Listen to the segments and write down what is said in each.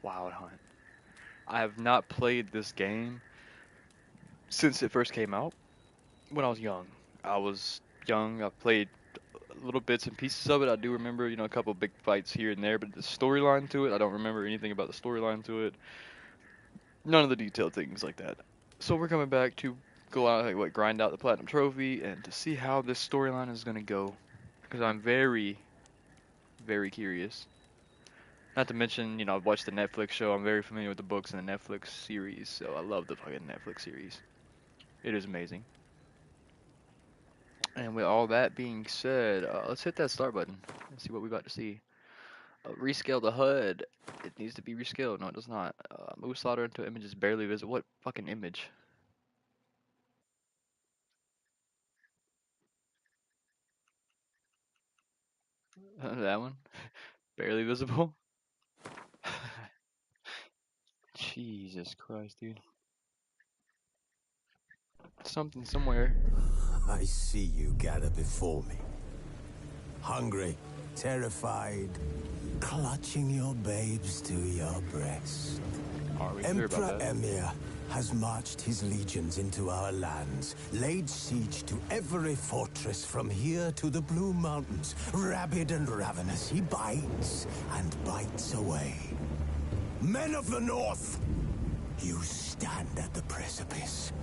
Wild Hunt. I have not played this game since it first came out when I was young. I was young. I played little bits and pieces of it. I do remember, a couple big fights here and there, but the storyline to it, I don't remember anything about the storyline to it. None of the detailed things like that. So we're coming back to go out, like, what, grind out the platinum trophy, and to see how this storyline is gonna go, because I'm very, very curious. Not to mention, I've watched the Netflix show. I'm very familiar with the books and the Netflix series, so I love the fucking Netflix series. It is amazing. And with all that being said, let's hit that start button and see what we're about to see. Rescale the HUD. It needs to be rescaled. No, it does not. Move slaughter into images barely visible. What fucking image? That one? Barely visible? Jesus Christ, dude. Something somewhere. I see you gather before me. Hungry, terrified, clutching your babes to your breast. Are we clear Emperor about that? Emir has marched his legions into our lands, laid siege to every fortress from here to the Blue Mountains. Rabid and ravenous, he bites and bites away. Men of the North, you stand at the precipice.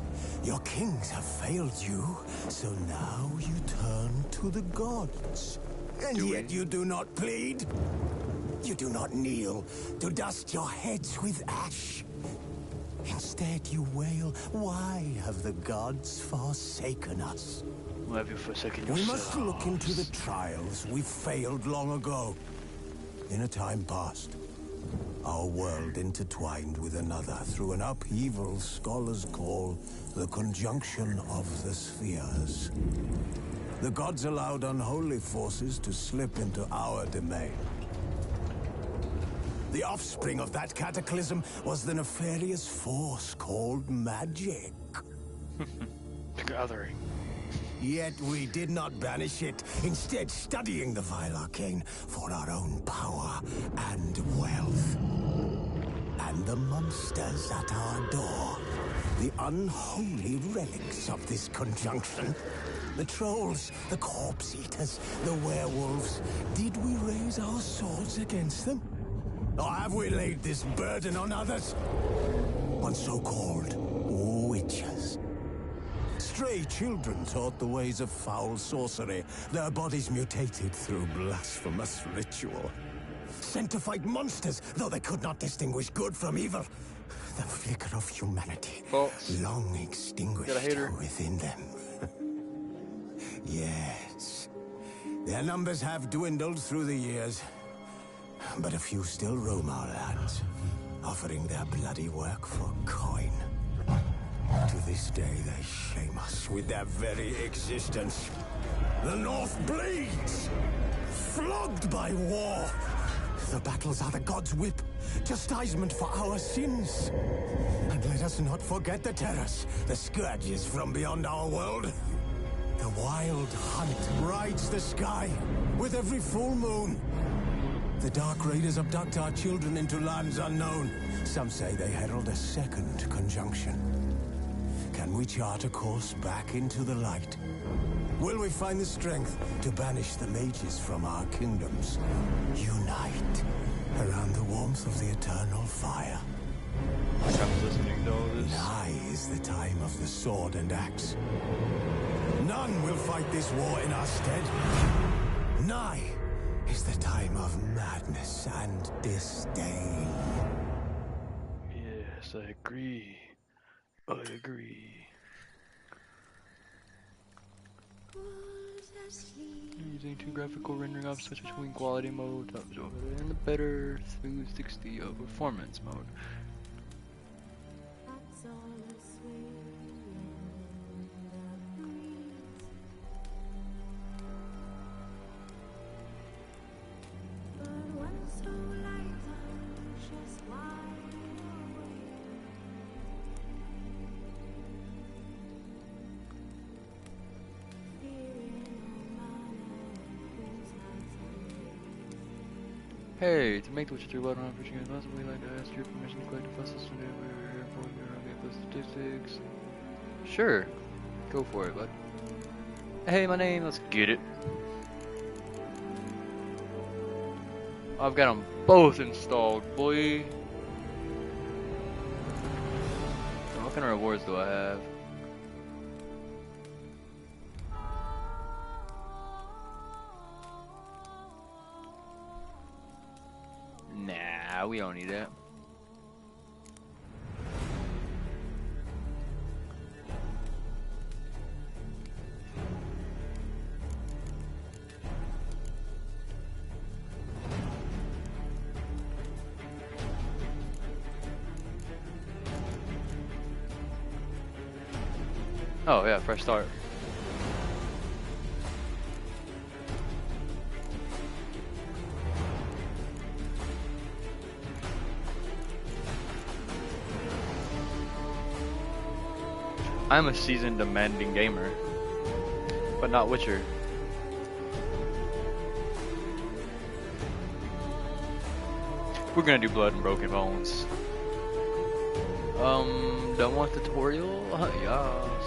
Your kings have failed you, so now you turn to the gods. And yet you do not plead. You do not kneel to dust your heads with ash. Instead you wail, why have the gods forsaken us? Why have you forsaken We yourselves? must look into the trials we failed long ago. In a time past, our world intertwined with another through an upheaval scholars call the conjunction of the spheres. The gods allowed unholy forces to slip into our domain. The offspring of that cataclysm was the nefarious force called magic. The Gathering. Yet we did not banish it, instead studying the vile arcane for our own power and wealth. And the monsters at our door, the unholy relics of this conjunction. The trolls, the corpse eaters, the werewolves. Did we raise our swords against them? Or have we laid this burden on others? On so-called witches. Stray children taught the ways of foul sorcery, their bodies mutated through blasphemous ritual. Sent to fight monsters, though they could not distinguish good from evil. The flicker of humanity, False. long extinguished Got a hater. within them. Yes, their numbers have dwindled through the years, but a few still roam our lands, offering their bloody work for coin. To this day, they shame us with their very existence. The North bleeds, flogged by war. The battles are the gods' whip, chastisement for our sins. And let us not forget the terrors, the scourges from beyond our world. The wild hunt rides the sky with every full moon. The Dark Raiders abduct our children into lands unknown. Some say they herald a second conjunction. Can we chart a course back into the light? Will we find the strength to banish the mages from our kingdoms? Unite around the warmth of the eternal fire. Like I'm listening to all this. Nigh is the time of the sword and axe. None will fight this war in our stead. Nigh is the time of madness and disdain. Yes, I agree. I agree. Using two graphical rendering options such as between quality mode and the better smooth 60 performance mode. Hey, to make the Witcher 3 well known, fishing is possible, we'd like to ask your permission to collect the fossils from the statistics. Sure, go for it, bud. Hey, my name, let's get it. I've got them both installed, boy. What kind of rewards do I have? Nah, we don't need that. Oh yeah, fresh start. I'm a seasoned demanding gamer, but not Witcher. We're gonna do Blood and Broken Bones. Don't want tutorial? Yes.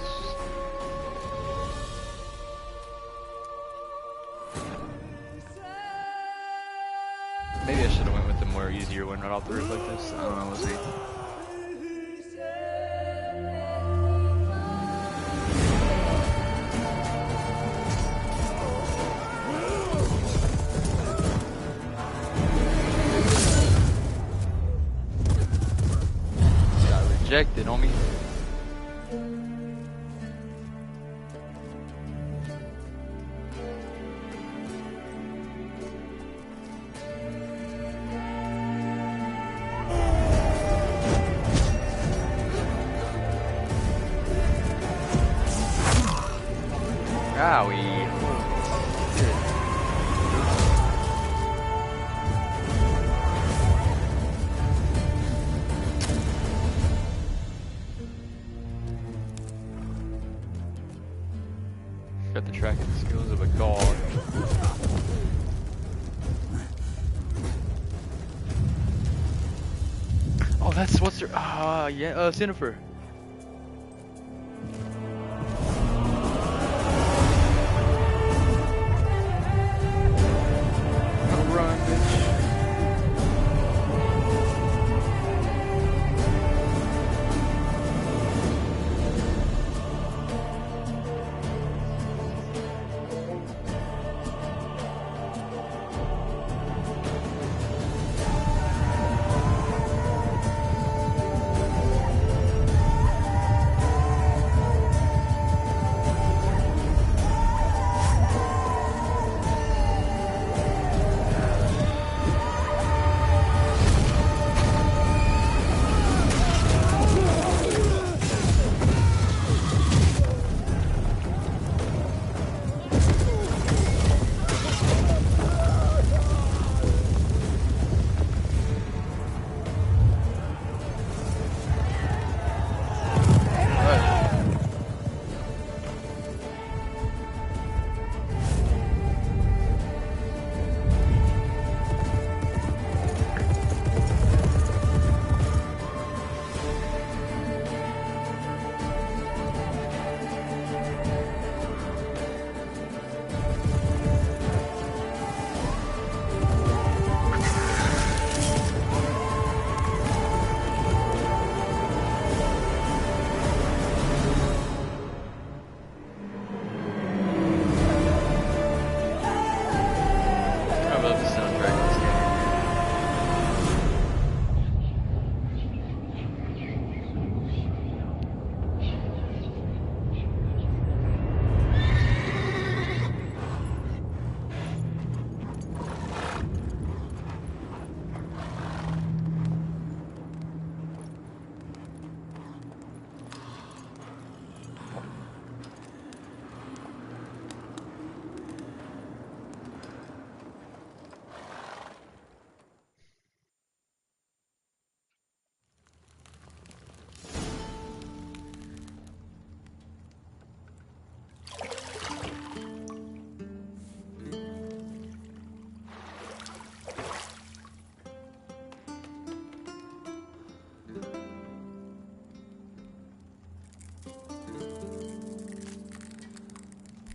Maybe I should have went with the more easier one right off the roof like this. I don't know, we'll see. Rejected, homie. Owie. Got the tracking skills of a god. Oh, that's what's her. Yeah, Jennifer. Run, bitch.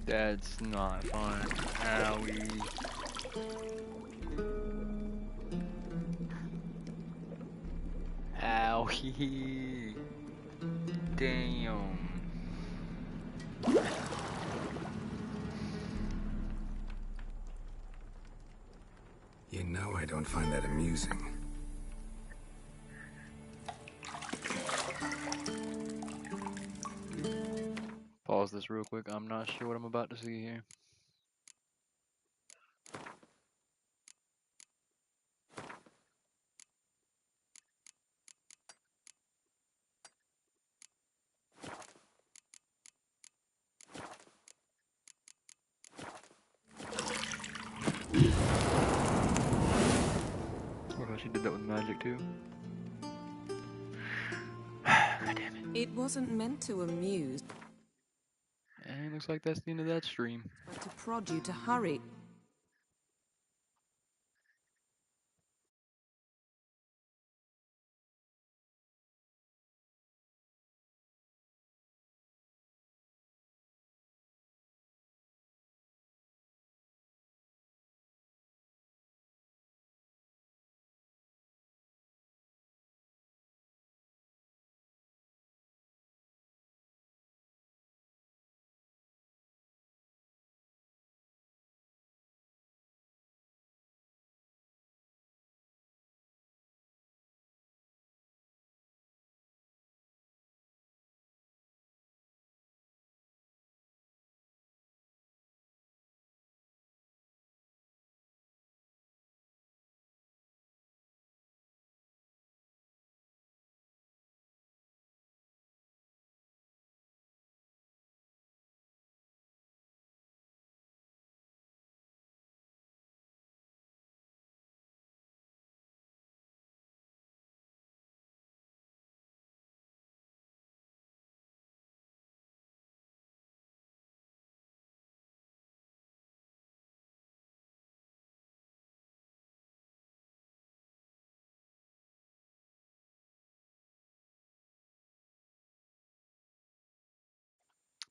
That's not fun. Owie. Owie. Damn. You know I don't find that amusing. Pause this real quick. I'm not sure what I'm about to see here. What if she did that with magic too? God damn it. It wasn't meant to amuse, And looks like that's the end of that stream. but to prod you to hurry.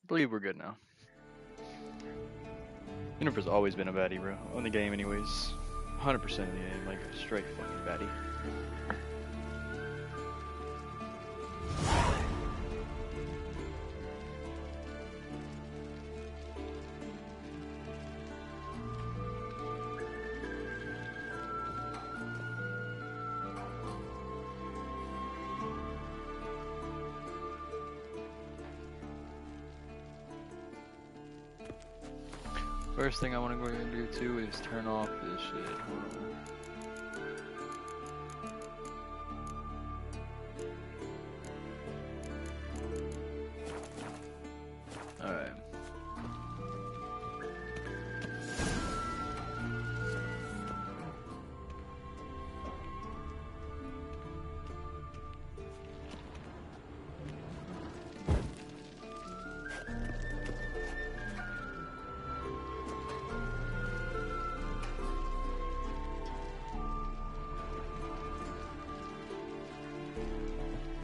I believe we're good now. Jennifer's always been a baddie, bro. On the game, anyways. 100% of the game, like a straight fucking baddie. First thing I want to go ahead and do too is turn off this shit. Hold on. Alright.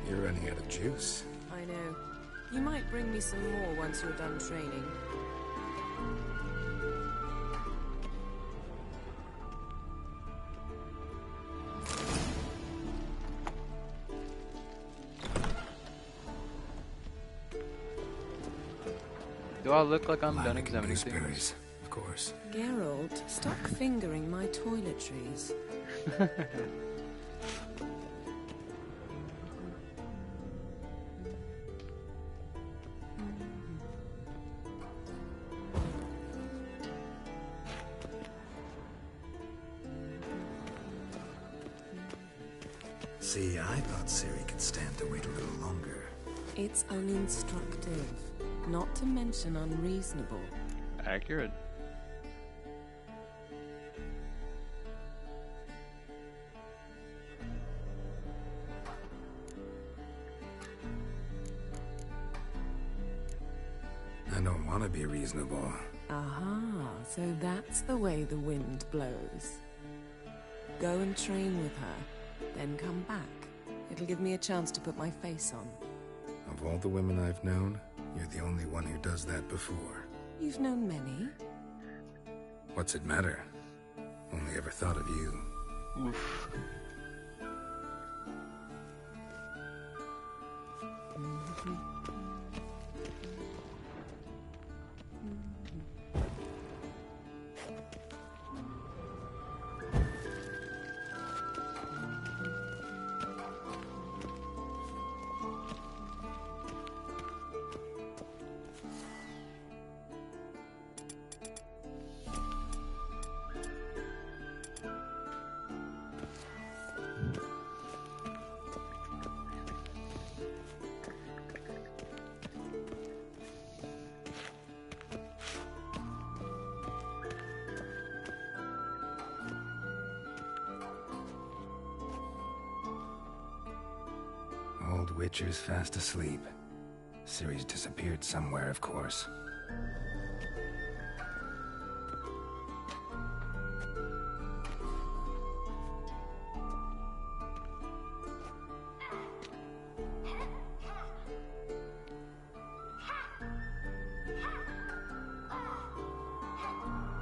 You're running out of juice. I know. You might bring me some more once you're done training. Do I look like I'm done Lilac and examining things? gooseberries, of course. Geralt, stop fingering my toiletries. See, I thought Ciri could stand to wait a little longer. It's uninstructive, not to mention unreasonable. Accurate. I don't want to be reasonable. Aha, so that's the way the wind blows. Go and train with her, then come back. It'll give me a chance to put my face on. Of all the women I've known, you're the only one who does that before. You've known many. What's it matter? Only ever thought of you. Oof. Old Witcher's fast asleep. Ciri's disappeared somewhere, of course.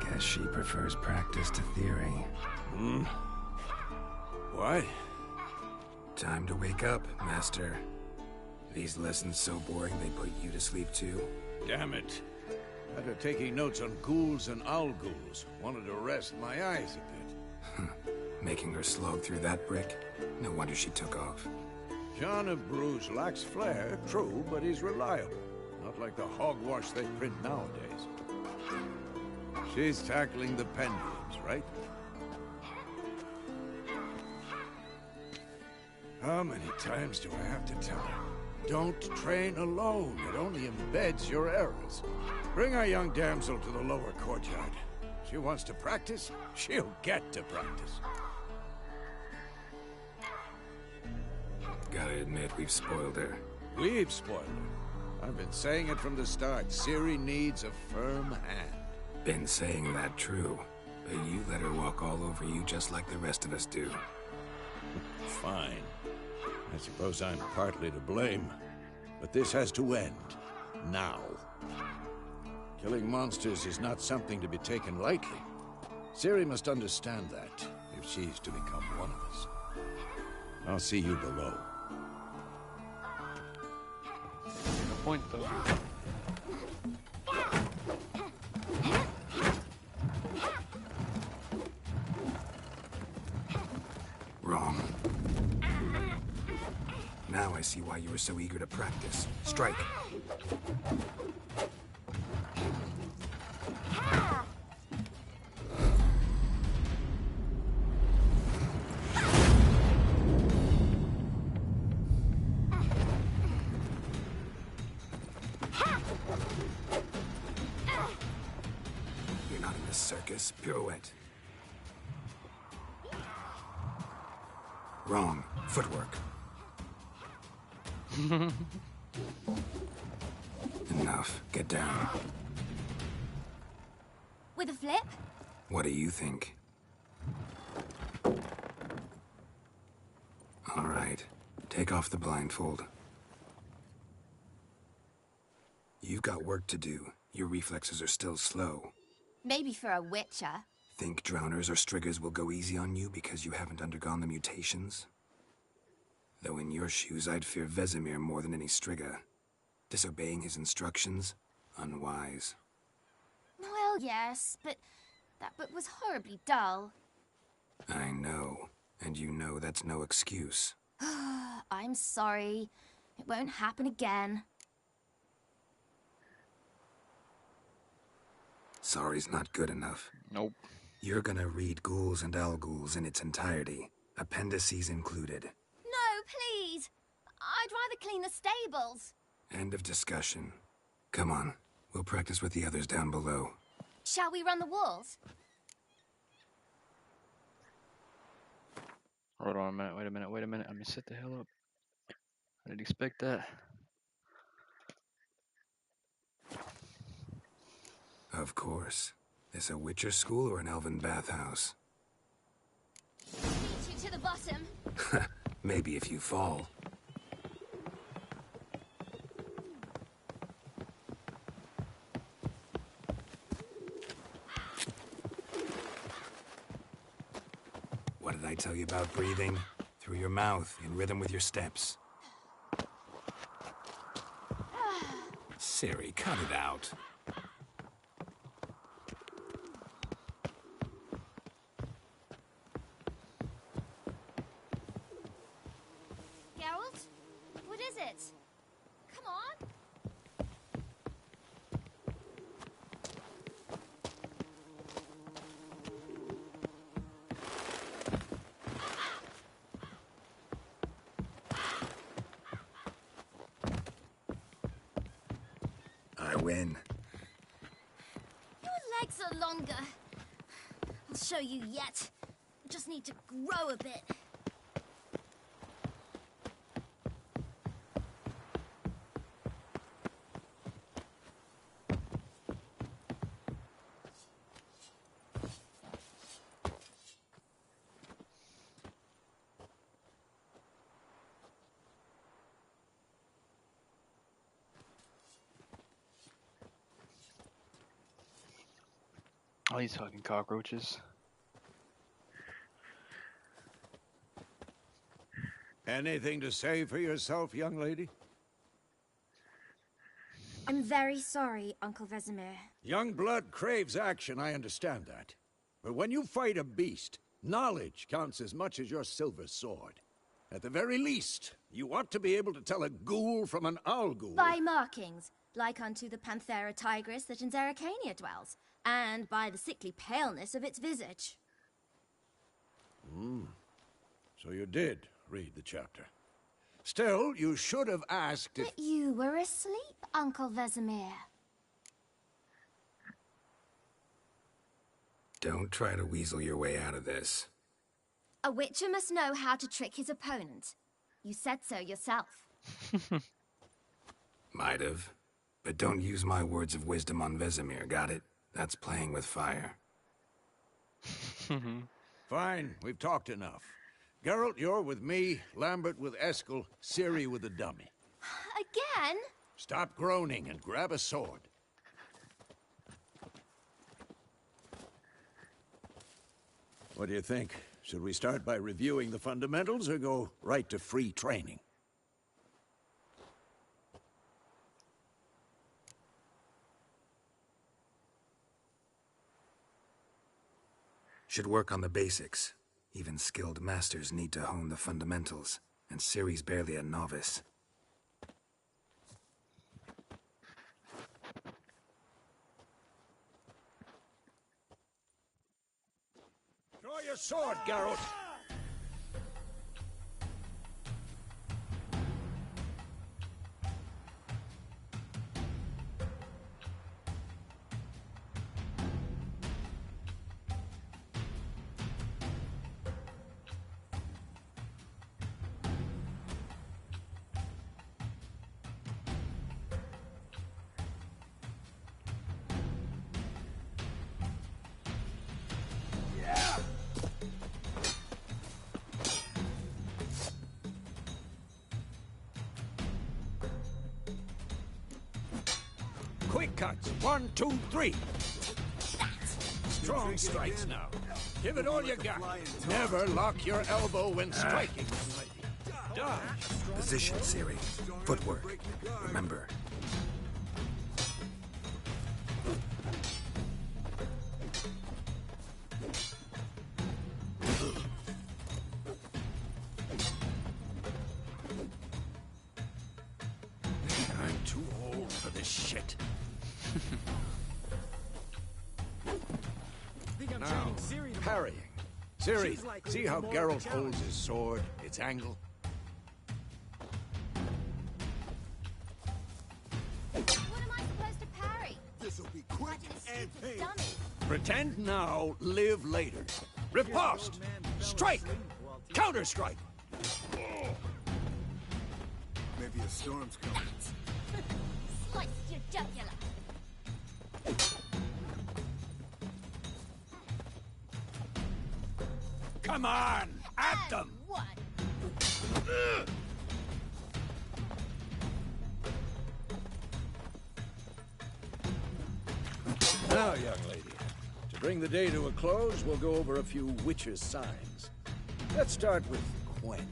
Guess she prefers practice to theory. Hmm? What? Time to wake up, Master. These lessons so boring they put you to sleep too? Damn it. After taking notes on ghouls and owl ghouls, wanted to rest my eyes a bit. Making her slog through that brick? No wonder she took off. John of Bruges lacks flair, true, but he's reliable. Not like the hogwash they print nowadays. She's tackling the pendulums, right? How many times do I have to tell her? Don't train alone. It only embeds your errors. Bring our young damsel to the lower courtyard. She wants to practice, she'll get to practice. Gotta admit, we've spoiled her. We've spoiled her. I've been saying it from the start. Ciri needs a firm hand. Been saying that true, but you let her walk all over you just like the rest of us do. Fine. I suppose I'm partly to blame. But this has to end. Now. Killing monsters is not something to be taken lightly. Ciri must understand that, if she's to become one of us. I'll see you below. No point, though. Wrong. Now I see why you were so eager to practice. Strike. You're not in the circus. Pirouette. Wrong. Footwork. Enough. Get down. With a flip? What do you think? All right. Take off the blindfold. You've got work to do. Your reflexes are still slow. Maybe for a witcher. Think drowners or striggers will go easy on you because you haven't undergone the mutations? Though in your shoes, I'd fear Vesemir more than any strigger. Disobeying his instructions? Unwise. Well, yes, but that book was horribly dull. I know. And you know that's no excuse. I'm sorry. It won't happen again. Sorry's not good enough. Nope. You're gonna read Ghouls and Owlghouls in its entirety, appendices included. No, please. I'd rather clean the stables. End of discussion. Come on, we'll practice with the others down below. Shall we run the walls? Hold on a minute. Wait a minute. Wait a minute. Let me sit the hell up. I didn't expect that. Of course. This a Witcher school or an elven bathhouse? Beat you to the bottom. Maybe if you fall. tell you about breathing? Through your mouth, in rhythm with your steps. Ciri, cut it out. Geralt? What is it? Come on! I win. Your legs are longer. I'll show you yet. I just need to grow a bit. Oh, these fucking cockroaches. Anything to say for yourself, young lady? I'm very sorry, Uncle Vesemir. Young blood craves action, I understand that. But when you fight a beast, knowledge counts as much as your silver sword. At the very least, you ought to be able to tell a ghoul from an owl ghoul. By markings, like unto the Panthera tigris that in Zerrikania dwells, and by the sickly paleness of its visage. So you did read the chapter. Still, you should have asked if... But you were asleep, Uncle Vesemir. Don't try to weasel your way out of this. A witcher must know how to trick his opponent. You said so yourself. Might have. But don't use my words of wisdom on Vesemir, got it? That's playing with fire. Fine, we've talked enough. Geralt, you're with me, Lambert with Eskel, Ciri with the dummy. Again? Stop groaning and grab a sword. What do you think? Should we start by reviewing the fundamentals or go right to free training? Should work on the basics. Even skilled masters need to hone the fundamentals, and Ciri's barely a novice. Draw your sword, Geralt! Quick cuts. 1, 2, 3. Strong strikes now. Give it all you got. Never lock your elbow when striking. Dodge. Position, Ciri. Footwork. Remember. I'm too old for this shit. Now, parrying. Ciri, see how Geralt holds his sword, its angle? What am I supposed to parry? This'll be quick and Stupid painful. dummy. Pretend now, live later. Riposte! Strike! Counter-strike! Maybe a storm's coming. Slice your jugular. Come on! At them! And one. Now, young lady, to bring the day to a close, we'll go over a few witches' signs. Let's start with Quen.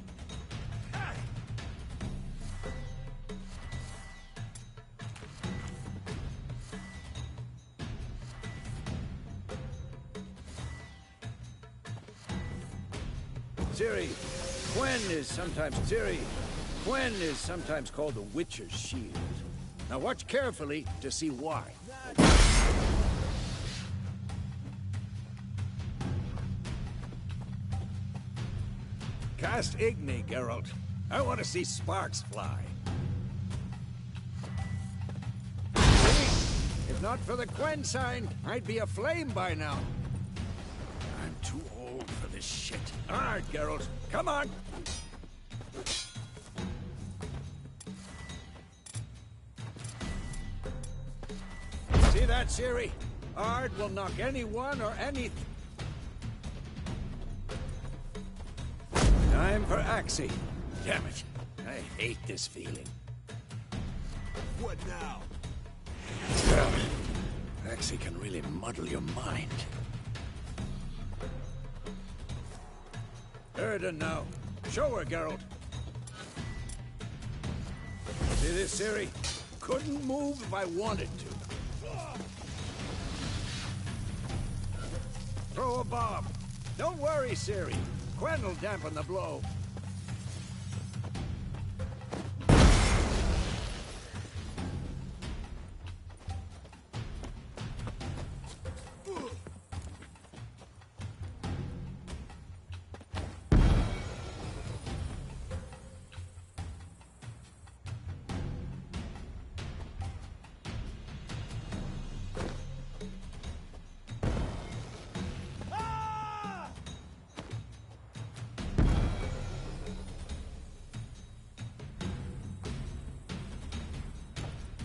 Quen is sometimes called the Witcher's Shield. Now watch carefully to see why. Cast Igni, Geralt. I want to see sparks fly. If not for the Quen sign, I'd be aflame by now. I'm too old for this shit. All right, Geralt, come on. See that, Ciri? Ard will knock anyone or anything. Time for Axie. Damn it. I hate this feeling. What now? Well, Axie can really muddle your mind. Erden now. Show her, Geralt. See this, Ciri? Couldn't move if I wanted to. Throw a bomb. Don't worry, Ciri. Quen will dampen the blow.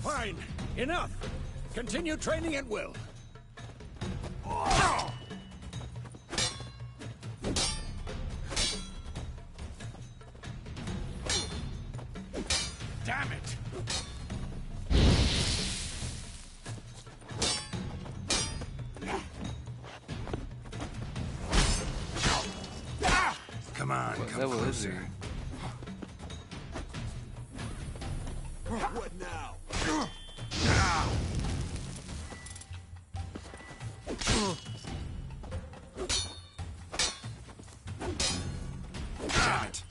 Fine. Enough. Continue training at will. Damn it. Come on, What come level is closer. What now? Damn it.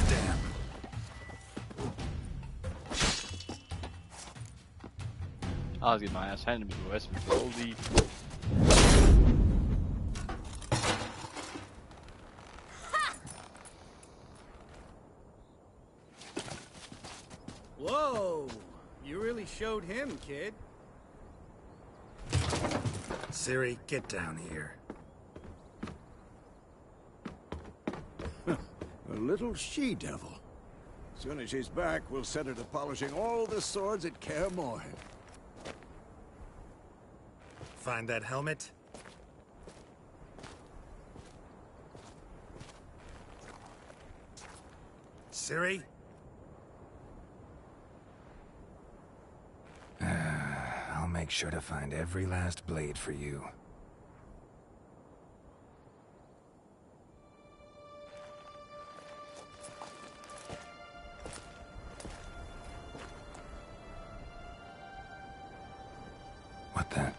Damn. I was getting my ass handed to me West. Holy. Whoa! You really showed him, kid. Ciri, get down here. A little she-devil. Soon as she's back, we'll set her to polishing all the swords at Kaer Morhen. Find that helmet? Ciri? I'll make sure to find every last blade for you. What the?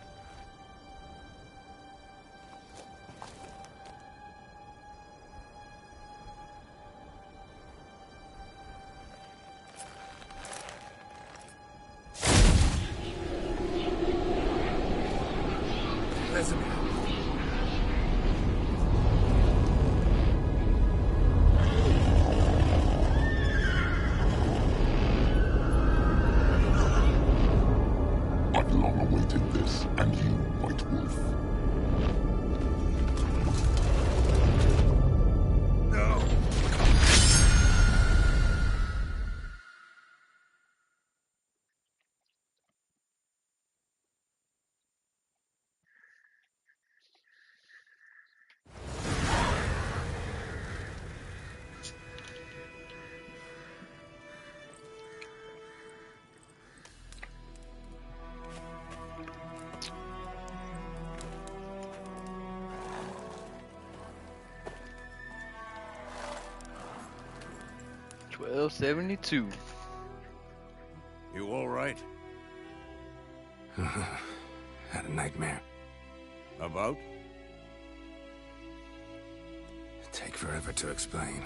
1272. You all right? Had a nightmare. About? Take forever to explain.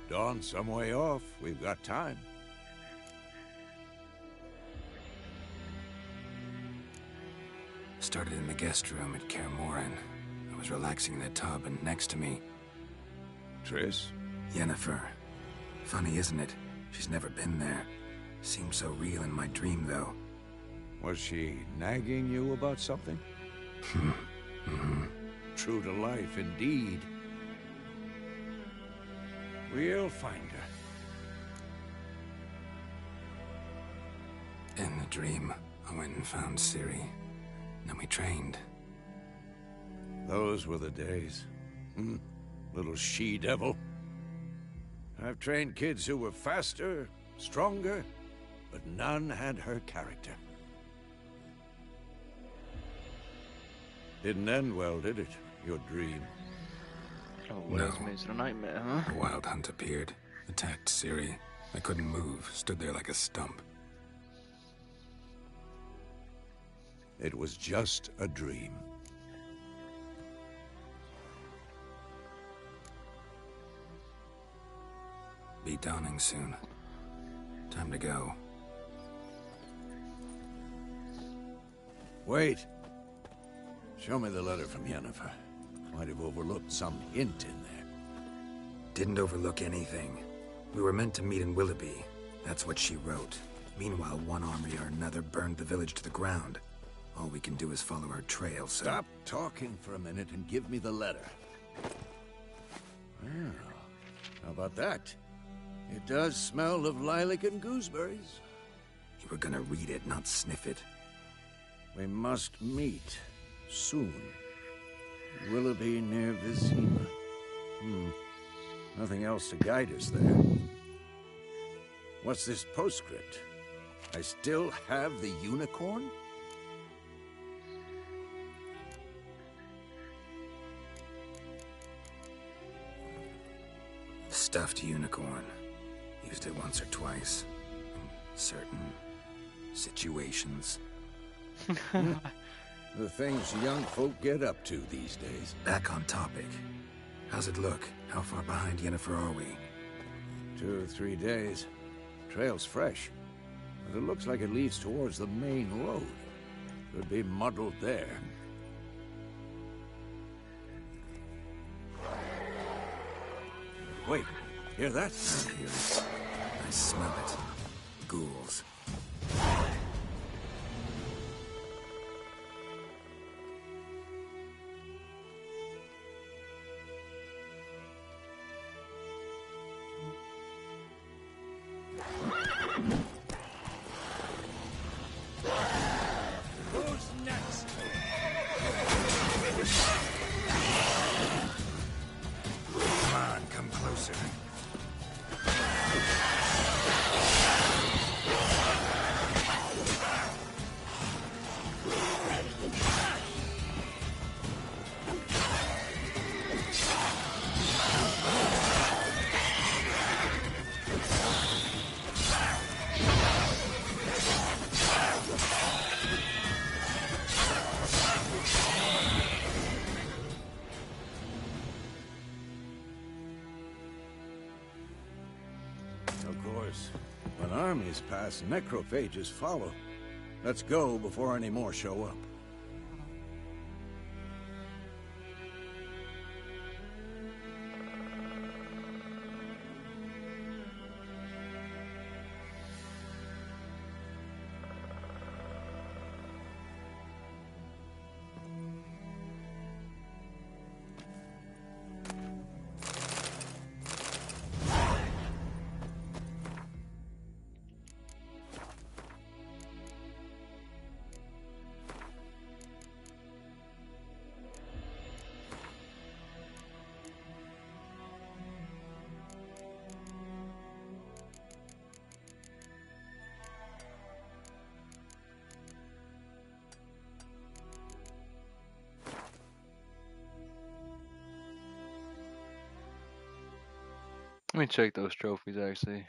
Dawn's some way off. We've got time. Started in the guest room at Kaer Morhen. I was relaxing in the tub, and next to me, Triss? Yennefer. Funny, isn't it? She's never been there. Seemed so real in my dream, though. Was she nagging you about something? True to life, indeed. We'll find her. In the dream, I went and found Ciri. Then we trained. Those were the days. Little she-devil. I've trained kids who were faster, stronger, but none had her character. Didn't end well, did it? Your dream? Oh, what No. else makes it a nightmare, huh? A wild hunt appeared, attacked Ciri. I couldn't move, stood there like a stump. It was just a dream. Be dawning soon. Time to go. Wait. Show me the letter from Yennefer. Might have overlooked some hint in there. Didn't overlook anything. We were meant to meet in Willoughby. That's what she wrote. Meanwhile, one army or another burned the village to the ground. All we can do is follow her trail, so... Stop talking for a minute and give me the letter. Well, how about that? It does smell of lilac and gooseberries. You were gonna read it, not sniff it. We must meet soon. Willoughby near Vizima. Nothing else to guide us there. What's this postscript? I still have the unicorn? Stuffed unicorn. Used it once or twice. In certain situations. The things young folk get up to these days. Back on topic. How's it look? How far behind Yennefer are we? 2 or 3 days. Trail's fresh, but it looks like it leads towards the main road. Could be muddled there. Wait, hear that? I hear it. I smell it. Ghouls. Who's next? Come on, come closer. Of course. When armies pass, necrophages follow. Let's go before any more show up. Let me check those trophies actually.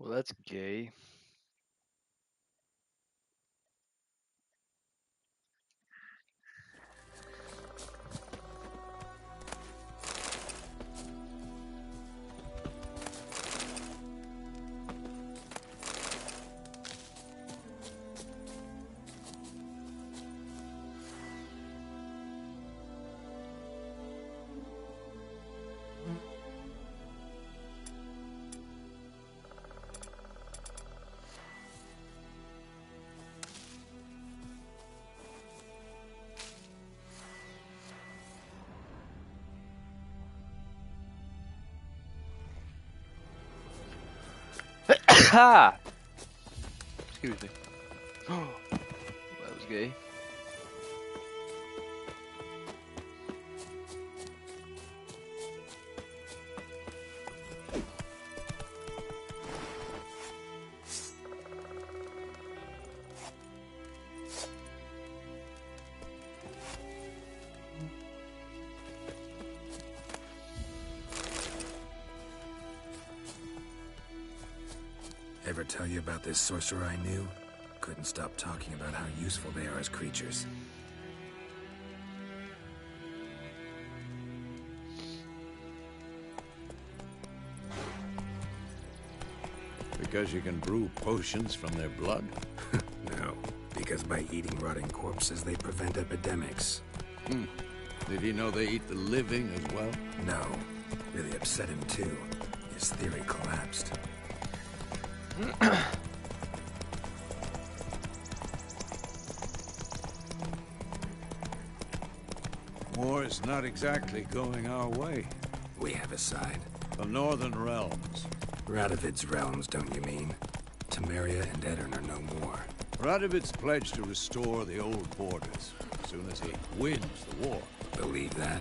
Well, that's gay. Ha! Excuse me. Oh, that was gay. Ever tell you about this sorcerer I knew? Couldn't stop talking about how useful they are as creatures. Because you can brew potions from their blood? No, because by eating rotting corpses, they prevent epidemics. Did he know they eat the living as well? No, really upset him too. His theory collapsed. War's not exactly going our way. We have a side. The Northern Realms. Radovid's realms, don't you mean? Temeria and Edirn are no more. Radovid's pledged to restore the old borders as soon as he wins the war. Believe that?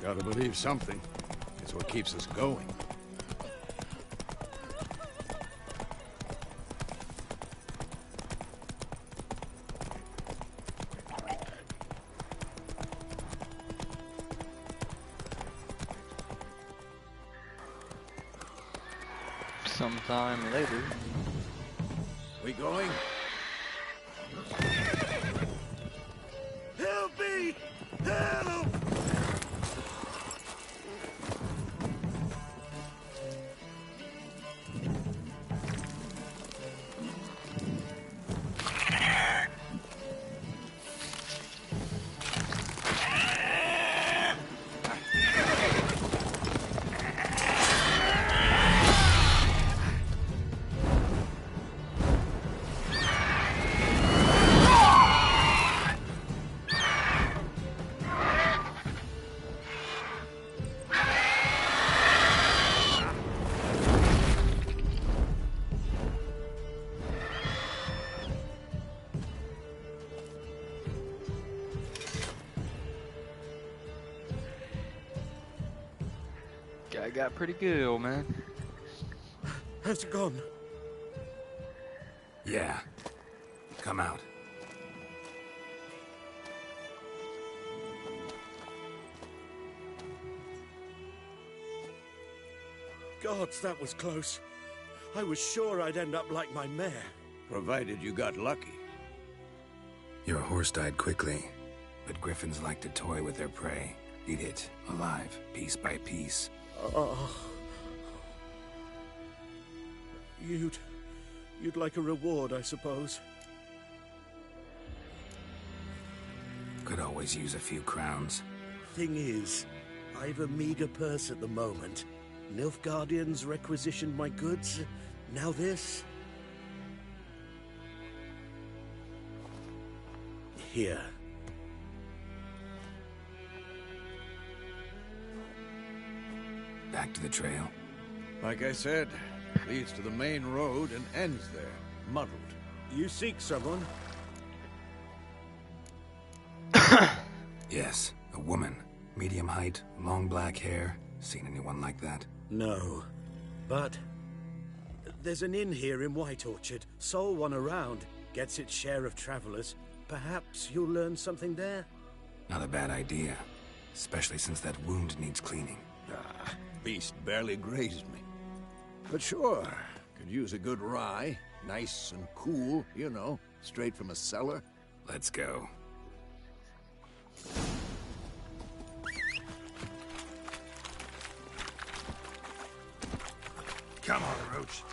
Gotta believe something. It's what keeps us going. Sometime later. We going? Help me! Help! Guy got pretty good, old man. Has it gone? Yeah. Come out. Gods, that was close. I was sure I'd end up like my mare. Provided you got lucky. Your horse died quickly, but griffins like to toy with their prey. Eat it, alive, piece by piece. Oh. You'd like a reward, I suppose. Could always use a few crowns. Thing is, I've a meager purse at the moment. Nilfgaardians requisitioned my goods. Now this. here. Back to the trail. Like I said, leads to the main road and ends there, muddled. You seek someone? Yes, a woman. Medium height, long black hair. Seen anyone like that? No. But there's an inn here in White Orchard. Sole one around. Gets its share of travelers. Perhaps you'll learn something there? Not a bad idea. Especially since that wound needs cleaning. Ah, beast barely grazed me. But sure, could use a good rye. Nice and cool, you know, straight from a cellar. Let's go. Come on, Roach.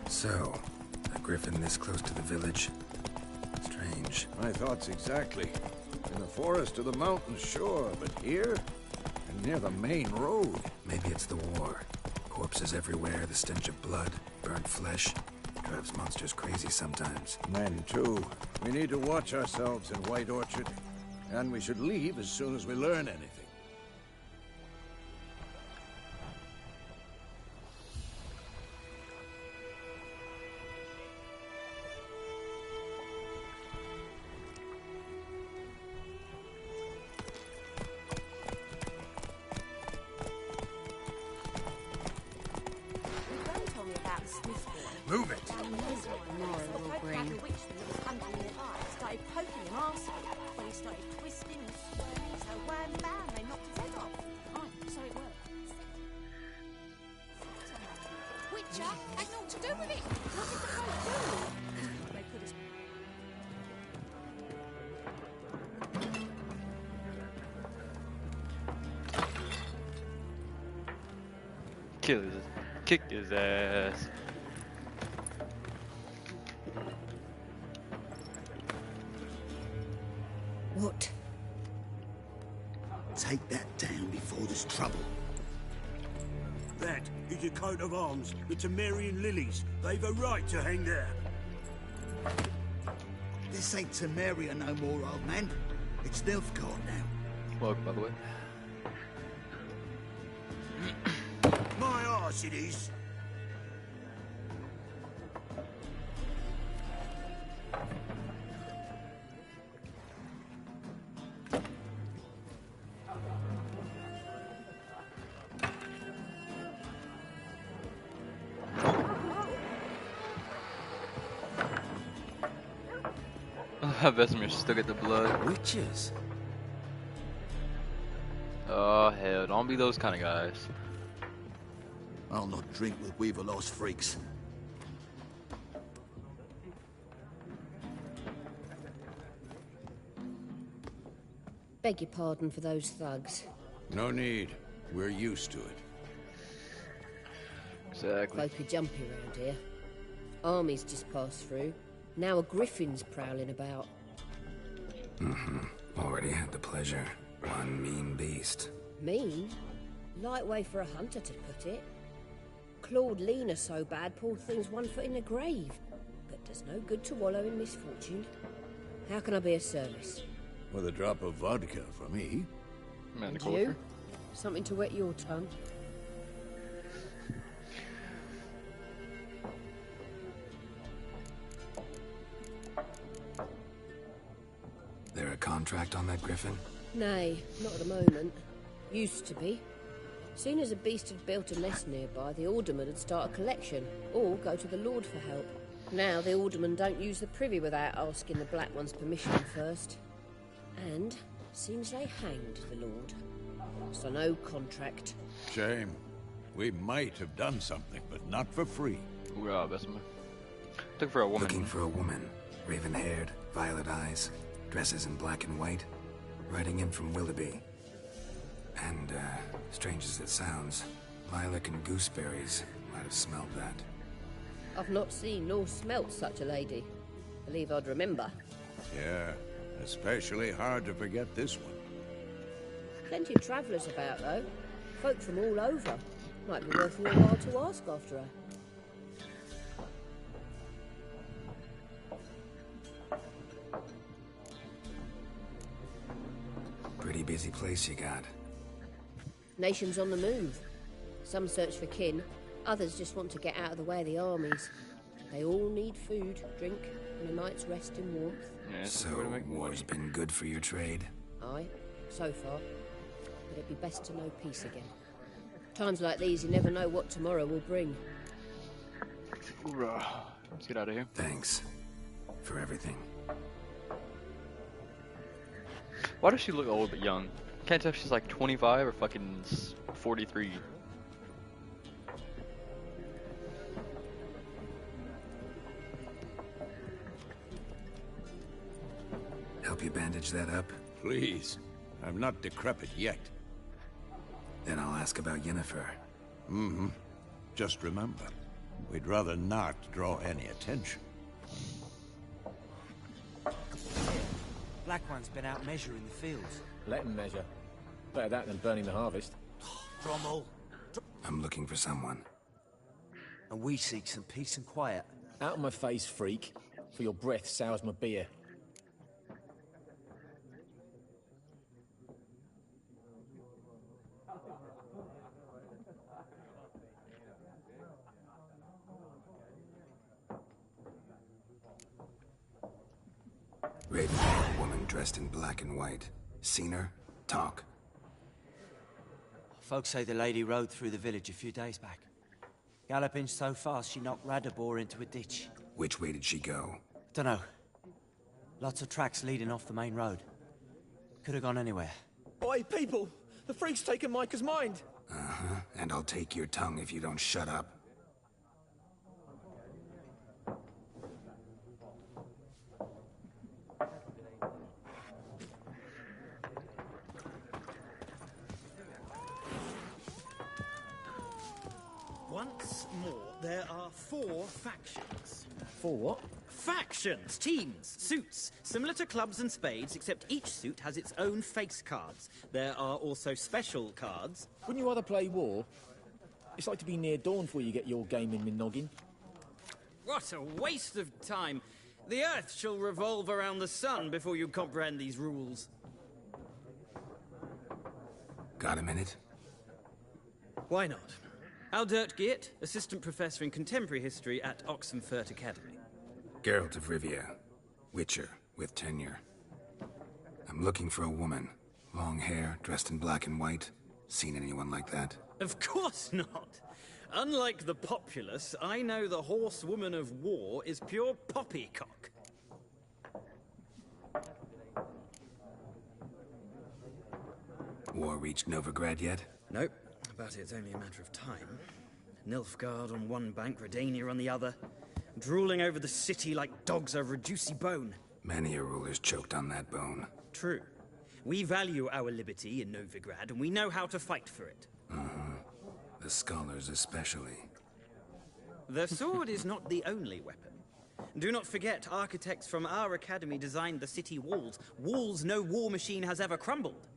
So, a griffin this close to the village? Strange. My thoughts exactly. In the forest or the mountains, sure, but here? And near the main road. Maybe it's the war. Corpses everywhere, the stench of blood, burnt flesh. Drives monsters crazy sometimes. Men, too. We need to watch ourselves in White Orchard. And we should leave as soon as we learn anything. Move it! Started poking him arsehole when he started twisting and squirming, so wham bam, they knocked his head off. Oh, so it worked. Witcher had naught to do with it. What did the folk do? They put his... Kick his ass. What? Take that down before there's trouble. That is a coat of arms, the Temerian lilies. They've a right to hang there. This ain't Temeria no more, old man. It's Nilfgaard now. Welcome, by the way. My arse it is. Vesemir still get the blood. Witches? Oh hell, don't be those kind of guys. I'll not drink with Weaver-Lost freaks. Beg your pardon for those thugs. No need. We're used to it. Exactly. Folk are jumpy around here. Armies just passed through. Now a griffin's prowling about. Already had the pleasure. One mean beast. Mean? Light way for a hunter to put it. Clawed Lena so bad, poor thing's 1 foot in the grave. But does no good to wallow in misfortune. How can I be of service? With a drop of vodka for me. Man, And you? Something to wet your tongue? There a contract on that griffin? Nay, not at the moment. Used to be. Soon as a beast had built a nest nearby, the alderman would start a collection, or go to the Lord for help. Now the aldermen don't use the privy without asking the Black One's permission first. And seems they hanged the Lord. So no contract. Shame. We might have done something, but not for free. We are Vesemir. Looking for a woman. Looking for a woman. Raven-haired, violet eyes, dresses in black and white. Riding in from Willoughby. And, strange as it sounds, lilac and gooseberries might have smelled that. I've not seen nor smelt such a lady. Believe I'd remember. Yeah, especially hard to forget this one. Plenty of travellers about, though. Folk from all over. Might be worth your while to ask after her. Pretty busy place you got. Nations on the move. Some search for kin, others just want to get out of the way of the armies. They all need food, drink, and a night's rest in warmth. Yeah, So, war's been good for your trade? Aye, so far. But it'd be best to know peace again. Times like these, you never know what tomorrow will bring. Hoorah. Let's get out of here. Thanks. For everything. Why does she look old but young? Can't tell if she's like 25 or fucking 43. Help you bandage that up? Please. I'm not decrepit yet. Then I'll ask about Yennefer. Mm-hmm. Just remember, we'd rather not draw any attention. Black One's been out measuring the fields. Let him measure. Better that than burning the harvest. Drommel. I'm looking for someone. And we seek some peace and quiet. Out of my face, freak. For your breath sours my beer. Raven, woman dressed in black and white. Seen her? Talk. Folks say the lady rode through the village a few days back. Galloping so fast she knocked Radabor into a ditch. Which way did she go? Dunno. Lots of tracks leading off the main road. Could have gone anywhere. Oi, people! The freak's taken Micah's mind! Uh-huh. And I'll take your tongue if you don't shut up. Once more, there are 4 factions. For what? Factions, teams, suits, similar to clubs and spades, except each suit has its own face cards. There are also special cards. Wouldn't you rather play war? It's like to be near dawn before you get your game in noggin. What a waste of time. The Earth shall revolve around the sun before you comprehend these rules. Got a minute? Why not? Aldert Geert, Assistant Professor in Contemporary History at Oxenfurt Academy. Geralt of Rivia. Witcher, with tenure. I'm looking for a woman. Long hair, dressed in black and white. Seen anyone like that? Of course not. Unlike the populace, I know the horsewoman of war is pure poppycock. War reached Novigrad yet? Nope, but it's only a matter of time. Nilfgaard on one bank, Redania on the other, drooling over the city like dogs over a juicy bone. Many a ruler's choked on that bone. True. We value our liberty in Novigrad, and we know how to fight for it. Uh-huh. The scholars especially. The sword is not the only weapon. Do not forget, architects from our academy designed the city walls. Walls no war machine has ever crumbled.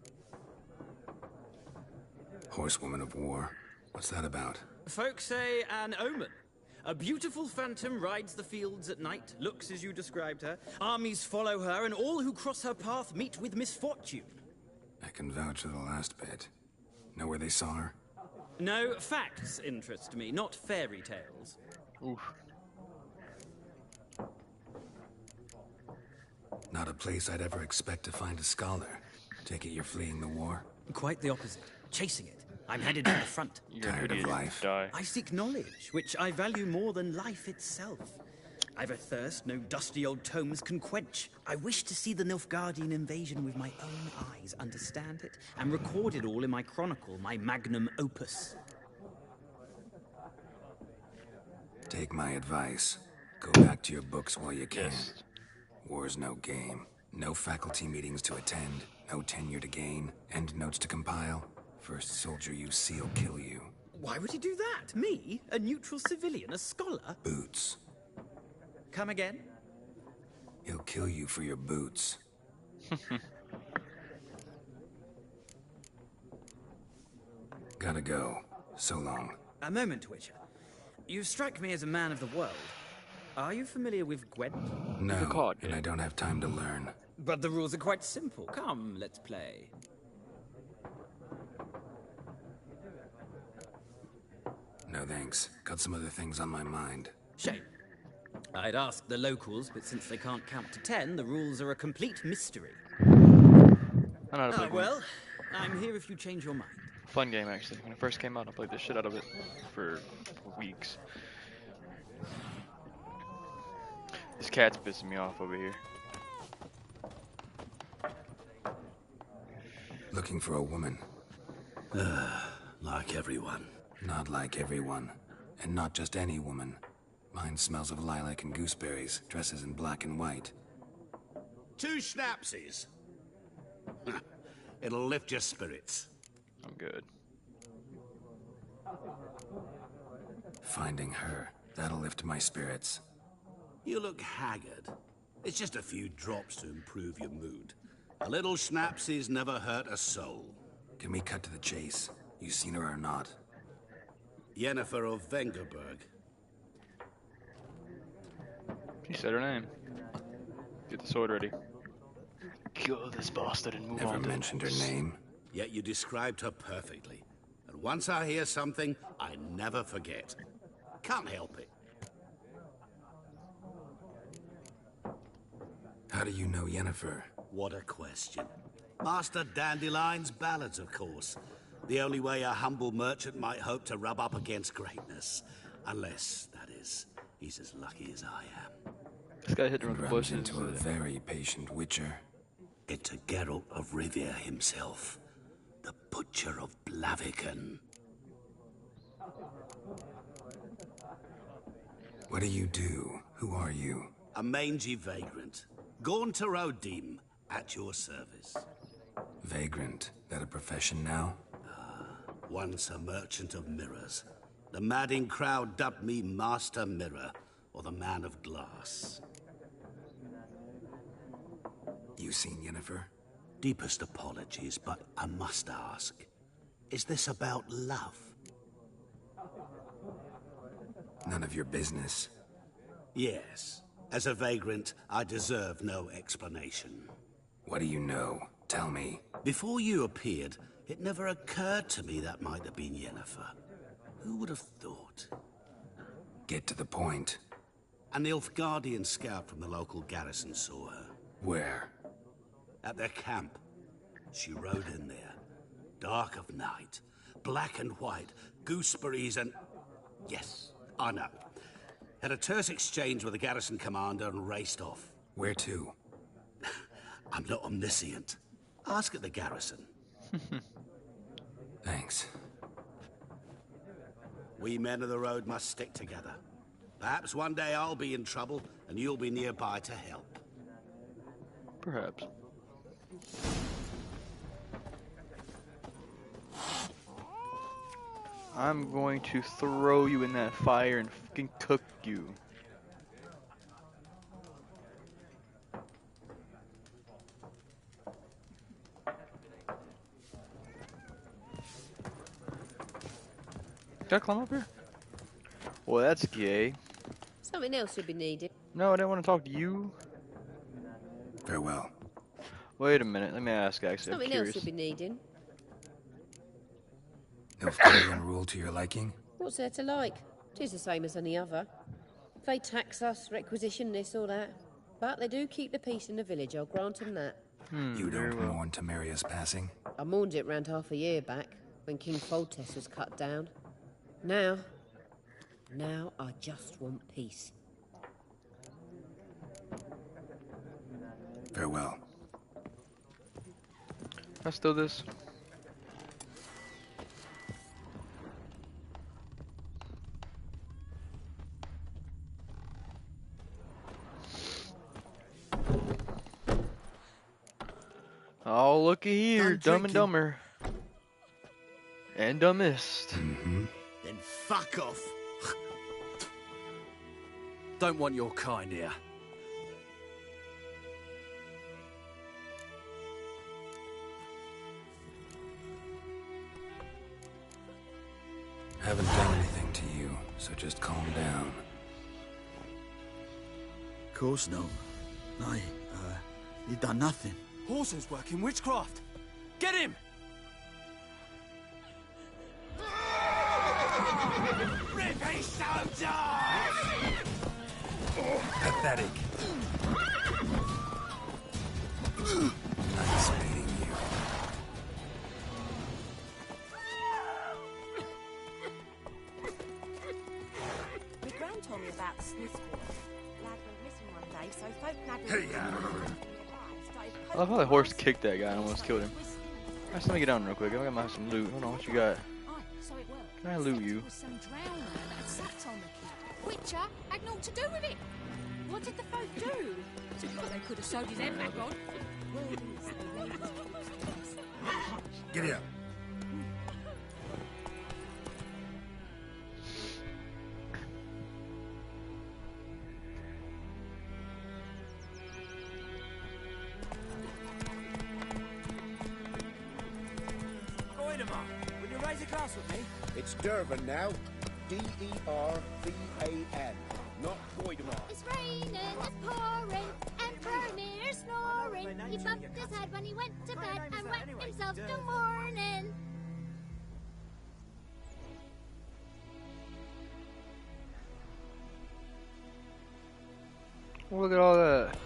Horsewoman of war. What's that about? Folk say an omen. A beautiful phantom rides the fields at night, looks as you described her. Armies follow her, and all who cross her path meet with misfortune. I can vouch for the last bit. Know where they saw her? No, facts interest me, not fairy tales. Oof. Not a place I'd ever expect to find a scholar. Take it you're fleeing the war? Quite the opposite. Chasing it. I'm headed to the front. Tired of life? Die. I seek knowledge, which I value more than life itself. I've a thirst no dusty old tomes can quench. I wish to see the Nilfgaardian invasion with my own eyes, understand it, and record it all in my chronicle, my magnum opus. Take my advice. Go back to your books while you can. Yes. War's no game. No faculty meetings to attend. No tenure to gain. End notes to compile. First soldier you see'll kill you. Why would he do that? Me? A neutral civilian? A scholar? Boots. Come again? He'll kill you for your boots. Gotta go. So long. A moment, Witcher. You strike me as a man of the world. Are you familiar with Gwent? No, and I don't have time to learn. But the rules are quite simple. Come, let's play. No thanks. Got some other things on my mind. Shame. I'd ask the locals, but since they can't count to 10, the rules are a complete mystery. I know how to play Well, I'm here if you change your mind. Fun game, actually. When it first came out, I played the shit out of it for weeks. This cat's pissing me off over here. Looking for a woman. Like everyone. Not like everyone. And not just any woman. Mine smells of lilac and gooseberries, dresses in black and white. 2 schnapsies. It'll lift your spirits. I'm good. Finding her. That'll lift my spirits. You look haggard. It's just a few drops to improve your mood. A little schnapsies never hurt a soul. Can we cut to the chase? You seen her or not? Yennefer of Vengerberg. She said her name. Get the sword ready. Kill this bastard and move on. Never mentioned her name. Yet you described her perfectly. And once I hear something, I never forget. Can't help it. How do you know Yennefer? What a question. Master Dandelion's ballads, of course. The only way a humble merchant might hope to rub up against greatness. Unless, that is, he's as lucky as I am. This guy hit her with And the runs bushes. into a very patient witcher. It's a Geralt of Rivia himself. The Butcher of Blaviken. What do you do? Who are you? A mangy vagrant. Gone to Rodim, at your service. Vagrant. That a profession now? Once a merchant of mirrors. The madding crowd dubbed me Master Mirror, or the Man of Glass. You seen Yennefer? Deepest apologies, but I must ask. Is this about love? None of your business. Yes. As a vagrant, I deserve no explanation. What do you know? Tell me. Before you appeared, it never occurred to me that might have been Yennefer. Who would have thought? Get to the point. An Nilfgaardian scout from the local garrison saw her. Where? At their camp. She rode in there. Dark of night. Black and white. Gooseberries and... Yes, I know. Had a terse exchange with the garrison commander and raced off. Where to? I'm not omniscient. Ask at the garrison. Thanks. We men of the road must stick together. Perhaps one day I'll be in trouble and you'll be nearby to help. Perhaps. I'm going to throw you in that fire and fucking cook you. Can I climb up here? Well, that's gay. Something else you'll be needing. No, I didn't want to talk to you. Farewell. Wait a minute, let me ask actually. I'm Something curious. else you'll be needing. Nilfgaardian rule to your liking? What's there to like? 'Tis the same as any other. They tax us, requisition this or that. But they do keep the peace in the village, I'll grant them that. You don't mourn Temeria's passing? I mourned it round half a year back, when King Foltest was cut down. Now I just want peace. Farewell. Can I steal this? Oh, looky here, Done Dumb and drinking. Dumber. And Dumbest. Then fuck off. Don't want your kind here. Haven't done anything to you, so just calm down. Of course no. You done nothing. Horson's working witchcraft. Get him! Rippy soldier! Pathetic. Nice meeting you. My gran told me about the Smiths boy. Lad went missing one day, so folk nabbed Hey, I love how the horse kicked that guy and almost killed him. Alright, let me get down real quick. I gotta have some loot. Hold on, what you got? Can I loot you? Some drowner that sat on the kid. Witcher had naught to do with it. What did the folk do? Seems like they could have sewed his head back on. Get here. Will you raise a glass with me? It's Durban now. D-E-R-V-A-N. Not Voidemar. It's raining, it's pouring, and Vermeer's snoring. He bumped his head when he went to bed and wet himself till morning. Look at all that.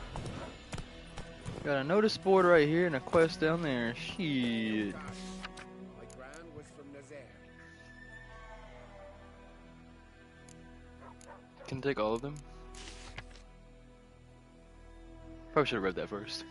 Got a notice board right here and a quest down there. Shit. My gran was from Nazaire. Can take all of them. Probably should have read that first.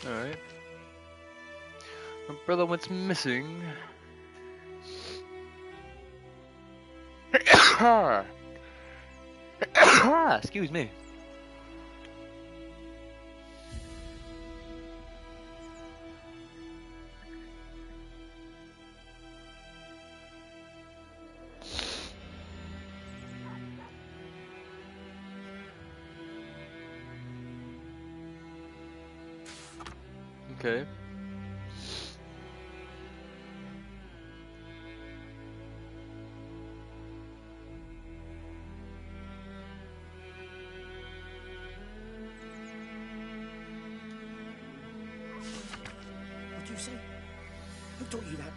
Alright. My brother went missing. Excuse me. Okay. What'd you say? Who taught you that?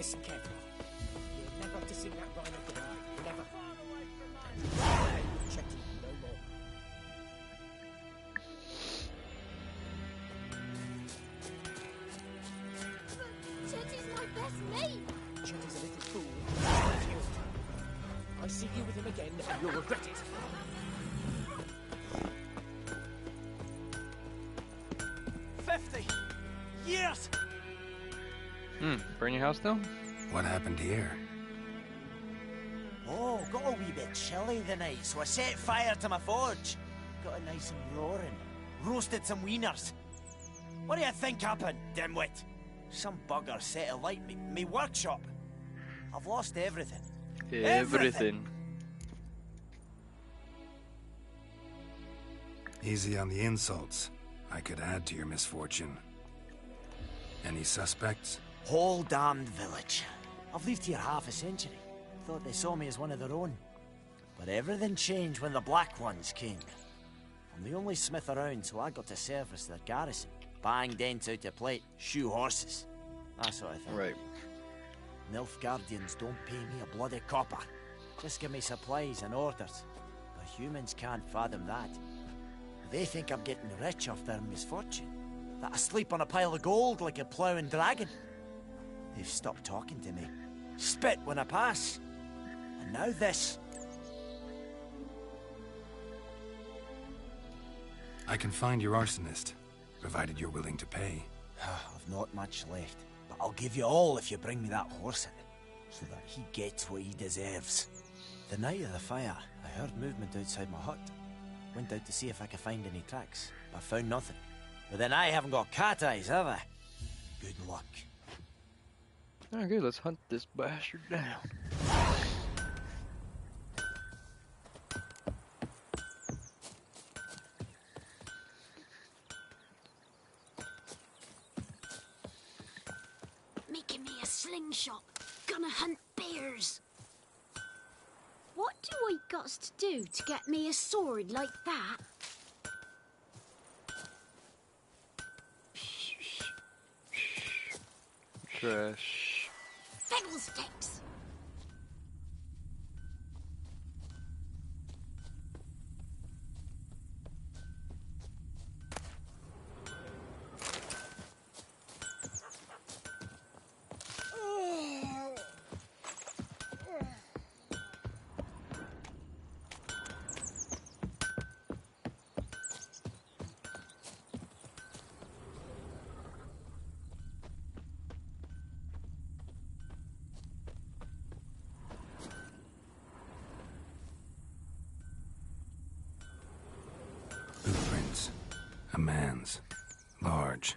Listen carefully. You're never to sing that rhyme again. Never. Play with Chetty no more. Chetty's my best mate. Chetty's a little fool. He's confused. I see you with him again, and you'll regret it. Years! Burn your house down? What happened here? Oh, got a wee bit chilly the night, so I set fire to my forge. Got it nice and roaring. Roasted some wieners. What do you think happened, dimwit? Some bugger set alight me workshop. I've lost everything. Everything. Easy on the insults. I could add to your misfortune. Any suspects? Whole damned village. I've lived here half a century. Thought they saw me as one of their own. But everything changed when the Black Ones came. I'm the only smith around, so I got to service their garrison. Bang dents out of plate, shoe horses. That sort of thing. Right. Nilfgaardians don't pay me a bloody copper. Just give me supplies and orders. But humans can't fathom that. They think I'm getting rich off their misfortune. That I sleep on a pile of gold like a ploughing dragon. They've stopped talking to me. Spit when I pass. And now this. I can find your arsonist, provided you're willing to pay. I've not much left, but I'll give you all if you bring me that horse in, so that he gets what he deserves. The night of the fire, I heard movement outside my hut. Went out to see if I could find any tracks, but found nothing. But then I haven't got cat eyes, have I? Good luck. Okay, let's hunt this bastard down. Making me a slingshot. Gonna hunt bears. What do I got to do to get me a sword like that? Trash. Fiddlesticks! Footprints. A man's. Large.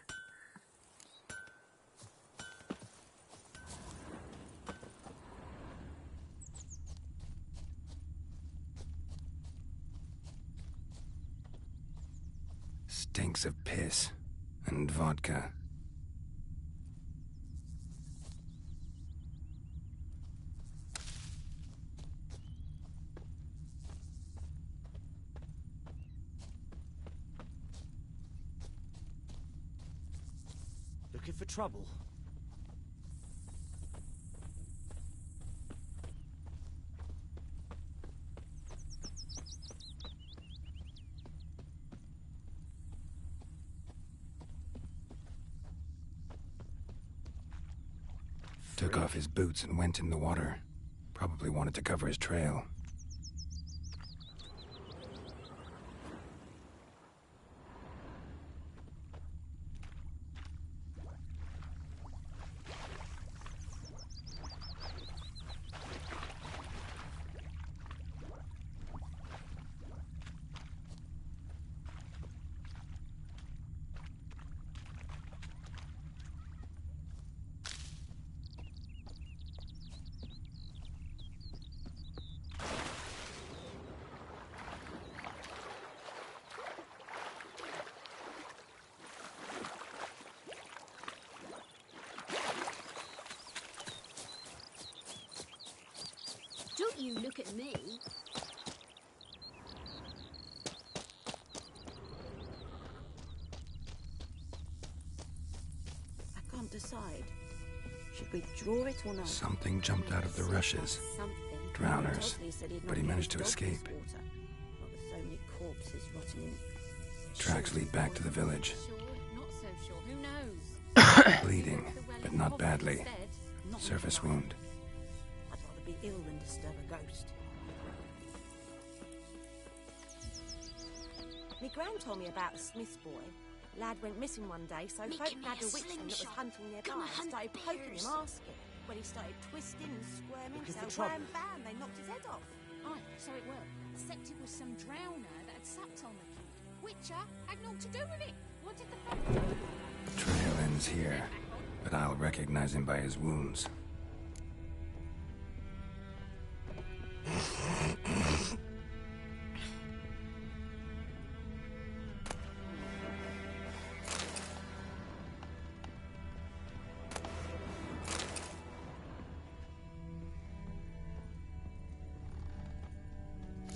Stinks of piss and vodka. Looking for trouble? Took off his boots and went in the water. Probably wanted to cover his trail. Don't you look at me. I can't decide. Should we draw it or not? Something jumped out of the rushes. Something. Drowners. Tosley said he'd But he not managed been to a dog this escape. water. Not with so many corpses rotting in. Tracks lead back to the village. Sure, not so sure. Who knows? Bleeding, but not badly. Not Surface wound. I'd rather be ill than disturb a ghost. Me gran told me about a Smith's boy. Lad went missing one day, so Making folk me had a a witchman that was slingshot. hunting nearby Gonna and hunt started poking bears. him, asking. When he started twisting and squirming, Because so the trouble- wham bam, they knocked his head off. Aye, so it were. Except it was some drowner that had sucked on the kid. Witcher had naught to do with it. What did the folk do? Trail ends here, but I'll recognize him by his wounds.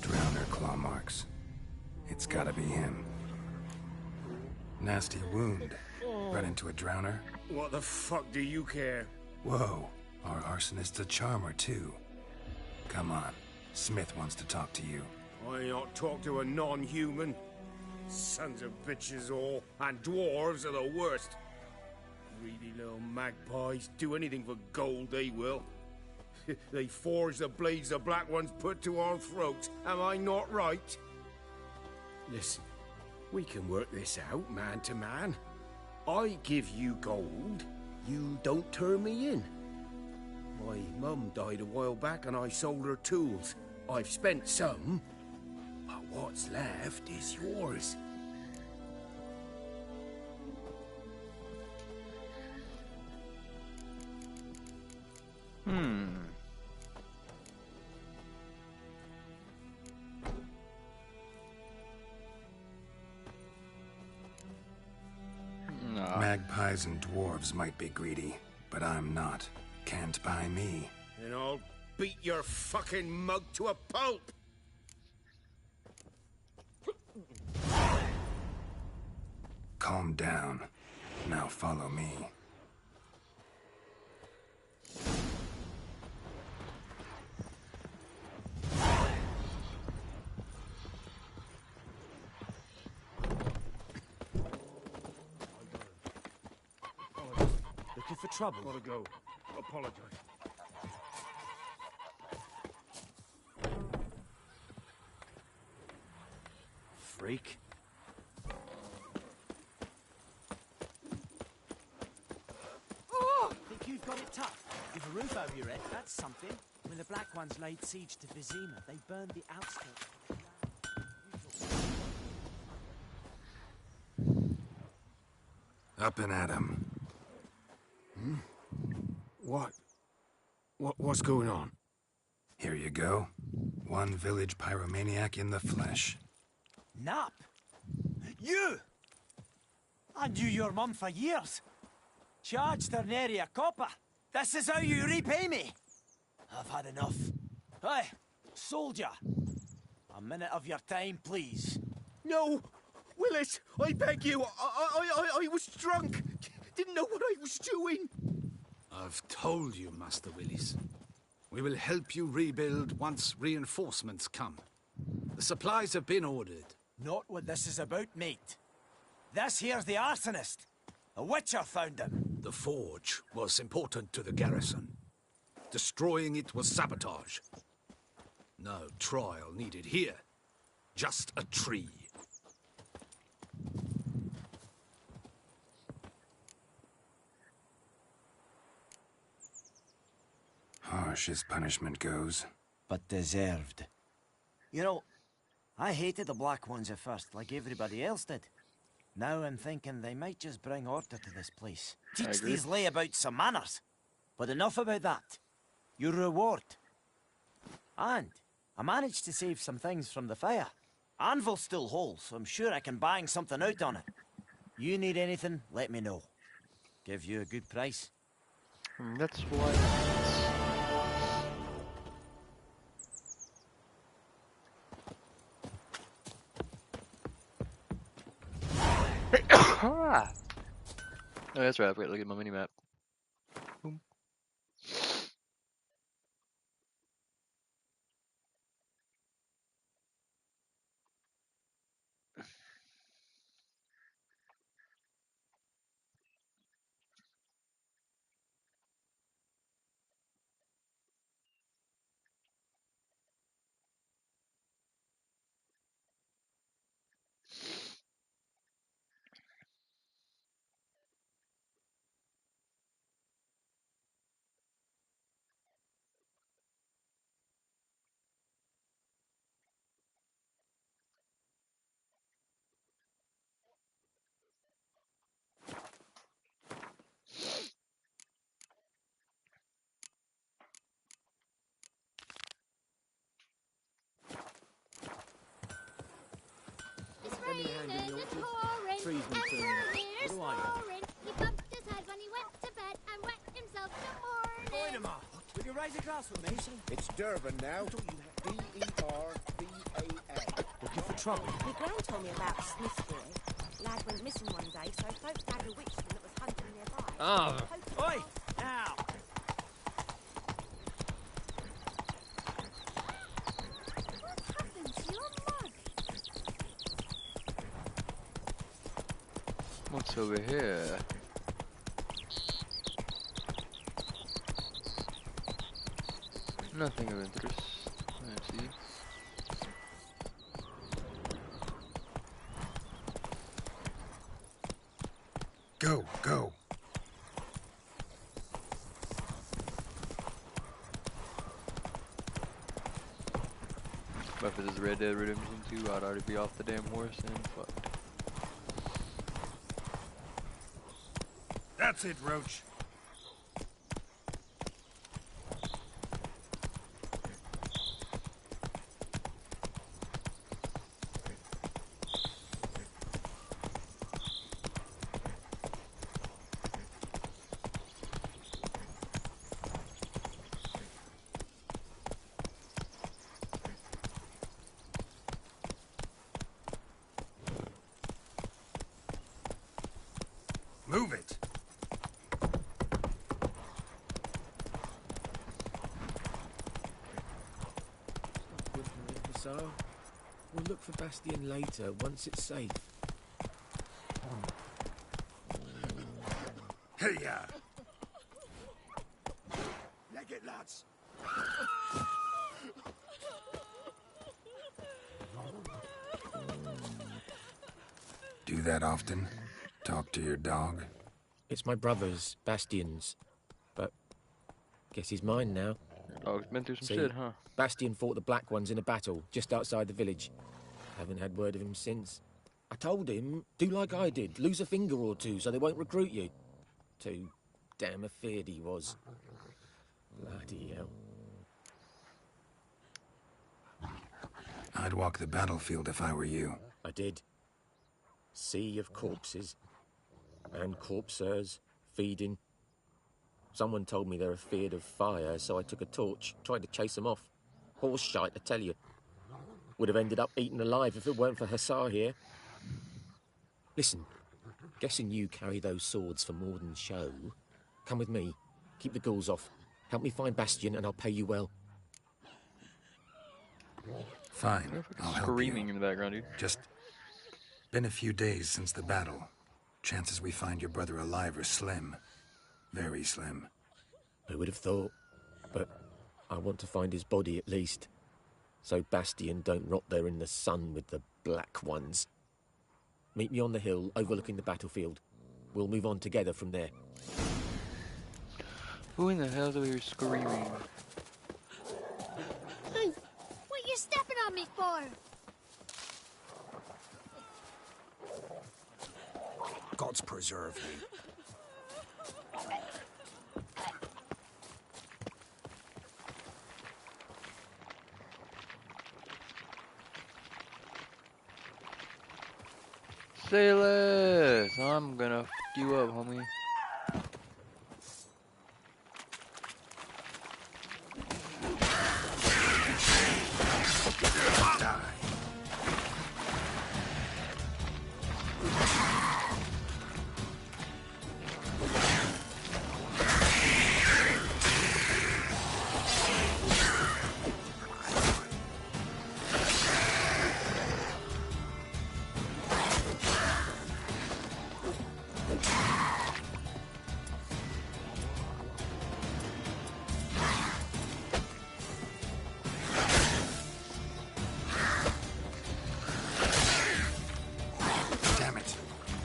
Drowner claw marks. It's gotta be him. Nasty wound. Run into a drowner. What the fuck do you care? Whoa, our arsonist's a charmer too. Come on, Smith wants to talk to you. I not talk to a non-human. Sons of bitches all, and dwarves are the worst. Greedy little magpies, do anything for gold, they will. They forge the blades the black ones put to our throats. Am I not right? Listen, we can work this out, man to man. I give you gold, you don't turn me in. My mum died a while back and I sold her tools. I've spent some, but what's left is yours. Nah. Magpies and dwarves might be greedy, but I'm not. Can't buy me. And I'll beat your fucking mug to a pulp! Calm down. Now follow me. Looking for trouble? Gotta go. Apologize. Freak. Think you've got it tough? With a roof over your head, that's something. When the Black Ones laid siege to Vizima, they burned the outskirts. Up and at 'em. What's going on? Here you go. One village pyromaniac in the flesh. Nap? You! I knew your mum for years. Charged her nary a copper. This is how you repay me. I've had enough. Hey, soldier. A minute of your time, please. No! Willis, I beg you. I was drunk. Didn't know what I was doing. I've told you, Master Willis. We will help you rebuild once reinforcements come. The supplies have been ordered. Not what this is about, mate. This here's the arsonist. A witcher found him. The forge was important to the garrison. Destroying it was sabotage. No trial needed here. Just a tree. Harsh as punishment goes. But deserved. You know, I hated the Black Ones at first, like everybody else did. Now I'm thinking they might just bring order to this place. Teach agree. these layabouts some manners. But enough about that. Your reward. And I managed to save some things from the fire. Anvil's still whole, so I'm sure I can bang something out on it. You need anything, let me know. Give you a good price. That's why. Ah. Oh, that's right. I forgot to look at my mini map. Boom. rise across with me? It's Durban now. D-E-R-V-A-N. Looking for trouble? My gran told me about a Smith's boy. Lad went missing one day, so folk flagged a witchman that was hunting nearby. Oh. Oi! Now! What happened to your mug? What's over here? Nothing of interest. Let's see. Go, go. But if this is Red Dead Redemption 2, I'd already be off the damn horse and fucked. That's it, Roach. Move it. So, we'll look for Bastion later, once it's safe. Hey, ya. Leg it, lads. Do that often? Talk to your dog? It's my brother's, Bastion's. But guess he's mine now. Dog's been through some See, shit, huh? Bastion fought the Black Ones in a battle just outside the village. Haven't had word of him since. I told him, do like I did, lose a finger or two so they won't recruit you. Too damn afeard he was. Bloody hell. I'd walk the battlefield if I were you. I did. Sea of corpses. And corpsers, feeding. Someone told me they're afeard of fire, so I took a torch, tried to chase them off. Horse shite, I tell you. Would have ended up eaten alive if it weren't for Hussar here. Listen, guessing you carry those swords for more than show. Come with me. Keep the ghouls off. Help me find Bastion and I'll pay you well. Fine, I'll help Screaming you. in the background, dude. Just been a few days since the battle. Chances we find your brother alive are slim. Very slim. Who would have thought? But I want to find his body at least. So Bastion don't rot there in the sun with the Black Ones. Meet me on the hill overlooking the battlefield. We'll move on together from there. Who in the hell's over here screaming? Hey, what you stepping on me for? God's preserve me. Say less. I'm gonna f you up, homie.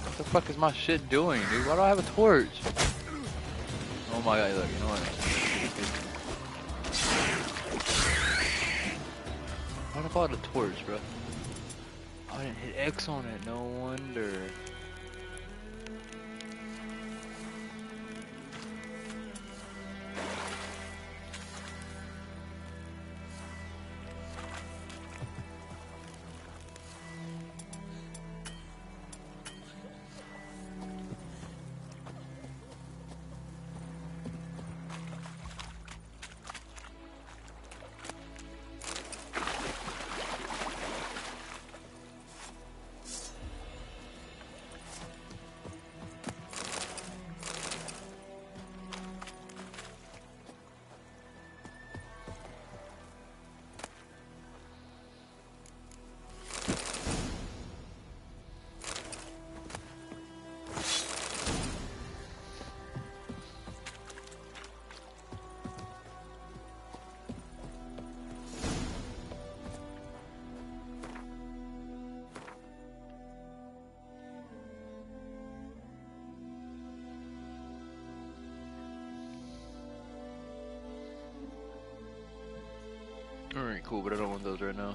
What the fuck is my shit doing, dude? Why do I have a torch? Oh my god, look, you know what? Why did I bought a torch, bro? I didn't hit X on it, no wonder. drink. Cool, but I don't want those right now.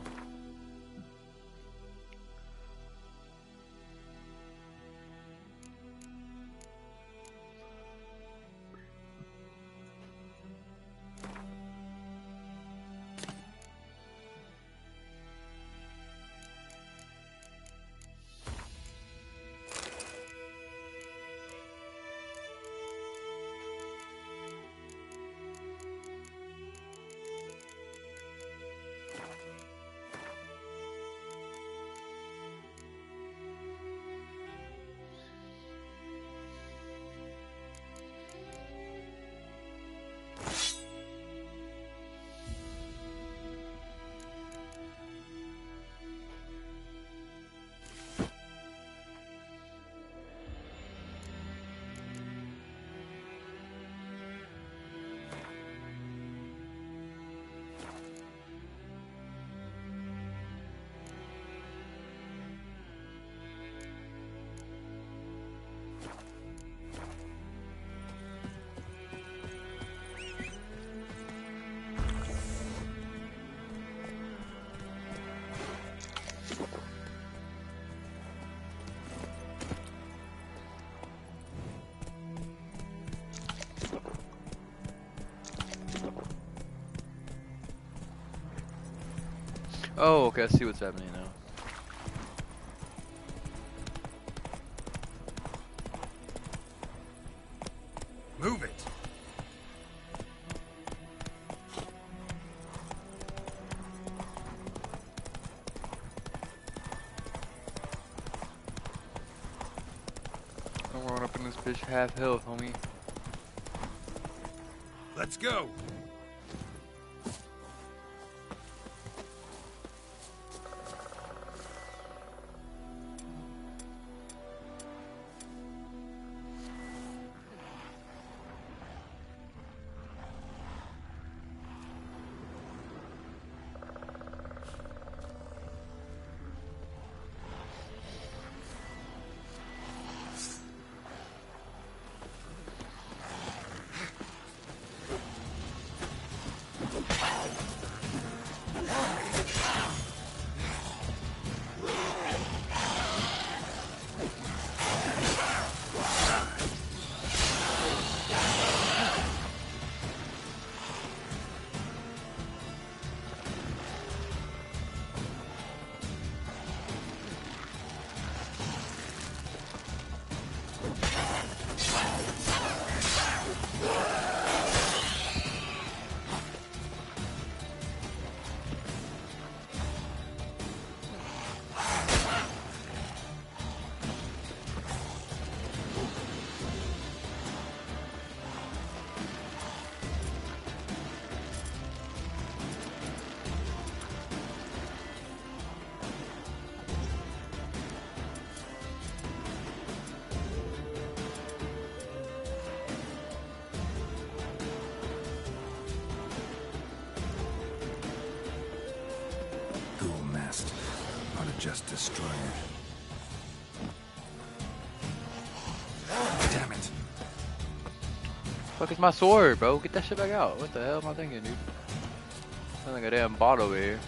Oh, okay, I see what's happening now. Move it! I'm rolling up in this bitch half health, homie. Let's go! Just destroy it. Damn it. Fuck is my sword, bro? Get that shit back out. What the hell am I thinking, dude? Sound like a damn bot over here.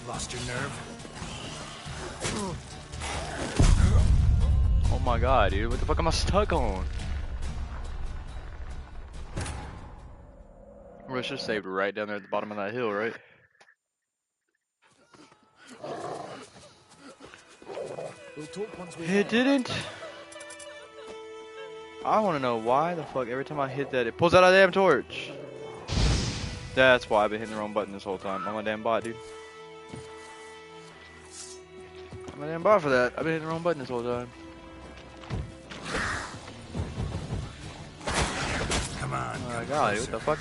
Lost your nerve? Oh my god, dude. What the fuck am I stuck on? We should have saved right down there at the bottom of that hill, right? We'll talk once we're It there. didn't. I want to know why the fuck every time I hit that, it pulls out a damn torch. That's why I've been hitting the wrong button this whole time. I'm a damn bot, dude. I'm a damn bot for that. I've been hitting the wrong button this whole time. Come on, Oh my come god, closer. what the fuck?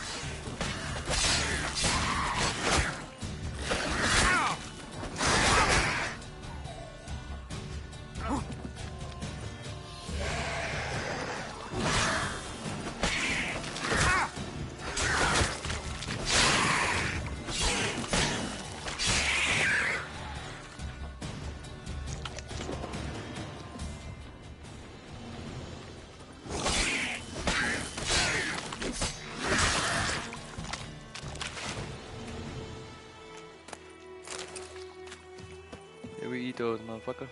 Here we eat those, motherfucker.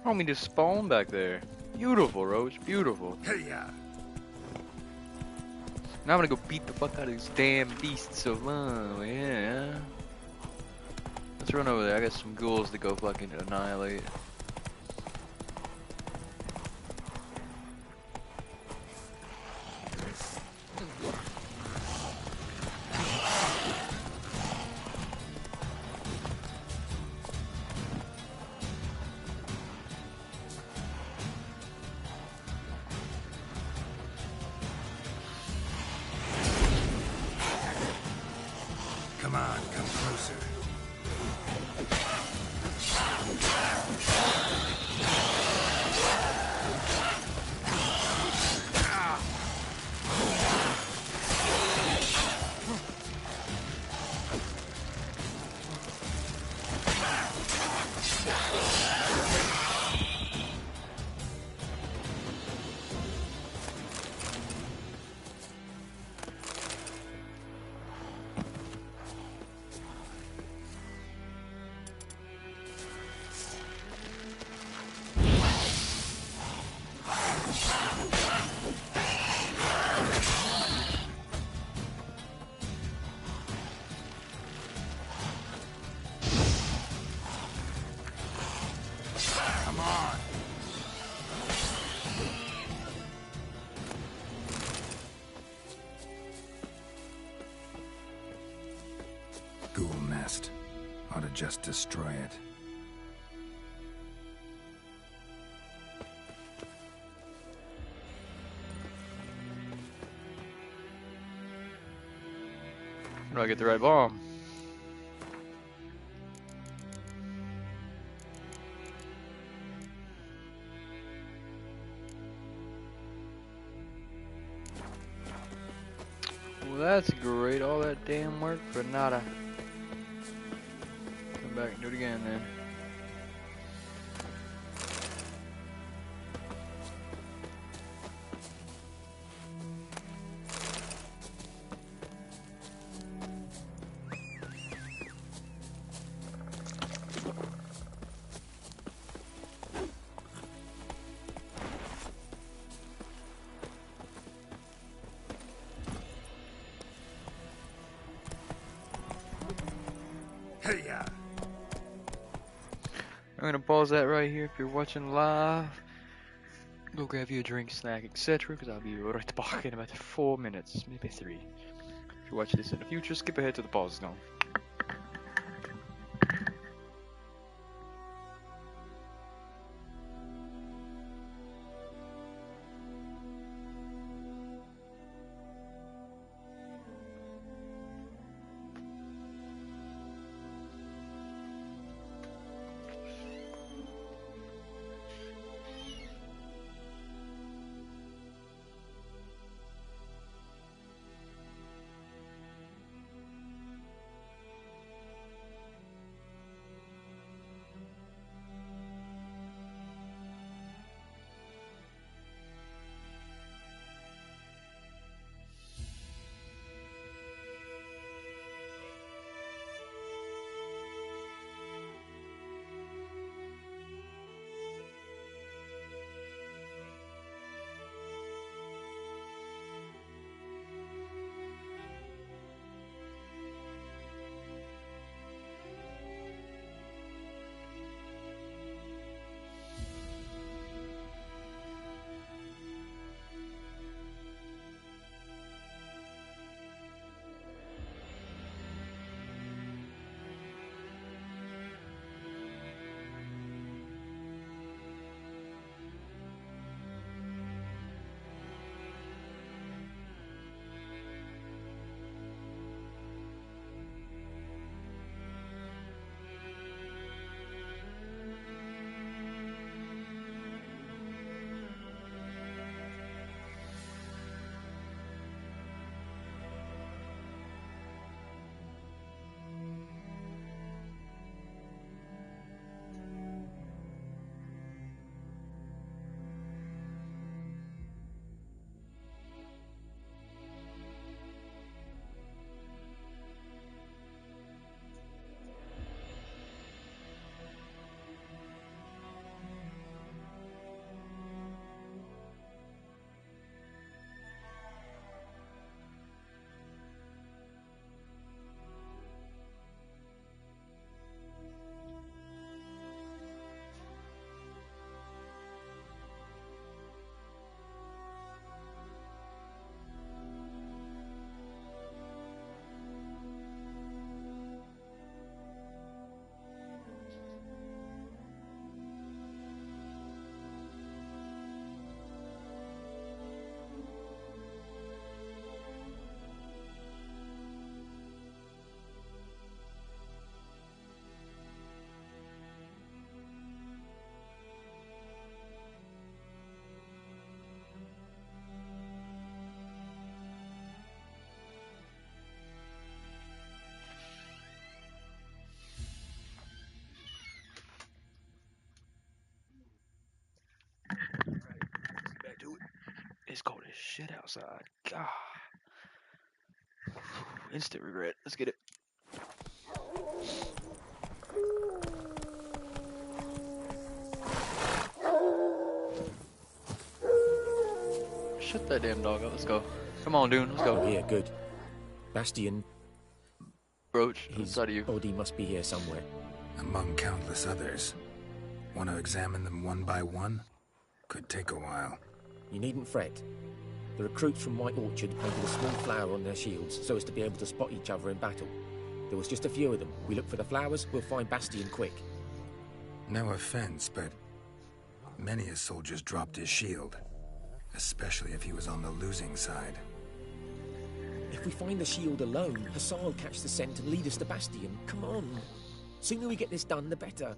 Homie just spawned back there. Beautiful, Roach. Beautiful. Hey, yeah. Now I'm gonna go beat the fuck out of these damn beasts of yeah. Let's run over there. I got some ghouls to go fucking annihilate. Come on, come closer. Come on. Ghoul nest. Ought to just destroy it. Do I get the right bomb? Well, that's great. All that damn work for nada. Come back and do it again then. I'm gonna pause that right here. If you're watching live, go grab you a drink, snack, etc. Because I'll be right back in about 4 minutes, maybe 3. If you're watching this in the future, skip ahead to the pause now. Back to it. It's cold as shit outside. God. Instant regret. Let's get it. Shut that damn dog up. Let's go. Come on, Dune. Let's go. Oh, yeah, good. Bastion. Brooch, His inside of you. body must be here somewhere. Among countless others. Want to examine them one by one? Could take a while. You needn't fret. The recruits from White Orchard painted a small flower on their shields so as to be able to spot each other in battle. There was just a few of them. We look for the flowers, we'll find Bastion quick. No offense, but many a soldier's dropped his shield. Especially if he was on the losing side. If we find the shield alone, Hassan will catch the scent and lead us to Bastion. Come on. Sooner we get this done, the better.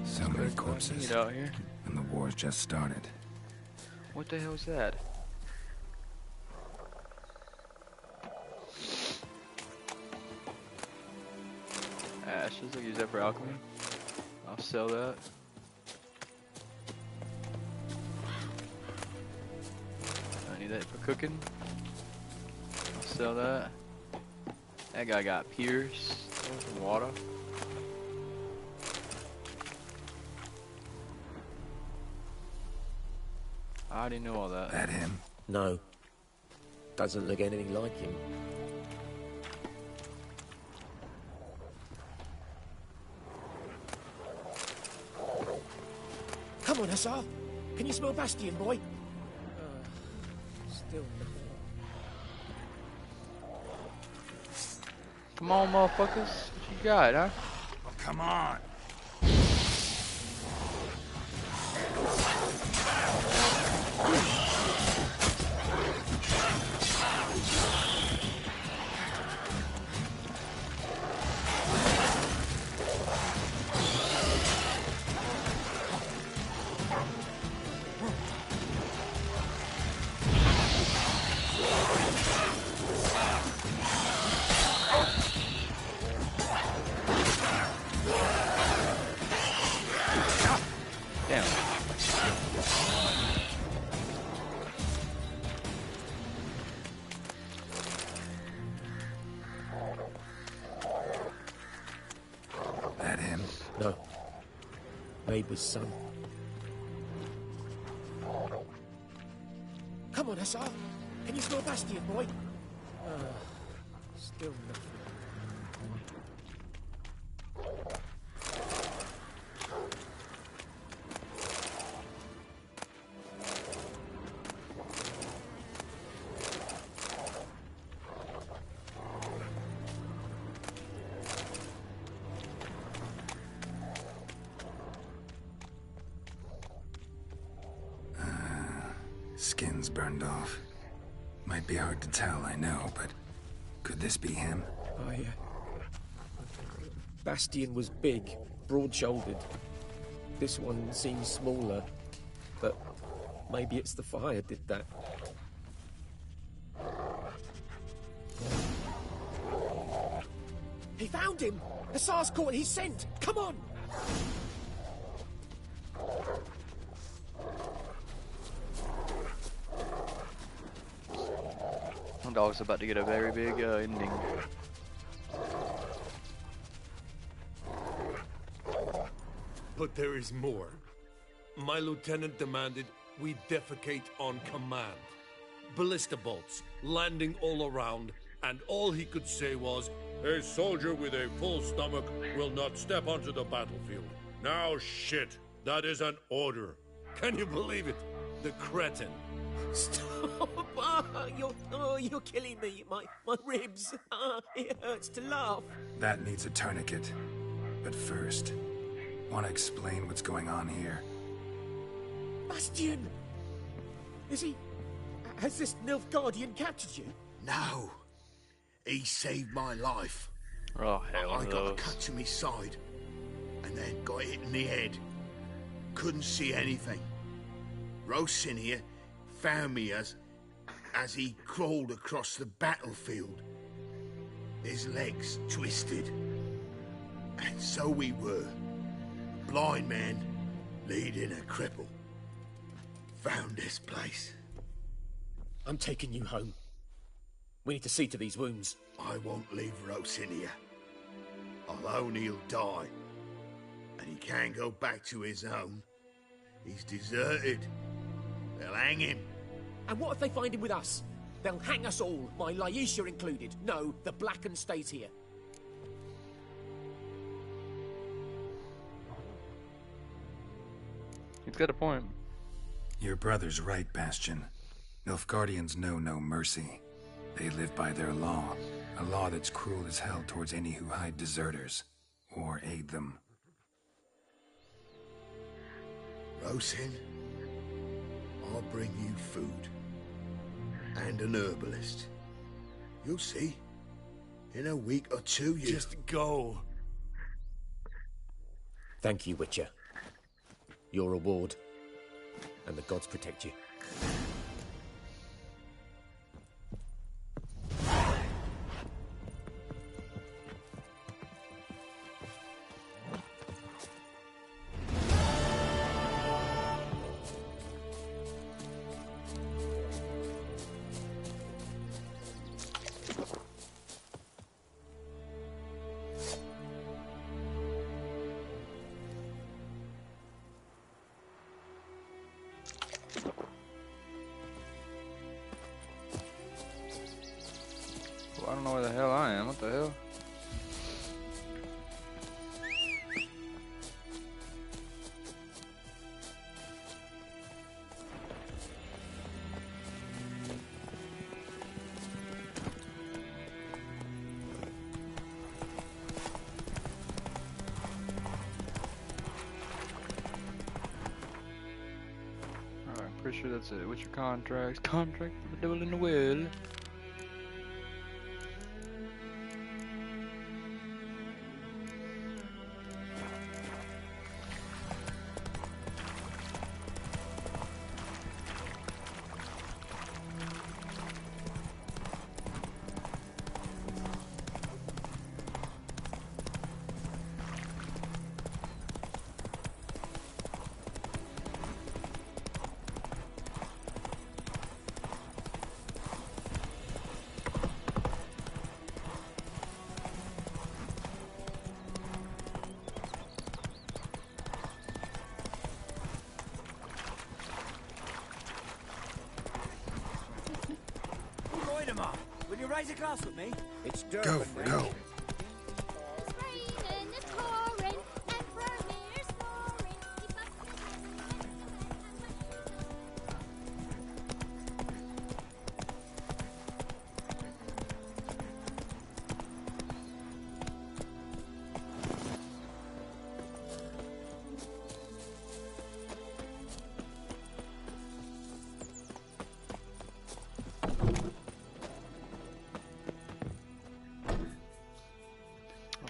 So many corpses. Get out here. And the war's just started. What the hell is that? Ashes, I'll use that for alchemy. I'll sell that. I need that for cooking. I'll sell that. That guy got pierced. Some water. I already know all that. That him? No, Doesn't look anything like him. Come on, Hussar. Can you smell Bastion, boy? Still nothing. Come on, motherfuckers. What you got, huh? Oh, come on. Damn. That him? No. Neighbour's son. Come on, Hussar. Can you smell Bastion, boy? Still nothing. Skin's burned off. Might be hard to tell, I know, but could this be him? Oh, yeah. Bastion was big, broad-shouldered. This one seems smaller, but maybe it's the fire did that. He found him! Hussar's caught his scent! Come on! My dog's about to get a very big ending. But there is more. My lieutenant demanded we defecate on command. Ballista bolts, landing all around, and all he could say was, "A soldier with a full stomach will not step onto the battlefield." Now shit, that is an order. Can you believe it? The cretin. Stop! You're killing me. My ribs. It hurts to laugh. That needs a tourniquet. But first, want to explain what's going on here? Bastion! Is he... Has this Nilfgaardian captured you? No. He saved my life. Oh, hell I got a knows. cut to my side, and then got hit in the head. Couldn't see anything. Rosin here found me as he crawled across the battlefield. His legs twisted. And so we were. Blind man leading a cripple. Found this place. I'm taking you home. We need to see to these wounds. I won't leave Rosin here. Alone he'll die. And he can't go back to his own. He's deserted. They'll hang him. And what if they find him with us? They'll hang us all, my Laisha included. No, the Blacken stays here. He's got a point. Your brother's right, Bastion. Nilfgaardians know no mercy. They live by their law. A law that's cruel as hell towards any who hide deserters or aid them. Rosin, I'll bring you food. And an herbalist. You'll see. In a week or two, you... Just go. Thank you, Witcher. Your reward, and the gods protect you. don't know where the hell I am. What the hell? Alright, pretty sure that's it. What's your contracts? Contract for the devil in the well. Will you raise a glass with me? It's Durban. Go.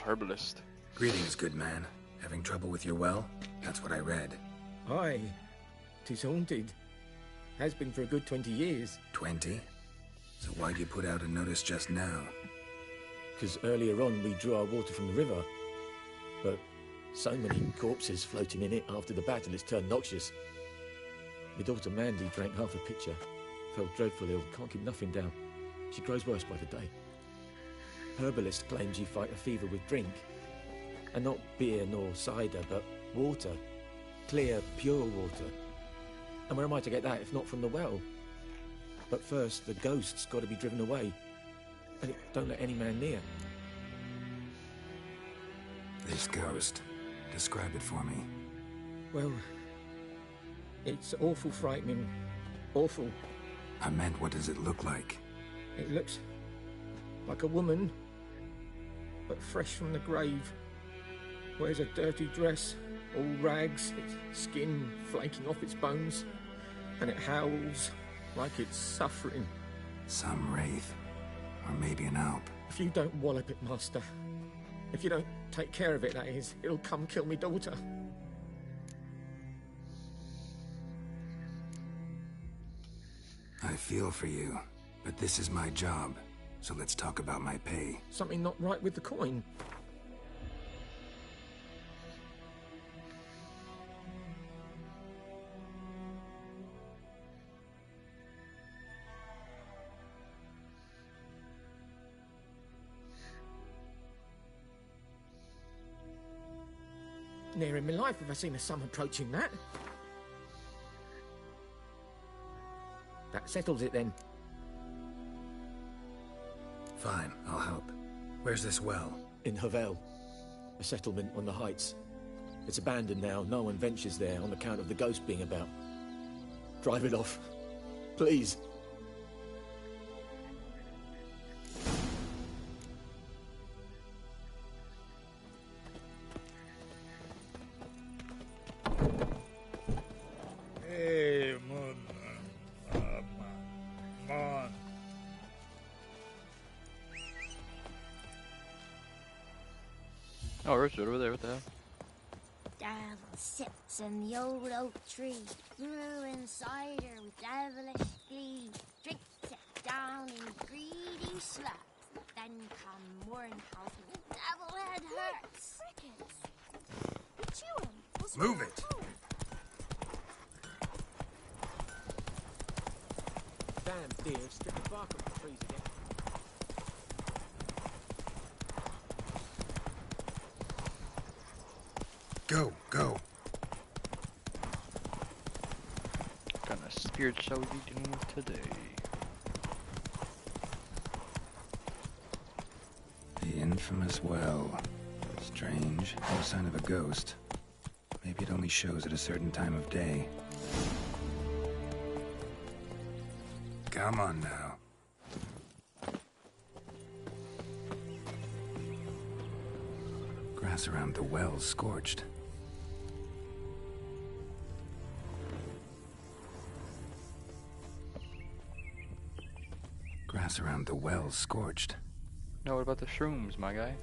Herbalist. Greetings, good man. Having trouble with your well? That's what I read. Aye. 'Tis haunted. Has been for a good 20 years. 20? So why'd you put out a notice just now? 'Cause earlier on we drew our water from the river. But so many corpses floating in it after the battle it's turned noxious. My daughter Mandy drank half a pitcher. Felt dreadful ill, can't keep nothing down. She grows worse by the day. Herbalist claims you fight a fever with drink. And not beer nor cider, but water. Clear, pure water. And where am I to get that if not from the well? But first, the ghost's got to be driven away. And it don't let any man near. This ghost. Describe it for me. Well, it's awful frightening. Awful. I meant, what does it look like? It looks like a woman, but fresh from the grave. Wears a dirty dress, all rags, its skin flaking off its bones, and it howls like it's suffering. Some wraith. Or maybe an alp. If you don't wallop it, Master, if you don't take care of it, that is, it'll come kill me daughter. I feel for you, but this is my job, so let's talk about my pay. Something not right with the coin. Near in my life have I seen a sum approaching that. That settles it then. Fine, I'll help. Where's this well? In Havel, a settlement on the heights. It's abandoned now, no one ventures there on account of the ghost being about. Drive it off, please. Hey, man. Oh, Richard, over there, what the hell? Devil sits in the old oak tree, brewing cider with devilish glee. Drinks it down in greedy sluts, then come morning house with devil head hurts. Crickets! You chew 'em. What's Move wrong? it! Damn deer, strip the bark off the trees again. Go. What kind of spirit shall we be dealing with today? infamous well. Strange. No sign of a ghost. Maybe it only shows at a certain time of day. Come on now. Grass around the well's scorched. Grass around the well's scorched. No, what about the shrooms, my guy?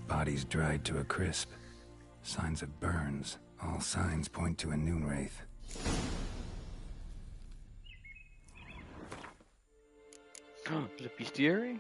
Bodies dried to a crisp. Signs of burns. All signs point to a noon wraith. The bestiary?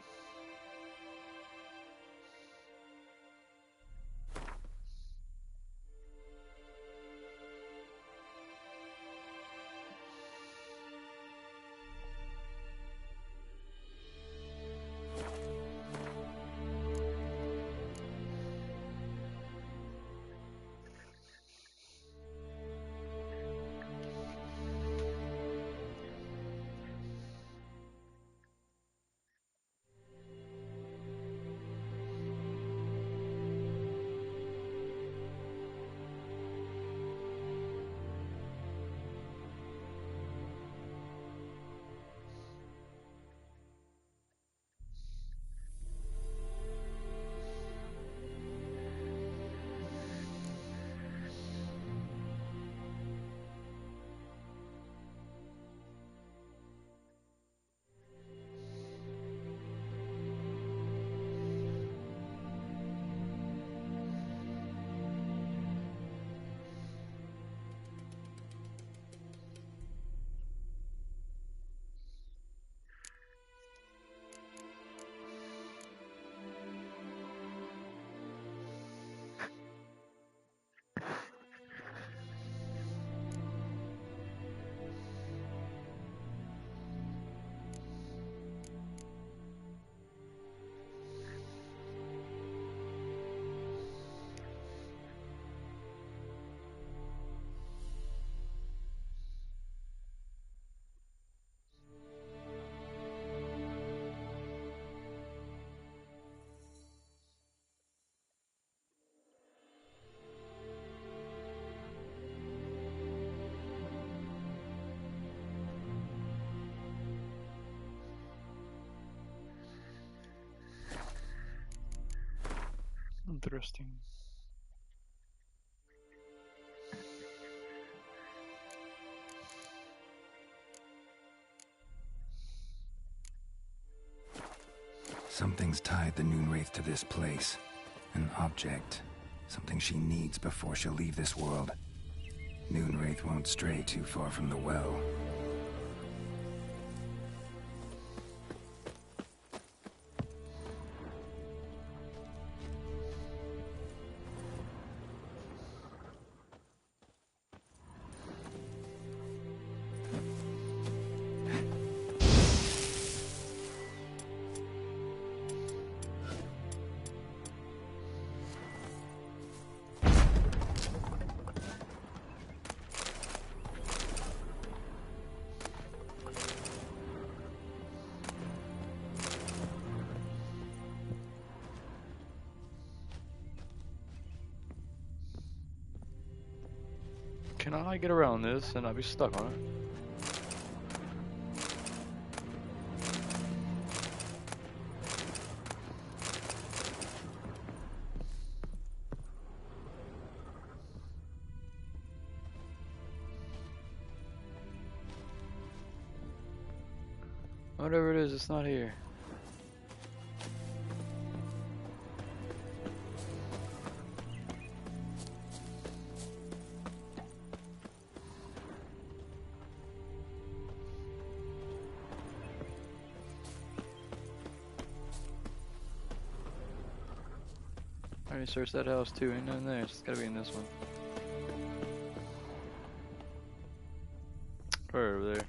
Interesting. Something's tied the noon wraith to this place. An object. Something she needs before she'll leave this world. Noon wraith won't stray too far from the well. Can I get around this and not be stuck on it? Whatever it is, it's not here. I already searched that house too, ain't nothing there. It's gotta be in this one. Right over there.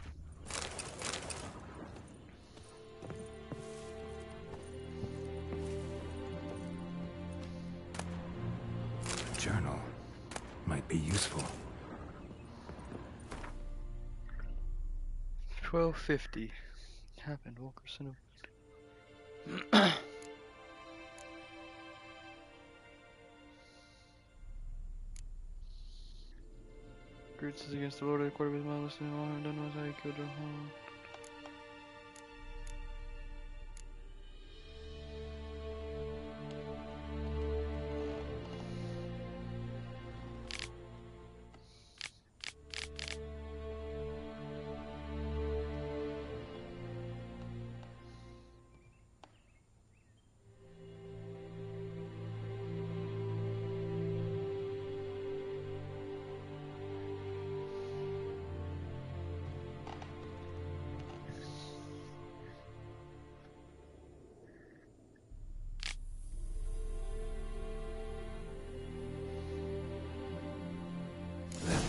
A journal might be useful. 1250. Happened, Wilkerson. Grievances against the Lord of the Court of his mother, listening to all done was how he killed her home.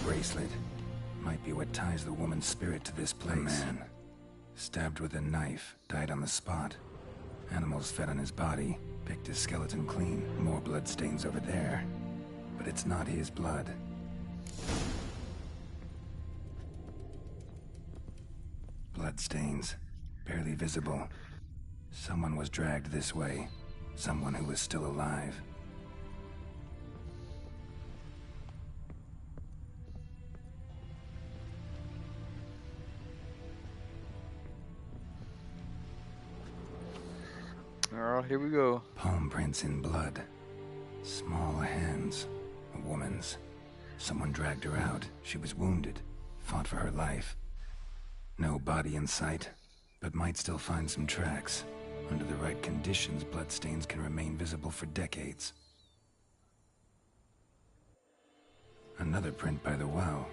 Bracelet might be what ties the woman's spirit to this place. A man, stabbed with a knife, died on the spot. Animals fed on his body, picked his skeleton clean. More blood stains over there. But it's not his blood. Blood stains, barely visible. Someone was dragged this way. Someone who was still alive. Alright, here we go. Palm prints in blood. Small hands. A woman's. Someone dragged her out. She was wounded. Fought for her life. No body in sight, but might still find some tracks. Under the right conditions, bloodstains can remain visible for decades. Another print by the well.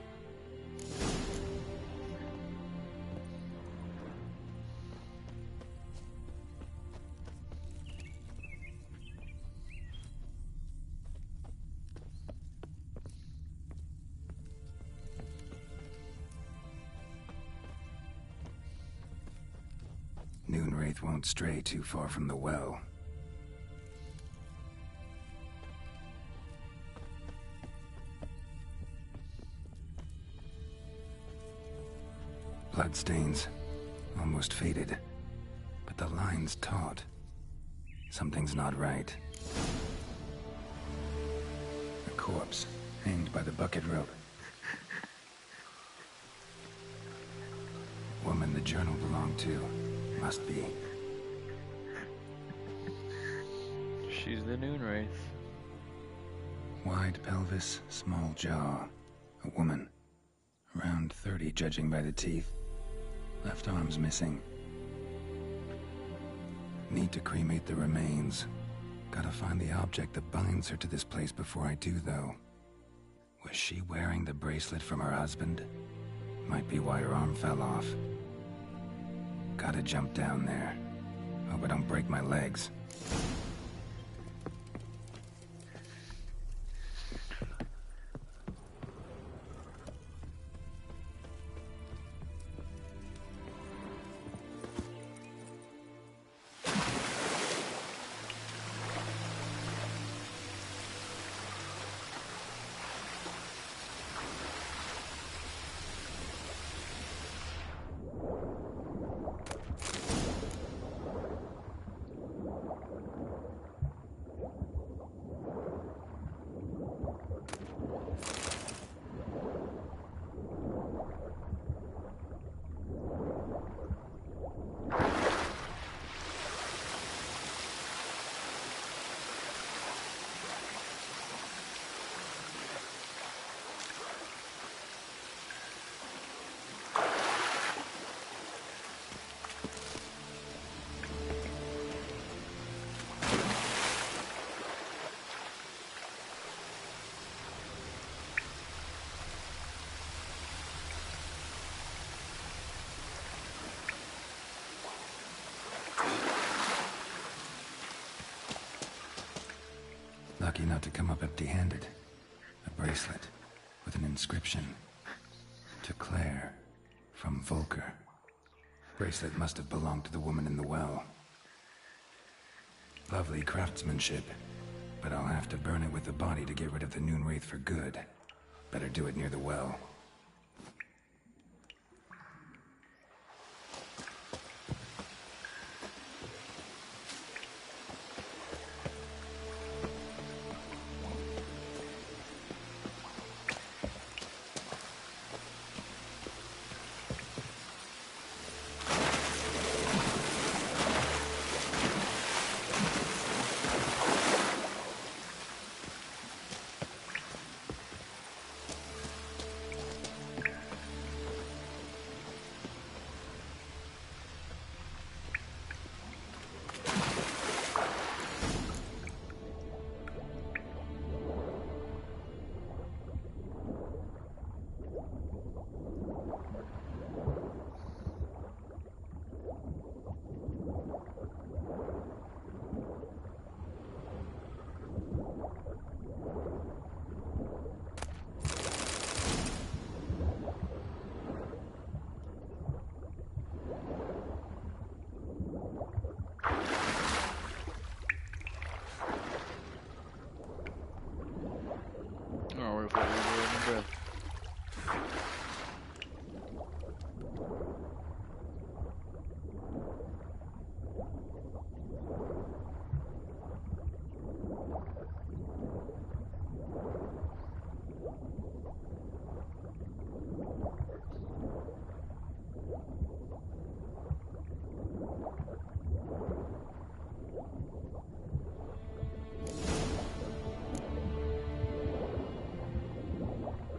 Wraith won't stray too far from the well. Bloodstains, almost faded, but the line's taut. Something's not right. A corpse, hanged by the bucket rope. Woman the journal belonged to. Must be. She's the Noon Wraith. Wide pelvis, small jaw. A woman. Around 30, judging by the teeth. Left arm's missing. Need to cremate the remains. Gotta find the object that binds her to this place before I do, though. Was she wearing the bracelet from her husband? Might be why her arm fell off. Gotta jump down there. Hope I don't break my legs. lucky not to come up empty-handed. A bracelet with an inscription. To Claire, from Volker. Bracelet must have belonged to the woman in the well. Lovely craftsmanship, but I'll have to burn it with the body to get rid of the Noon Wraith for good. Better do it near the well.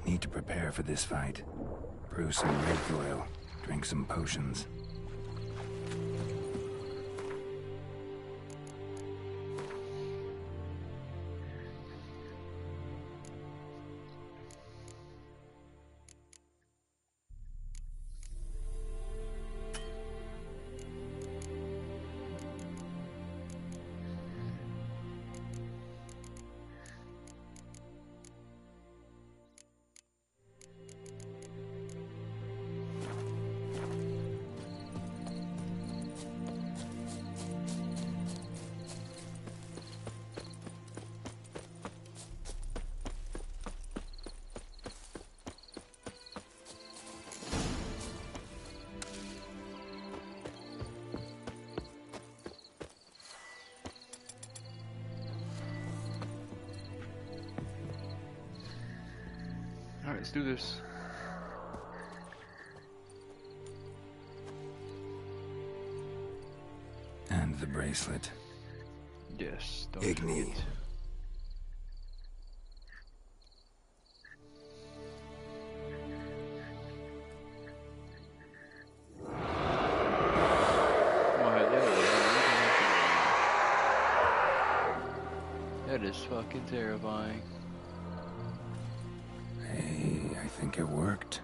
Need to prepare for this fight. Brew some wraith oil, drink some potions. Alright, let's do this. And the bracelet. Yes, don't Igni. forget. That is fucking terrifying. Hey, I think it worked.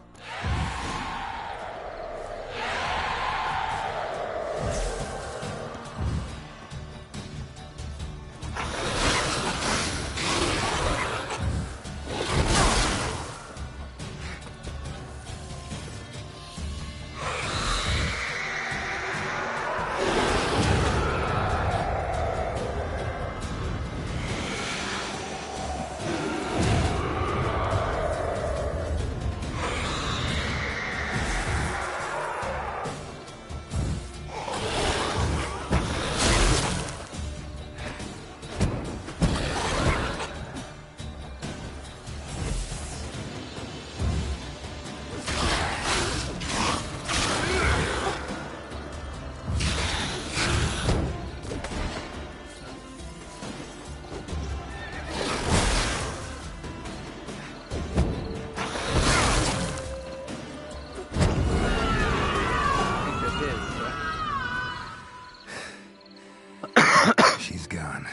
She's gone.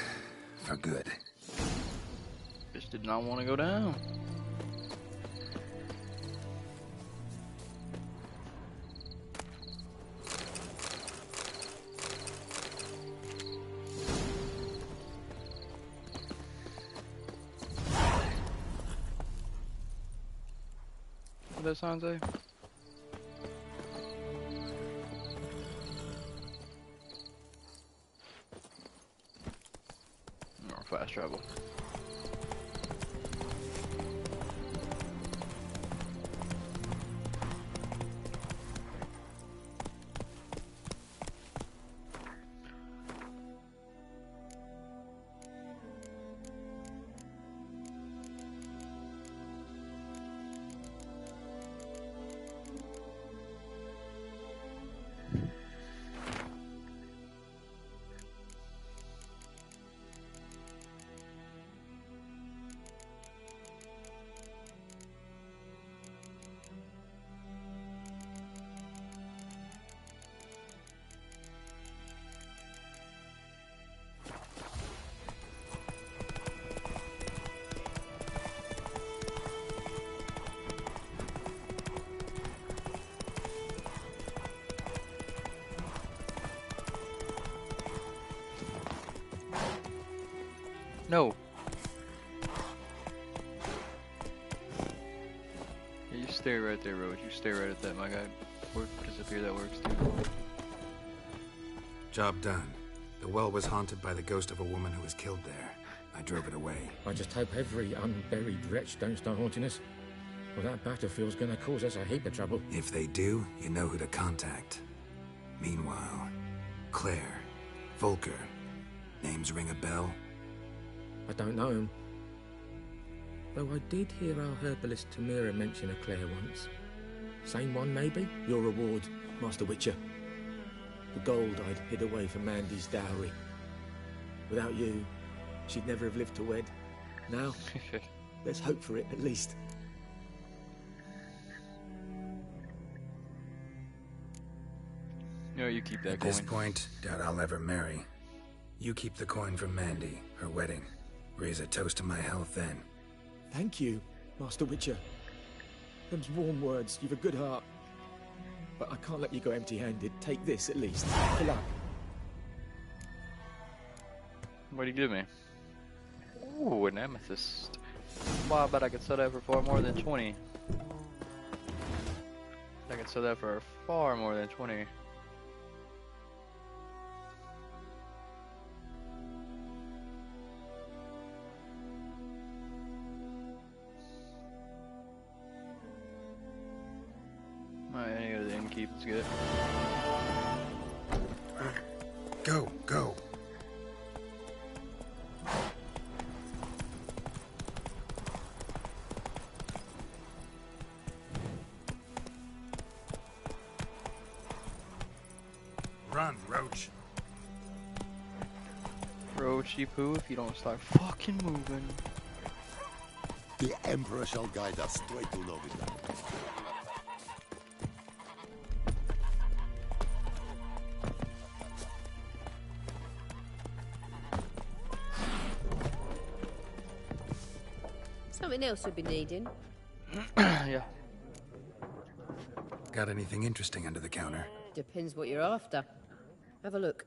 For good. Just did not want to go down. What that sign say? Or fast travel. No. Yeah, you stay right there, Roach. You stay right at that, my guy. Or disappear, that works too. Job done. The well was haunted by the ghost of a woman who was killed there. I drove it away. I just hope every unburied wretch don't start haunting us. Well, that battlefield's gonna cause us a heap of trouble. If they do, you know who to contact. Meanwhile, Claire, Volker, names ring a bell? I don't know him. Though I did hear our herbalist Tamira mention a Claire once. Same one, maybe? Your reward, Master Witcher. The gold I'd hid away for Mandy's dowry. Without you, she'd never have lived to wed. Now, let's hope for it, at least. No, you keep that At coin. this point, doubt I'll ever marry. You keep the coin from Mandy, her wedding. Raise a toast to my health then. Thank you, Master Witcher. Them's warm words. You've a good heart. But I can't let you go empty-handed. Take this, at least. Good luck. What'd you give me? Ooh, an amethyst. Wow, I bet I could sell that for far more than 20. I could sell that for far more than 20. Alright, any of the innkeep is good. Go, go. Run, Roach. Roachy poo if you don't start fucking moving. The Emperor shall guide us straight to Novigrad. Something else we'll be needing. Yeah. Got anything interesting under the counter? Depends what you're after. Have a look.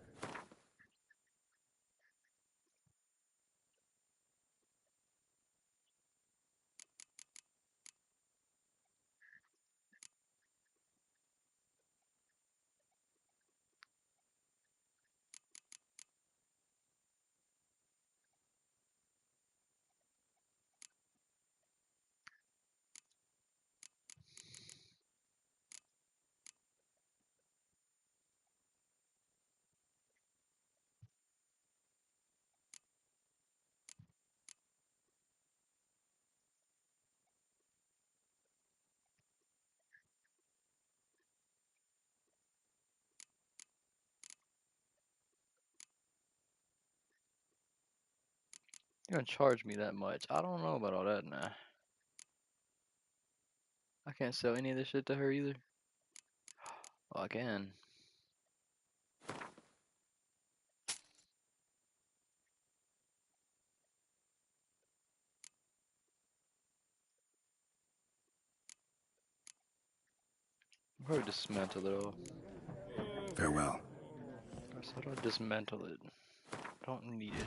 You're gonna charge me that much? I don't know about all that now. I can't sell any of this shit to her either. Oh, I can. I'll probably dismantle it all. Farewell. I said I'll dismantle it. Don't need it.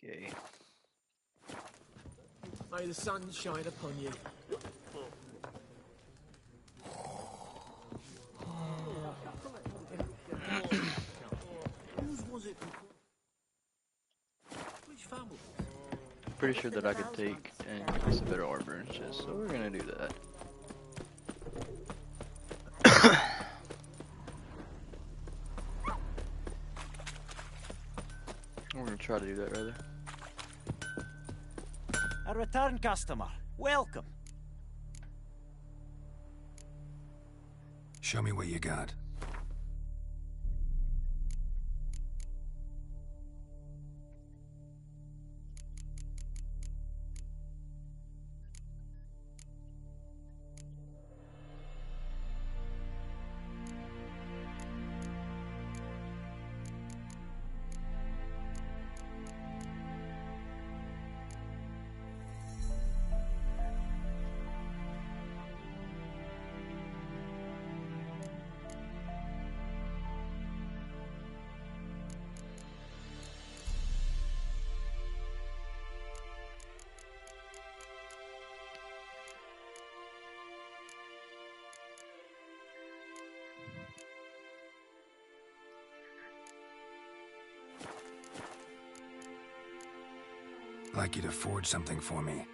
Okay. May the sun shine upon you. Whose was it? Which family? Pretty sure that I could take and get some better armor and shit, so we're gonna do that. We're gonna try to do that rather. A return customer. Welcome. Show me what you got. I'd like you to forge something for me.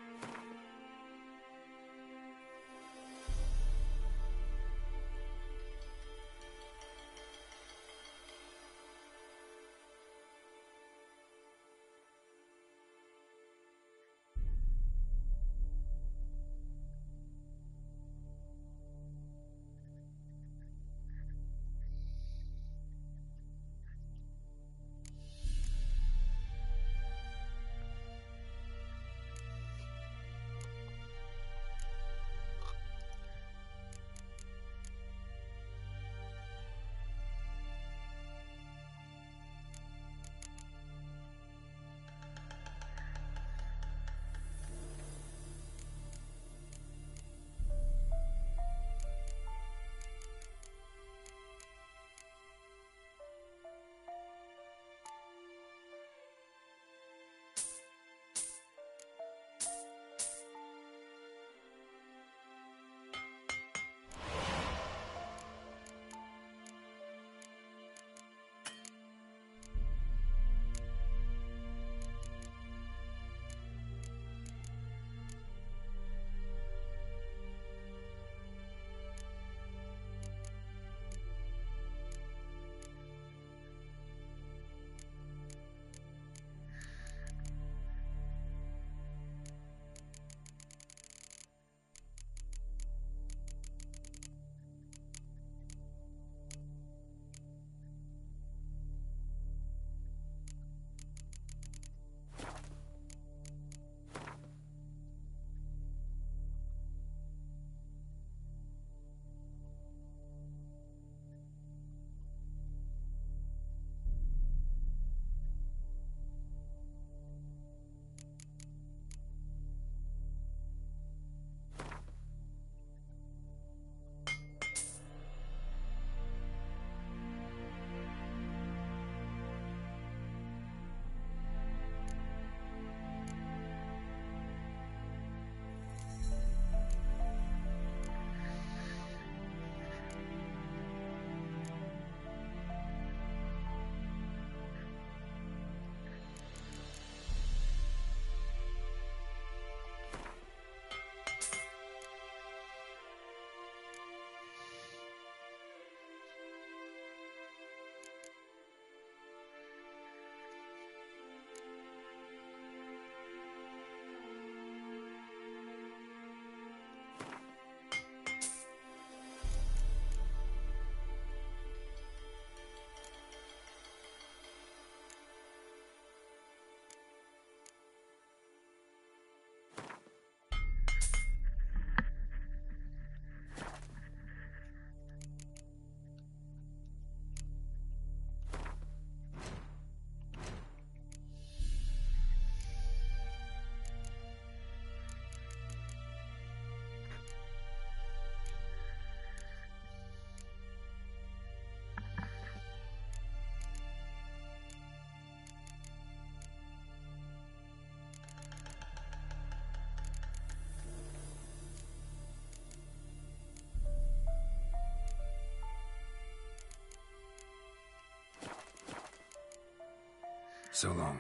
So long.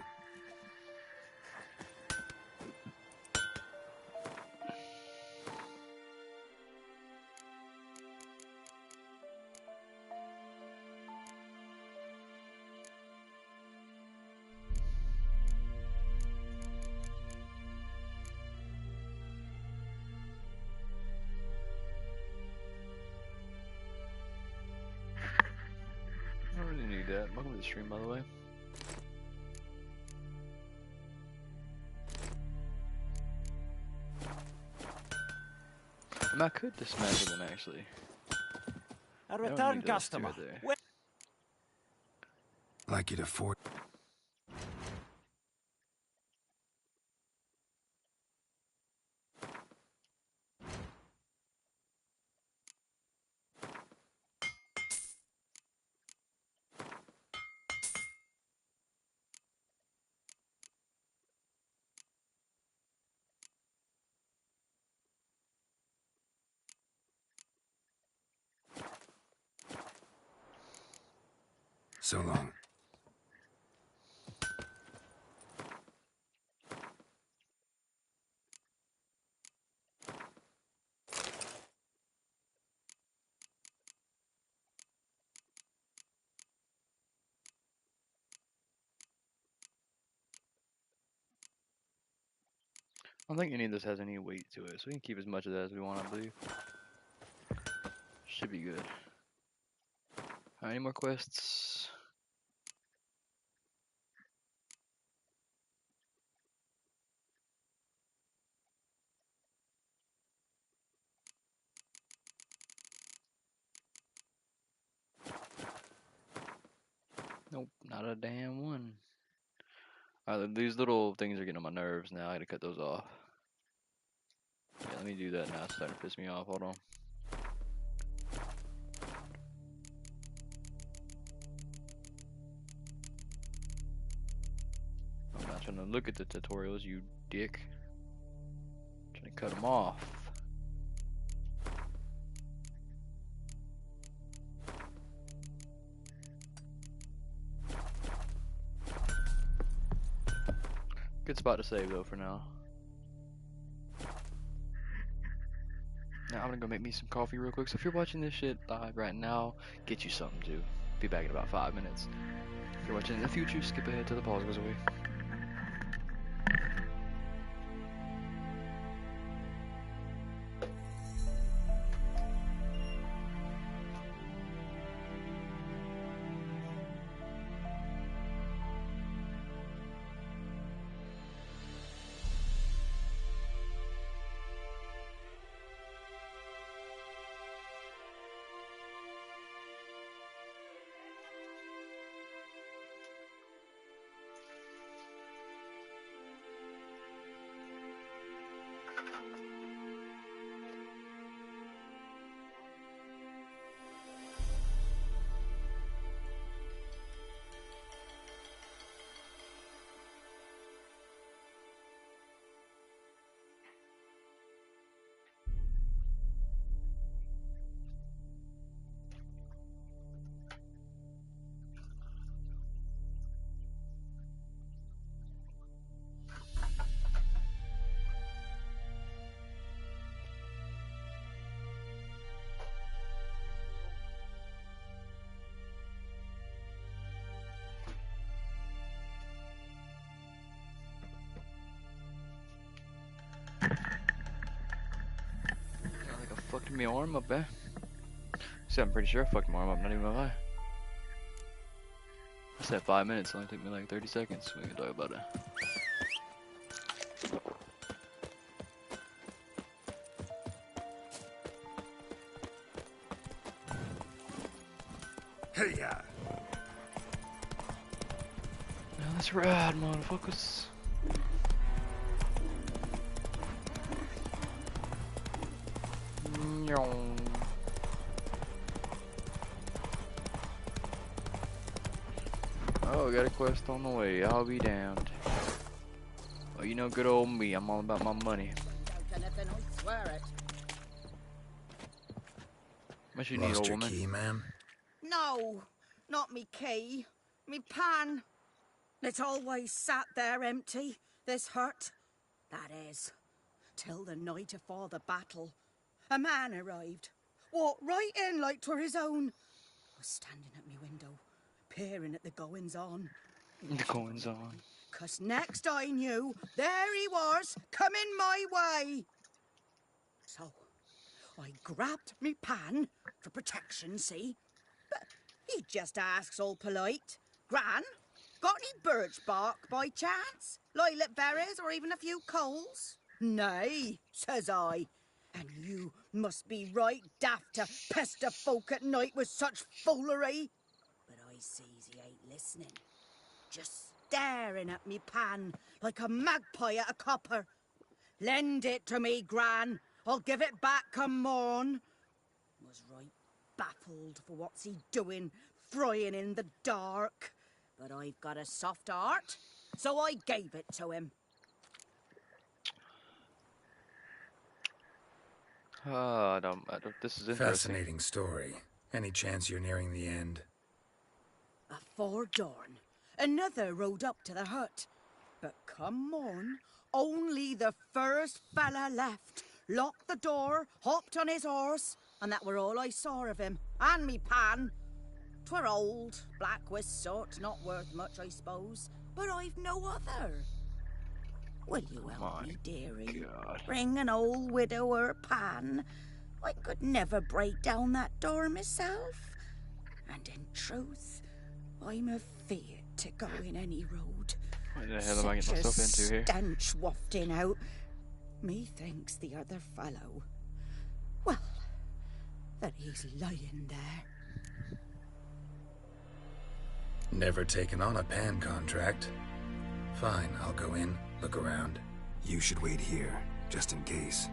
I don't really need that. Welcome to the stream, by the way. I mean, I could dismantle them actually. A return customer. Like you'd afford. So long. I don't think any of this has any weight to it, so we can keep as much of that as we want, I believe. Should be good. Alright, any more quests? Nope, not a damn one. Alright, these little things are getting on my nerves now. I gotta cut those off. Yeah, let me do that now. It's starting to piss me off. Hold on. I'm not trying to look at the tutorials, you dick. I'm trying to cut them off. Good spot to save though for now. Now I'm gonna go make me some coffee real quick. So if you're watching this shit live right now, get you something to. Be back in about 5 minutes. If you're watching in the future, skip ahead till the pause goes away. Fucked my arm up there. So I'm pretty sure I fucked my arm up, not even gonna lie. I said 5 minutes, it only took me like 30 seconds. We can talk about it. Hey ya! Now let's ride, motherfuckers. Oh, got a quest on the way. I'll be damned. Oh, you know, good old me. I'm all about my money. What you need, Lost old your woman? key, ma'am? No, not me key. Me pan. It always sat there empty, this hut. That is, till the night afore the battle. A man arrived, walked right in like 'twere his own. I was standing at me window, peering at the goings-on. The goings on. 'Cause next I knew, there he was, coming my way. So, I grabbed me pan, for protection, see? But he just asks all polite, Gran, got any birch bark by chance? Lilac berries or even a few coals? Nay, says I. And you must be right daft to pester folk at night with such foolery. But I sees he ain't listening. Just staring at me pan like a magpie at a copper. Lend it to me, Gran. I'll give it back come morn. Was right baffled for what's he doing, frying in the dark. But I've got a soft heart, so I gave it to him. I don't. This is interesting. Fascinating story. Any chance you're nearing the end? Afore dawn, another rode up to the hut. But come morn, only the first fella left, locked the door, hopped on his horse, and that were all I saw of him, and me pan. 'Twere old, black with soot, not worth much, I suppose, but I've no other. Will you help me, dearie? God. Bring an old widower pan. I could never break down that door myself. And in truth, I'm afeard to go in any road. What the hell am I getting myself into here? Stench wafting out. Methinks the other fellow, well, that he's lying there. Never taken on a pan contract. Fine, I'll go in, look around. You should wait here, just in case.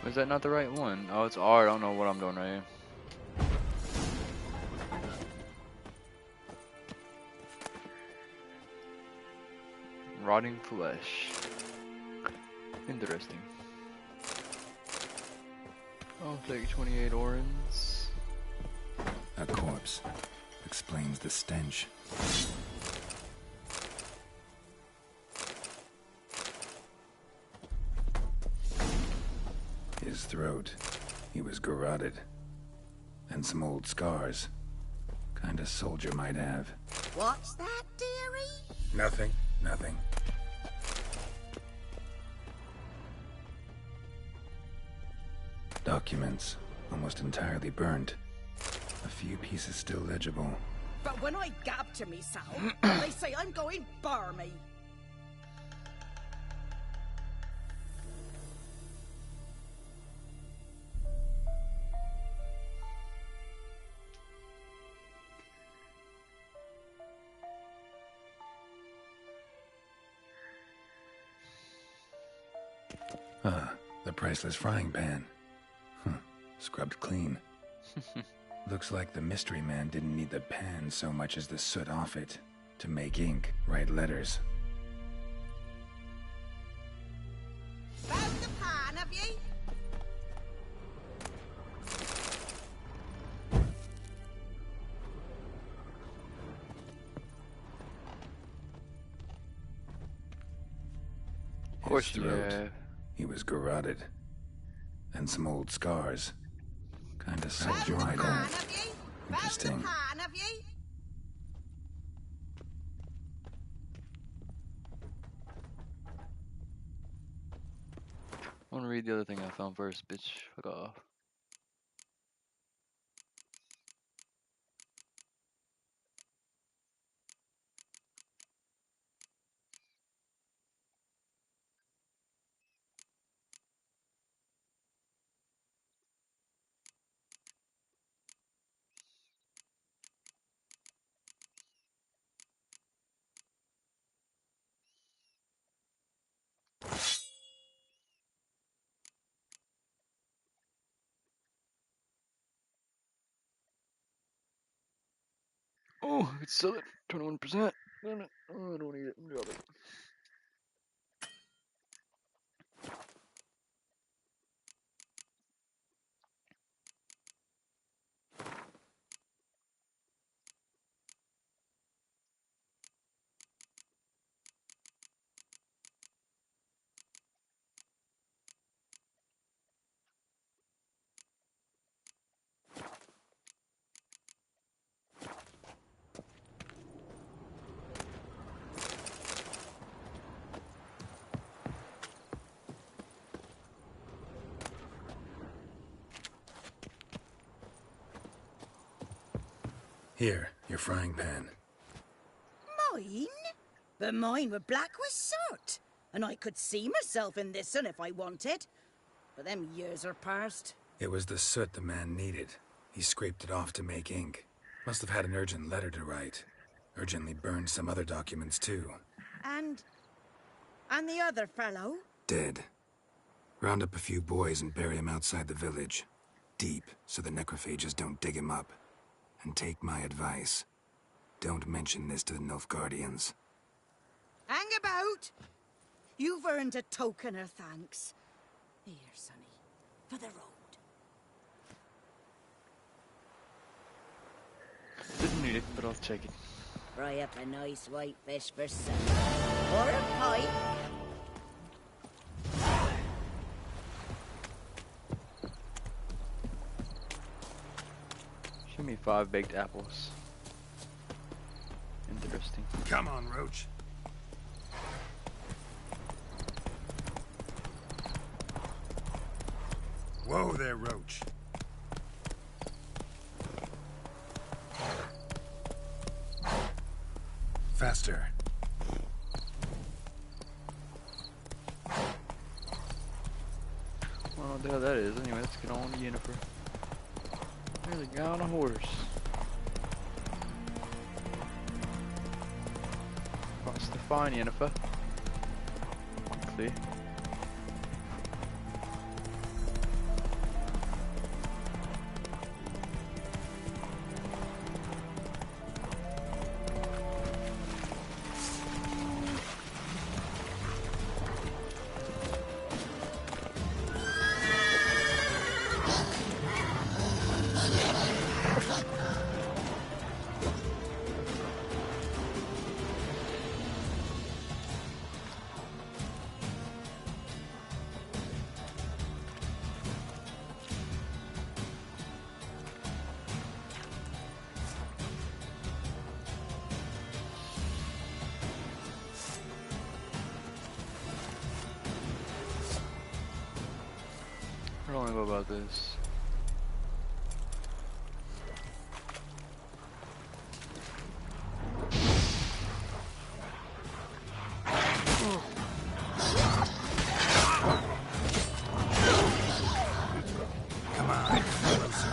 Is that not the right one? Oh, it's R. I don't know what I'm doing right here. Rotting flesh. Interesting. I'll take 28 orens. A corpse. Explains the stench. His throat. He was garroted. And some old scars. Kind of soldier might have. What's that, dearie? Nothing. Nothing. Documents. Almost entirely burnt. A few pieces still legible. But when I gab to myself, they say I'm going barmy. Ah, the priceless frying pan. Scrubbed clean. Looks like the mystery man didn't need the pan so much as the soot off it. To make ink, write letters. Found the pan, have ye? Of course His you throat. have. He was garroted. And some old scars. Kinda soldier might have. Interesting. Pan, have ye? I want to read the other thing I found first, bitch. Fuck off. Oh, it's still at 21%. Damn it. Oh, I don't need it. Drop it. Here, your frying pan. Mine? But mine were black with soot, and I could see myself in this one if I wanted. But them years are past. It was the soot the man needed. He scraped it off to make ink. Must have had an urgent letter to write. Urgently burned some other documents too. And the other fellow? Dead. Round up a few boys and bury him outside the village. Deep, so the necrophages don't dig him up. And take my advice. Don't mention this to the Nilfgaardians. Hang about! You've earned a token of thanks. Here, sonny, for the road. Didn't need it, but I'll take it. Fry up a nice white fish for supper. Or a pipe. Show me 5 baked apples. Interesting. Come on, Roach. Whoa there, Roach. Faster. Well, what the hell that is. Anyway, let's get on to Yennefer. There's a guy on a horse. What's the fine, Yennefer? See? I don't know about this. Come on, closer.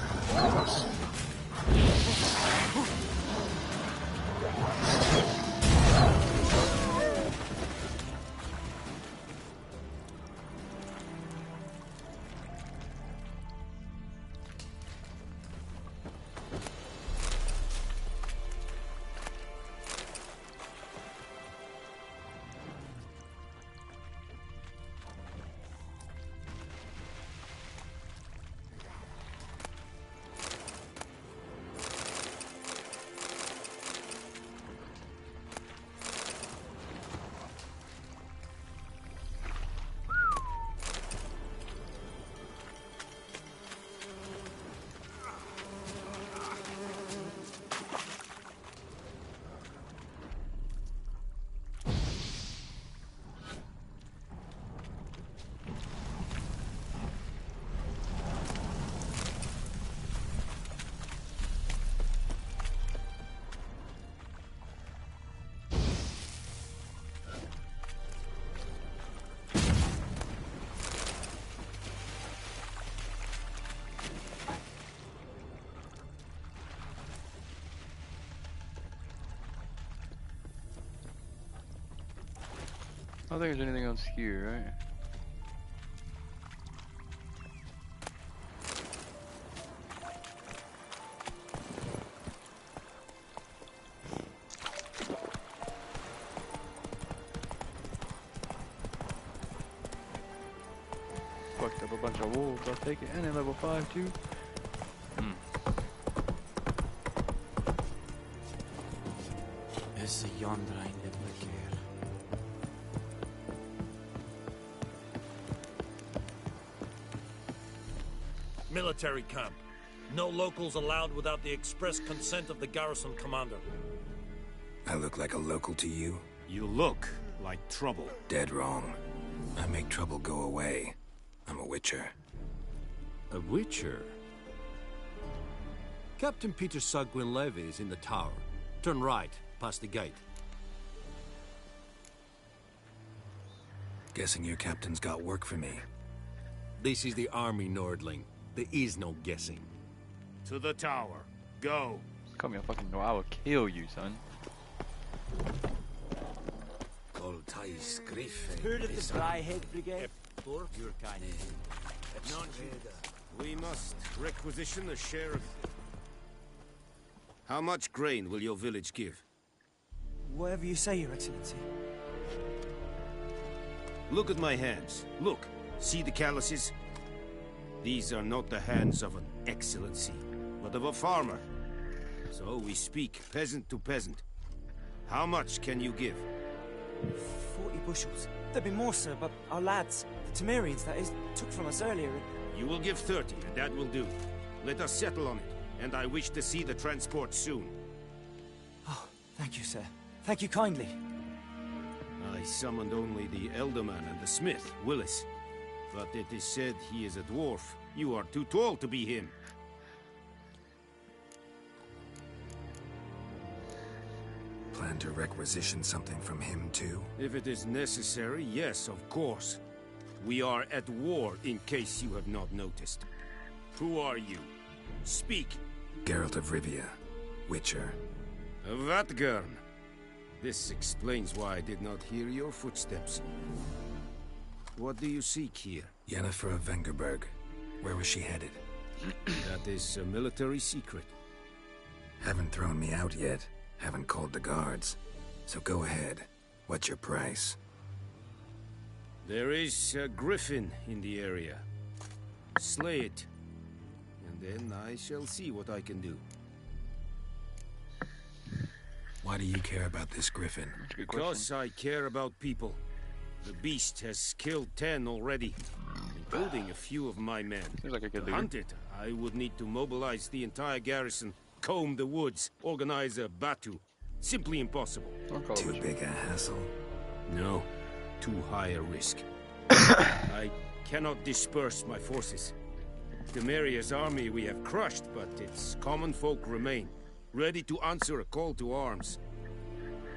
I don't think there's anything else here, right? Fucked up a bunch of wolves. I'll take it. And then level 5 too. Is yonder ein Libliker? Military camp. No locals allowed without the express consent of the garrison commander. I look like a local to you? You look like trouble. Dead wrong. I make trouble go away. I'm a witcher. A witcher? Captain Peter Sagwin Levy is in the tower. Turn right, past the gate. Guessing your captain's got work for me. This is the army, Nordling. There is no guessing. To the tower. Go. Call me a fucking no. I will kill you, son. Who did the Dryhead Brigade? Your kind. We must requisition a share of... How much grain will your village give? Whatever you say, Your Excellency. Look at my hands. Look. See the calluses? These are not the hands of an excellency, but of a farmer. So we speak peasant to peasant. How much can you give? 40 bushels. There'd be more, sir, but our lads, the Temerians, that is, took from us earlier. You will give 30, and that will do. Let us settle on it, and I wish to see the transport soon. Oh, thank you, sir. Thank you kindly. I summoned only the Elderman and the smith, Willis. But it is said he is a dwarf. You are too tall to be him. Plan to requisition something from him, too? If it is necessary, yes, of course. We are at war, in case you have not noticed. Who are you? Speak. Geralt of Rivia, Witcher. Vatgern. This explains why I did not hear your footsteps. What do you seek here? Yennefer of Vengerberg. Where was she headed? That is a military secret. Haven't thrown me out yet. Haven't called the guards. So go ahead. What's your price? There is a griffin in the area. Slay it. And then I shall see what I can do. Why do you care about this griffin? Because I care about people. The beast has killed 10 already, including a few of my men. Seems like a good to hunt it, I would need to mobilize the entire garrison, comb the woods, organize a batu. Simply impossible. Too big a hassle? No, too high a risk. I cannot disperse my forces. Temeria's army we have crushed, but its common folk remain, ready to answer a call to arms.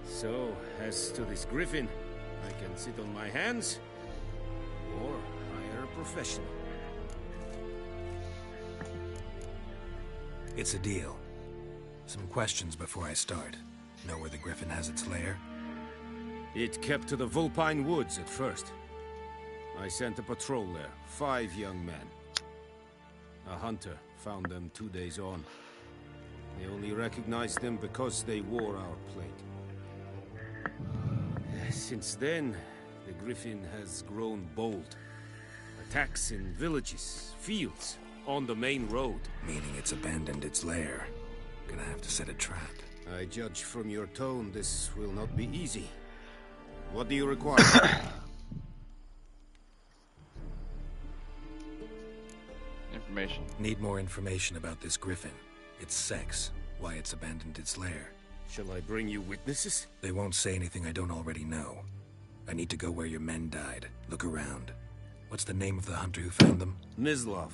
So, as to this griffin, I can sit on my hands, or hire a professional. It's a deal. Some questions before I start. Know where the griffin has its lair? It kept to the Vulpine Woods at first. I sent a patrol there, 5 young men. A hunter found them 2 days on. They only recognized them because they wore our plate. Since then, the griffin has grown bold. Attacks in villages, fields, on the main road. Meaning it's abandoned its lair. Gonna have to set a trap. I judge from your tone this will not be easy. What do you require? Information. Need more information about this griffin. Its sex, why it's abandoned its lair. Shall I bring you witnesses? They won't say anything I don't already know. I need to go where your men died. Look around. What's the name of the hunter who found them? Mislav.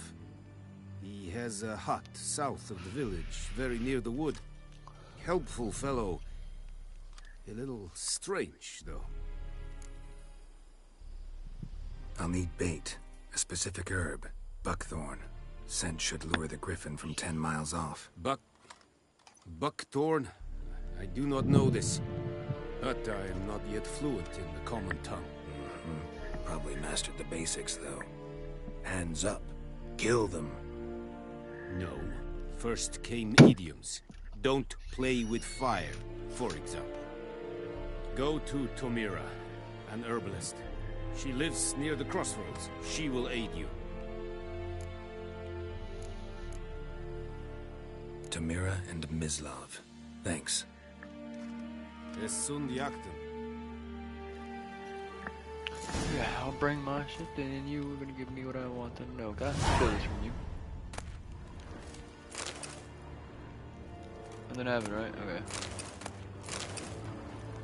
He has a hut south of the village, very near the wood. Helpful fellow. A little strange, though. I'll need bait. A specific herb. Buckthorn. Scent should lure the griffin from 10 miles off. Buckthorn? I do not know this. But I am not yet fluent in the common tongue. Probably mastered the basics, though. Hands up. Kill them. No. First came idioms. Don't play with fire, for example. Go to Tomira, an herbalist. She lives near the crossroads. She will aid you. Tamira and Mislav. Thanks. Es sunt jagten. Yeah, I'll bring my shit in and you were gonna give me what I want to know. Got some bills from you. And then I have it, right? Okay.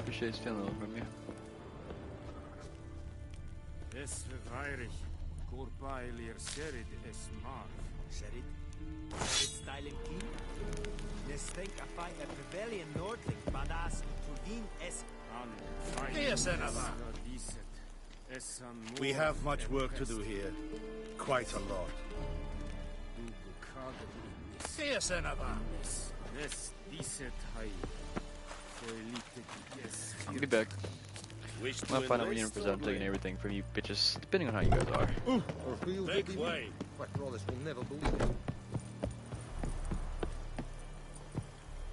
Appreciate stealing those from you. Es verweirig. Corpailir serid es marv. Serid? It's styling clean? Nes think I fight a rebellion Nordling, badass, Tulvin es... Yes, Senator. We have much work to do here. Quite a lot. Here, Senator. I'll be back. I'm gonna find out what uniforms I'm taking everything from you bitches, depending on how you guys are. Make way. Quattrolis will never believe it.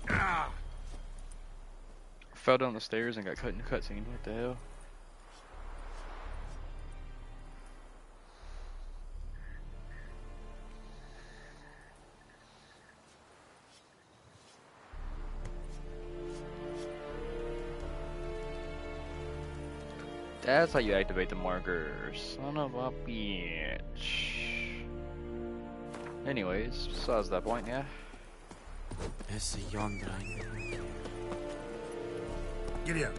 I fell down the stairs and got cut in the cutscene. What the hell? That's how you activate the marker. Son of a bitch. Anyways, besides that point, yeah. It's a young guy. Giddy up.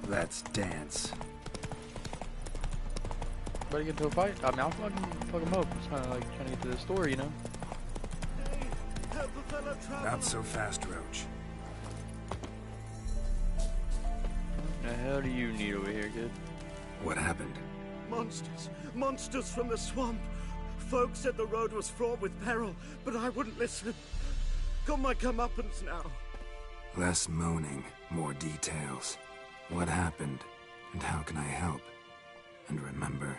Let's dance. Better get into a fight? I mean, I'll fuck him up. It's kind of like trying to get to the story, you know? Not so fast, Roach. The hell do you need over here, kid? What happened? Monsters! Monsters from the swamp! Folk said the road was fraught with peril, but I wouldn't listen. Got my comeuppance now. Less moaning, more details. What happened, and how can I help? And remember,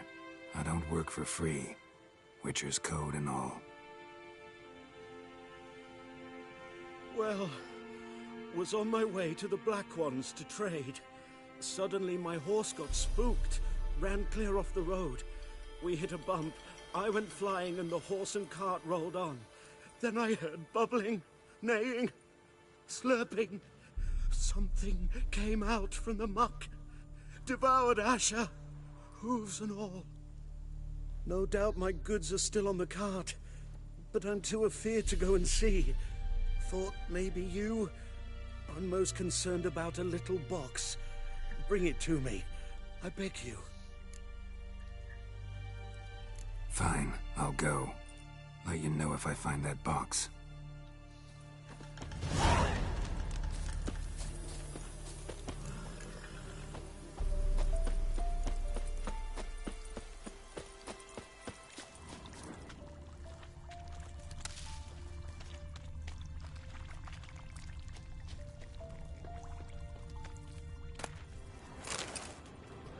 I don't work for free. Witcher's code and all. Well, was on my way to the Black Ones to trade. Suddenly my horse got spooked, ran clear off the road. We hit a bump, I went flying and the horse and cart rolled on. Then I heard bubbling, neighing, slurping. Something came out from the muck, devoured Asher, hooves and all. No doubt my goods are still on the cart, but I'm too afeard to go and see. Thought maybe you... I'm most concerned about a little box. Bring it to me. I beg you. Fine, I'll go. Let you know if I find that box.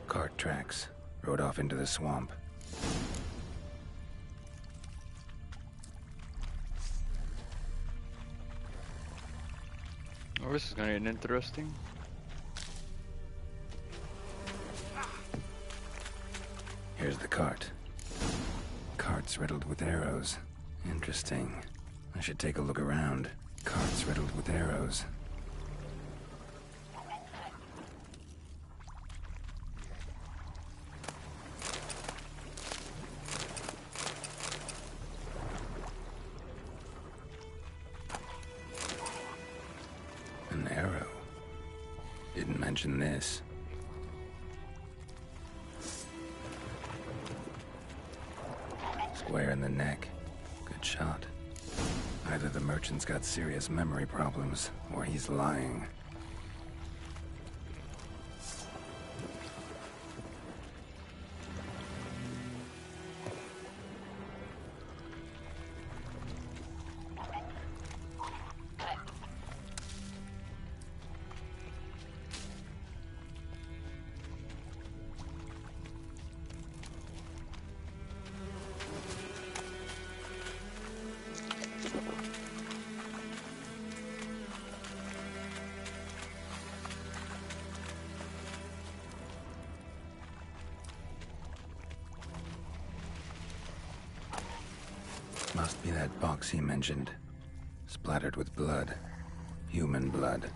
Cart tracks. Rode off into the swamp. Oh, this is gonna get interesting. Here's the cart. Cart's riddled with arrows. Interesting. I should take a look around. Cart's riddled with arrows. An arrow. Didn't mention this. Square in the neck. Good shot. Either the merchant's got serious memory problems, or he's lying. that box he mentioned? Splattered with blood. Human blood.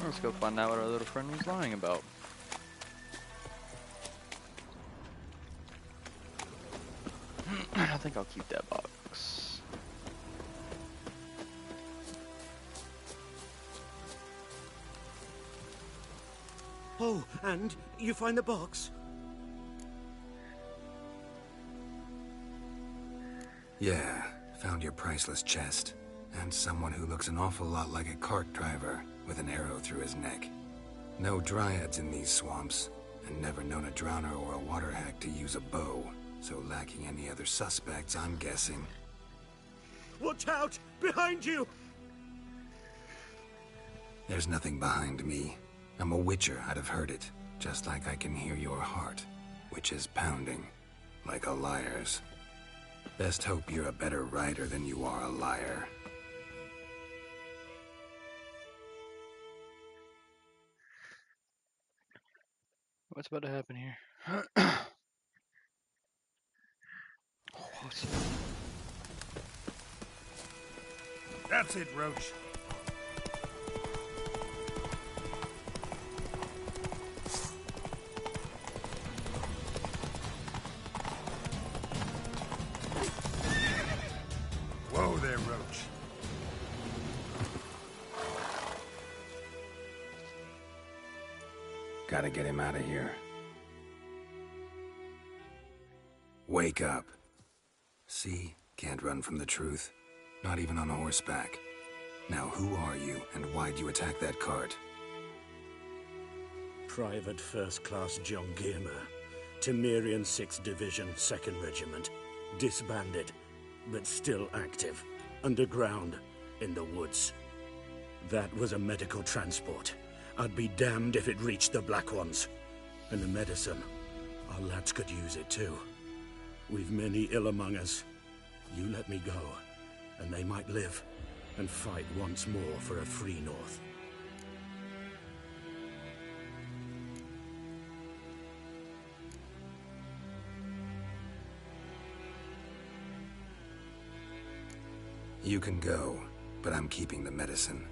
Let's go find out what our little friend was lying about. I think I'll keep that box. Oh, and you find the box? Yeah, found your priceless chest. And someone who looks an awful lot like a cart driver with an arrow through his neck. No dryads in these swamps, and never known a drowner or a water hack to use a bow. So lacking any other suspects, I'm guessing. Watch out! Behind you! There's nothing behind me. I'm a witcher, I'd have heard it. Just like I can hear your heart, which is pounding. Like a liar's. Best hope you're a better rider than you are a liar. What's about to happen here? That's it, Roach. Whoa there, Roach. Gotta get him out of here. Wake up. See? Can't run from the truth. Not even on horseback. Now who are you, and why'd you attack that cart? Private First Class John Giermer, Temerian 6th Division, 2nd Regiment. Disbanded, but still active. Underground, in the woods. That was a medical transport. I'd be damned if it reached the Black Ones. And the medicine, our lads could use it too. We've many ill among us. You let me go, and they might live, and fight once more for a free North. You can go, but I'm keeping the medicine.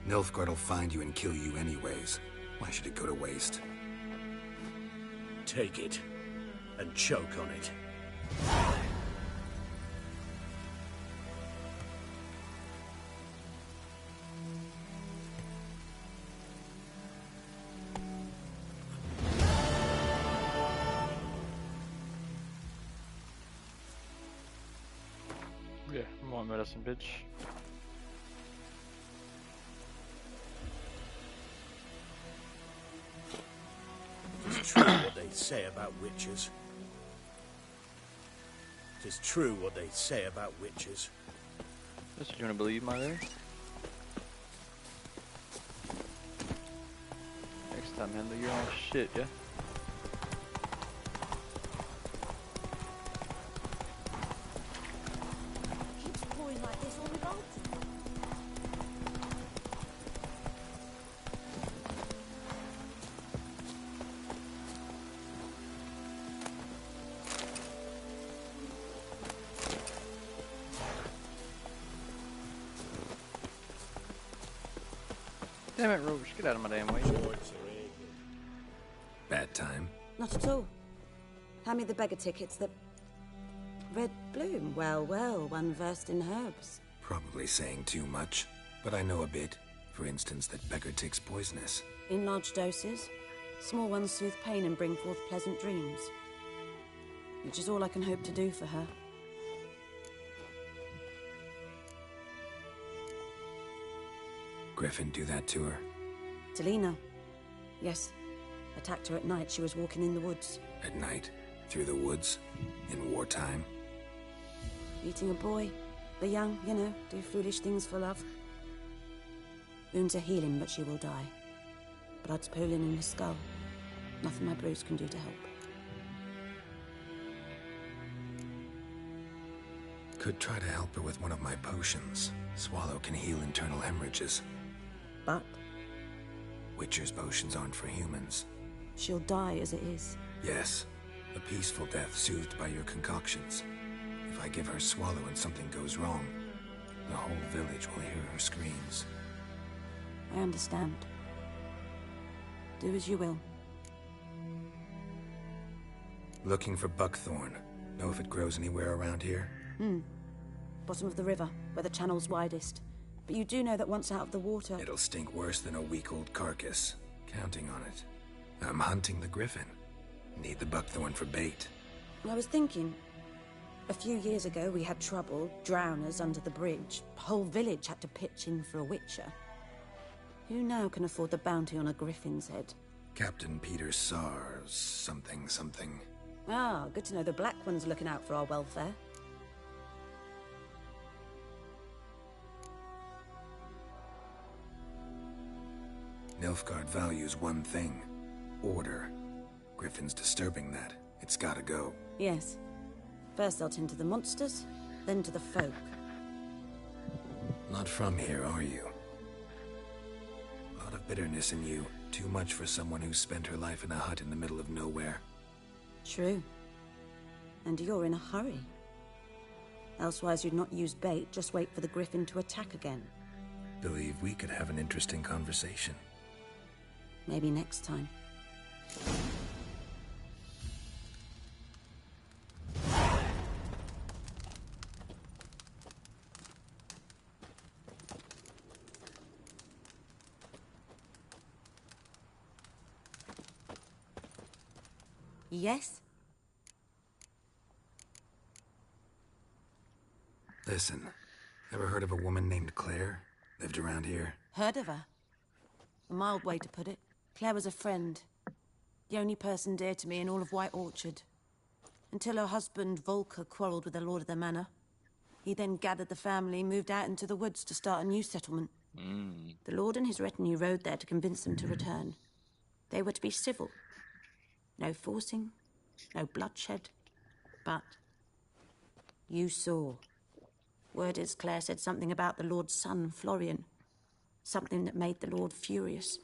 Nilfgaard will find you and kill you anyways. Why should it go to waste? Take it, and choke on it. Yeah, more medicine, bitch. It's true what they say about witches. It is true what they say about witches. That's what you wanna believe, my guy? Next time, handle your own shit, yeah? Keeps pouring like this all the roads. Damn it, Roach, get out of my damn way. Bad time. Not at all. Hand me the beggar tickets. The red bloom. Well, well, one versed in herbs. Probably saying too much, but I know a bit. For instance, that beggar tick's poisonous. In large doses. Small ones soothe pain and bring forth pleasant dreams. Which is all I can hope to do for her. Griffin do that to her? Delina. Yes. Attacked her at night. She was walking in the woods. At night? Through the woods? In wartime? Eating a boy. The young, you know, do foolish things for love. Wounds are healing, but she will die. Blood's pooling in her skull. Nothing my bruise can do to help. could try to help her with one of my potions. Swallow can heal internal hemorrhages. But Witcher's potions aren't for humans. she'll die as it is. Yes, a peaceful death soothed by your concoctions. If I give her Swallow and something goes wrong, the whole village will hear her screams. I understand. Do as you will. Looking for buckthorn. Know if it grows anywhere around here? Bottom of the river, where the channel's widest. But you do know that once out of the water... It'll stink worse than a week-old carcass. Counting on it. I'm hunting the griffin. Need the buckthorn for bait. I was thinking... A few years ago we had trouble, drowners under the bridge. The whole village had to pitch in for a witcher. Who now can afford the bounty on a griffin's head? Captain Peter Sars, something. Ah, good to know the Black One's looking out for our welfare. Nilfgaard values one thing. Order. Griffin's disturbing that. It's gotta go. Yes. First they'll tend to the monsters, then to the folk. Not from here, are you? A lot of bitterness in you. Too much for someone who spent her life in a hut in the middle of nowhere. True. And you're in a hurry. Elsewise you'd not use bait, just wait for the griffin to attack again. Believe we could have an interesting conversation. Maybe next time. Yes? Listen, ever heard of a woman named Claire? Lived around here? Heard of her? A mild way to put it. Claire was a friend. The only person dear to me in all of White Orchard. Until her husband, Volker, quarreled with the lord of the manor. He then gathered the family, moved out into the woods to start a new settlement. The lord and his retinue rode there to convince them to return. They were to be civil. No forcing, no bloodshed. But you saw. Word is Claire said something about the lord's son, Florian. Something that made the lord furious.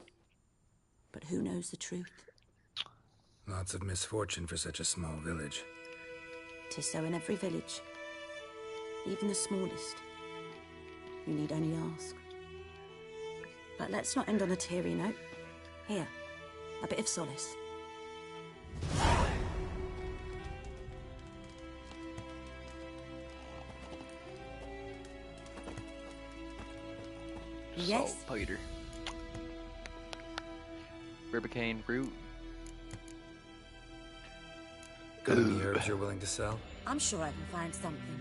But who knows the truth? Lots of misfortune for such a small village. 'Tis so in every village. Even the smallest. You need only ask. But let's not end on a teary note. Here, a bit of solace. Yes? Saltpeter. Ribicane fruit. Got any herbs you're willing to sell? I'm sure I can find something.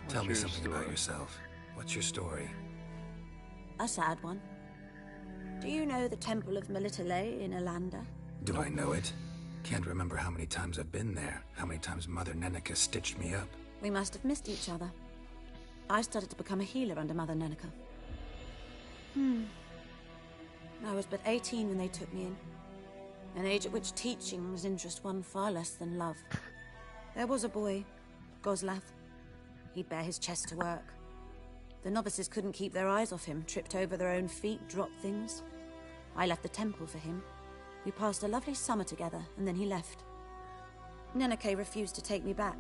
Tell me something about yourself. What's your story? A sad one. Do you know the Temple of Melitele in Alanda? Do I know it? Can't remember how many times I've been there. How many times Mother Neneka stitched me up. We must have missed each other. I started to become a healer under Mother Neneka. I was but 18 when they took me in. An age at which teaching was interest one far less than love. There was a boy, Goslath. He'd bare his chest to work. The novices couldn't keep their eyes off him, tripped over their own feet, dropped things. I left the temple for him. We passed a lovely summer together, and then he left. Neneke refused to take me back.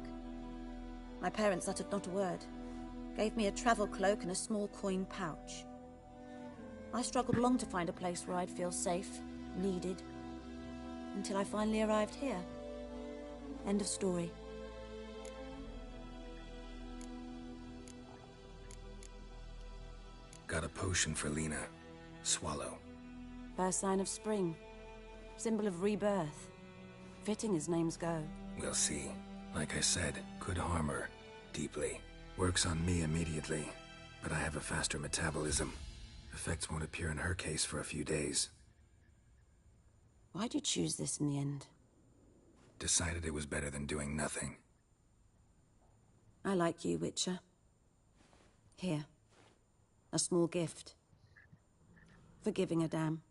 My parents uttered not a word. Gave me a travel cloak and a small coin pouch. I struggled long to find a place where I'd feel safe, needed, until I finally arrived here. End of story. Got a potion for Lena. Swallow. First sign of spring. Symbol of rebirth. Fitting as names go. We'll see. Like I said, could harm her. Deeply. Works on me immediately. but I have a faster metabolism. Effects won't appear in her case for a few days. Why'd you choose this in the end? Decided it was better than doing nothing. I like you, Witcher. Here. A small gift. For giving a damn.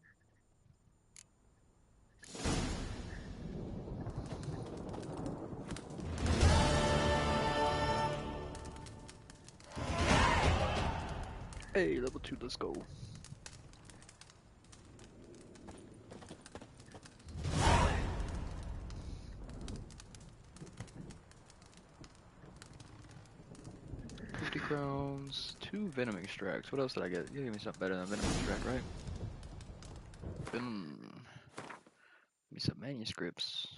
Hey, level 2, let's go. £50, 2 venom extracts. What else did I get? You gave me something better than venom extract, right? Give me some manuscripts.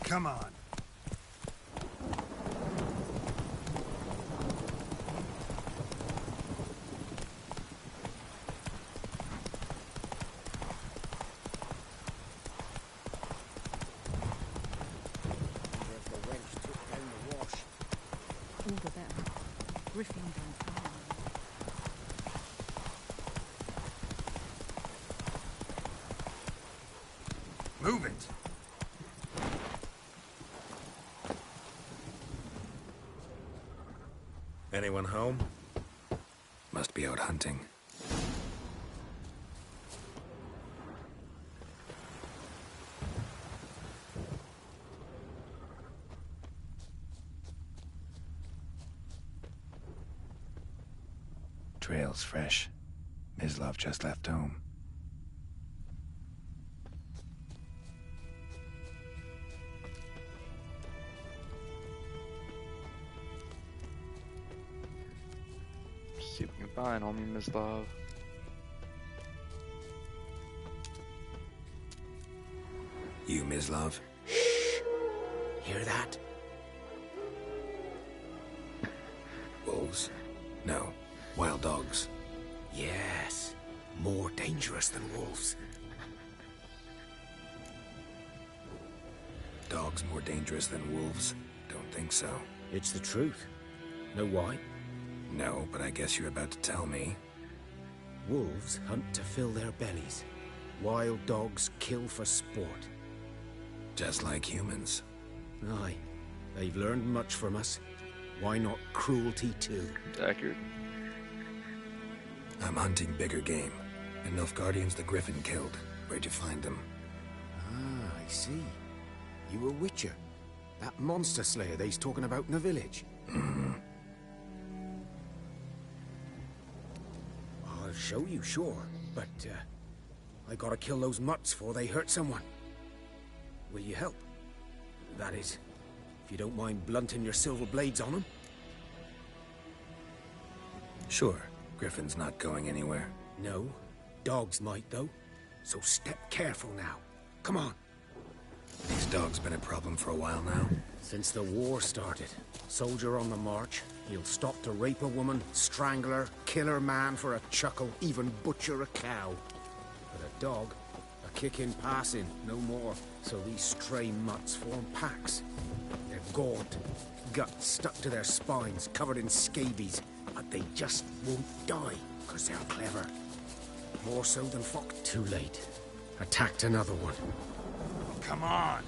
Come on. The wench took down the wash. All the better. Griffin don't fire. Move it. Anyone home? Must be out hunting. Trail's fresh. Mislov just left home. Fine, homie, Miss Love. You, Mislav? Hear that? Wolves? No. Wild dogs. Yes. More dangerous than wolves. Dogs more dangerous than wolves? Don't think so. It's the truth. Know why? No, but I guess you're about to tell me. Wolves hunt to fill their bellies. Wild dogs kill for sport. Just like humans. Aye. They've learned much from us. Why not cruelty too? Accurate. I'm hunting bigger game. The Nilfgaardians the Griffin killed. Where'd you find them? Ah, I see. You a witcher. That monster slayer they's talking about in the village. Mm-hmm. I'll show you, sure. But, I gotta kill those mutts before they hurt someone. Will you help? That is, if you don't mind blunting your silver blades on them. Sure. Griffin's not going anywhere. No. Dogs might, though. So step careful now. Come on. These dogs been a problem for a while now? Since the war started. Soldier on the march. He'll stop to rape a woman, strangle her, kill her man for a chuckle, even butcher a cow. But a dog, a kick in passing, no more. So these stray mutts form packs. They're gaunt, guts stuck to their spines, covered in scabies. But they just won't die, because they're clever. More so than fox. Too late. Attacked another one. Come on.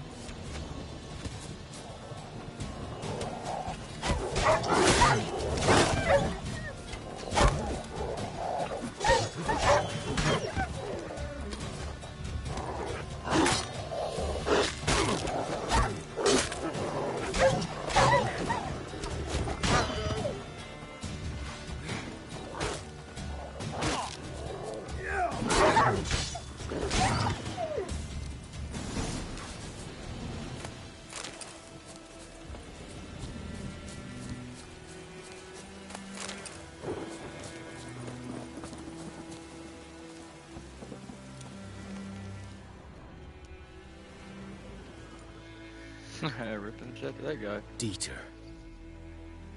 Ripping shit to that guy. Dieter.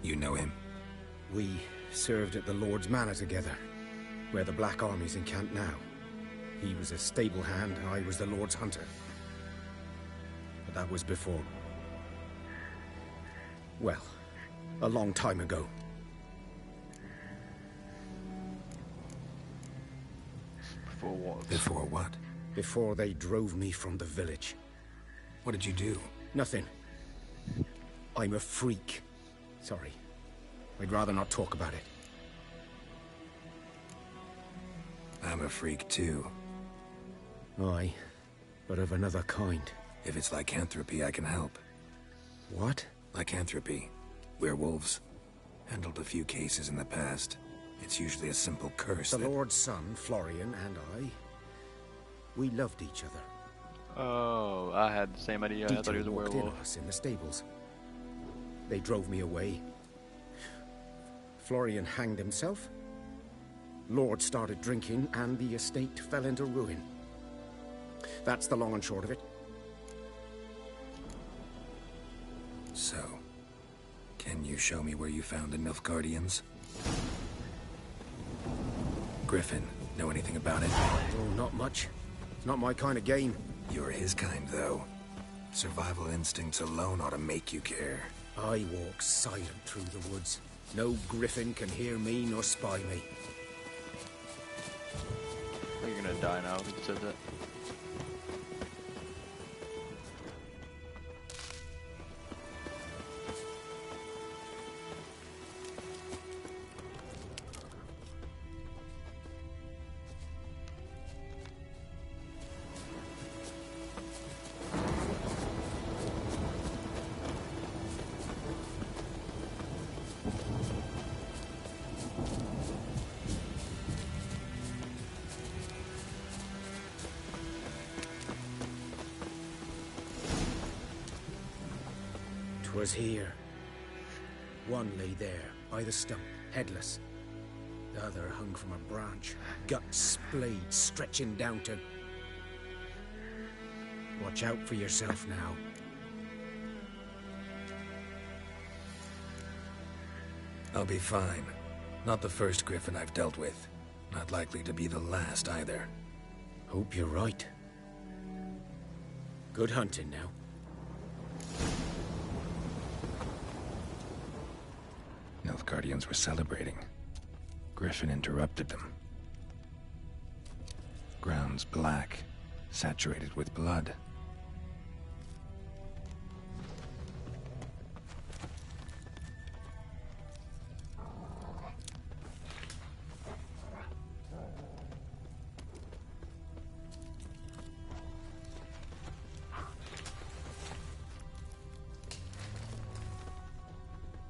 You know him? We served at the Lord's Manor together, where the Black Army's encamped now. He was a stable hand, I was the Lord's hunter. But that was before. Well, a long time ago. Before what? Before what? Before they drove me from the village. What did you do? Nothing. I'm a freak. Sorry. I'd rather not talk about it. I'm a freak too. Aye, but of another kind. If it's lycanthropy, I can help. What? Lycanthropy. Werewolves. Handled a few cases in the past. It's usually a simple curse The that... Lord's son, Florian, and I... we loved each other. Oh, I had the same idea. I thought he was a walked in werewolf. on us in the stables. They drove me away. Florian hanged himself. Lord started drinking, and the estate fell into ruin. That's the long and short of it. So, can you show me where you found the Nilfgaardians? Griffin, know anything about it? Oh, not much. It's not my kind of game. You're his kind, though. Survival instincts alone ought to make you care. I walk silent through the woods. No griffin can hear me nor spy me. Are you gonna die now if you said that? Was here. One lay there, by the stump, headless. The other hung from a branch, gut splayed, stretching down to... Watch out for yourself now. I'll be fine. Not the first griffin I've dealt with. Not likely to be the last either. Hope you're right. Good hunting now. Nilfgaardians were celebrating. Griffin interrupted them. Ground's black, saturated with blood.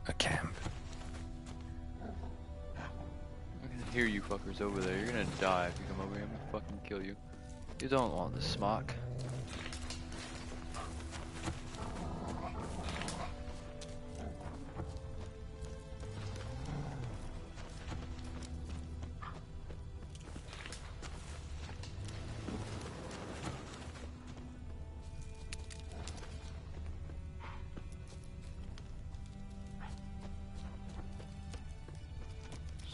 A camp. I can hear you fuckers over there. You're gonna die if you come over here. I'm gonna fucking kill you. You don't want the smock.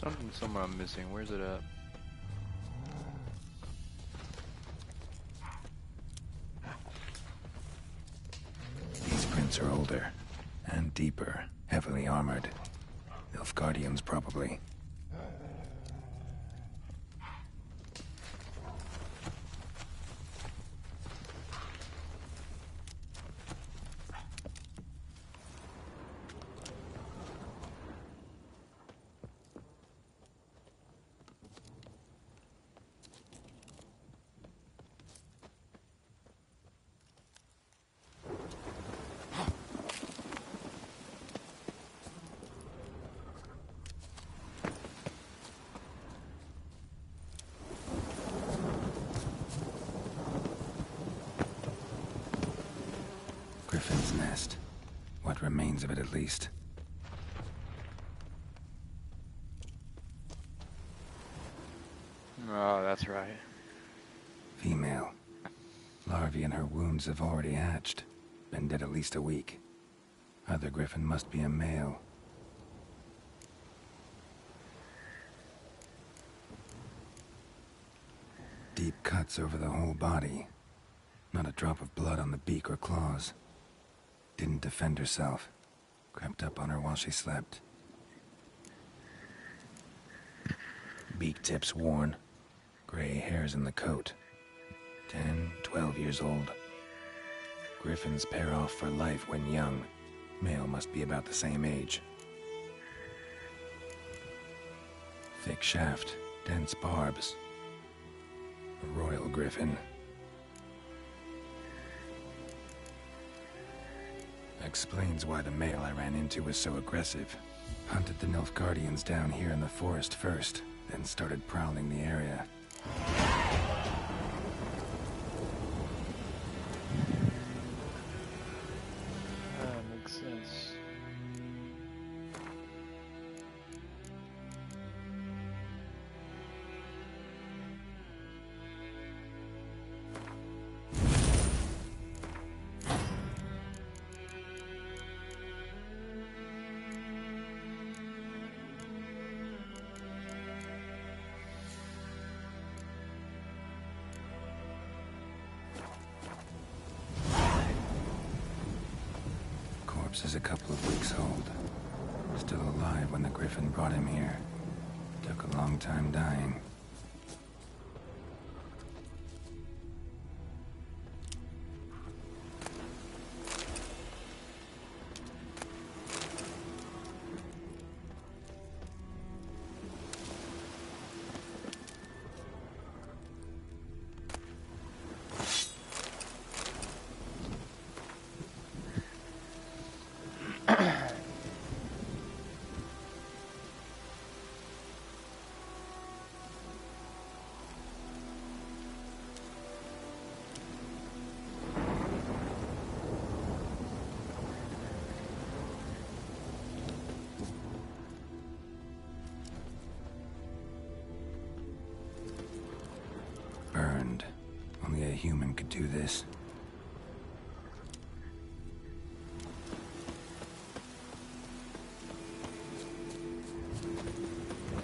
Something somewhere I'm missing. Where's it at? These prints are older and deeper, heavily armored. Nilfgaardians, probably. Griffin's nest. What remains of it, at least. Oh, that's right. Female. Larvae in her wounds have already hatched. Been dead at least a week. Other griffin must be a male. Deep cuts over the whole body. Not a drop of blood on the beak or claws. Didn't defend herself. Crept up on her while she slept. Beak tips worn. Gray hairs in the coat. 10, 12 years old. Griffins pair off for life when young. Male must be about the same age. Thick shaft, dense barbs. A royal griffin. Explains why the male I ran into was so aggressive. Hunted the Nilfgaardians down here in the forest first, then started prowling the area. Makes sense. Corpse is a couple of weeks old. Still alive when the griffin brought him here. Took a long time dying. human could do this.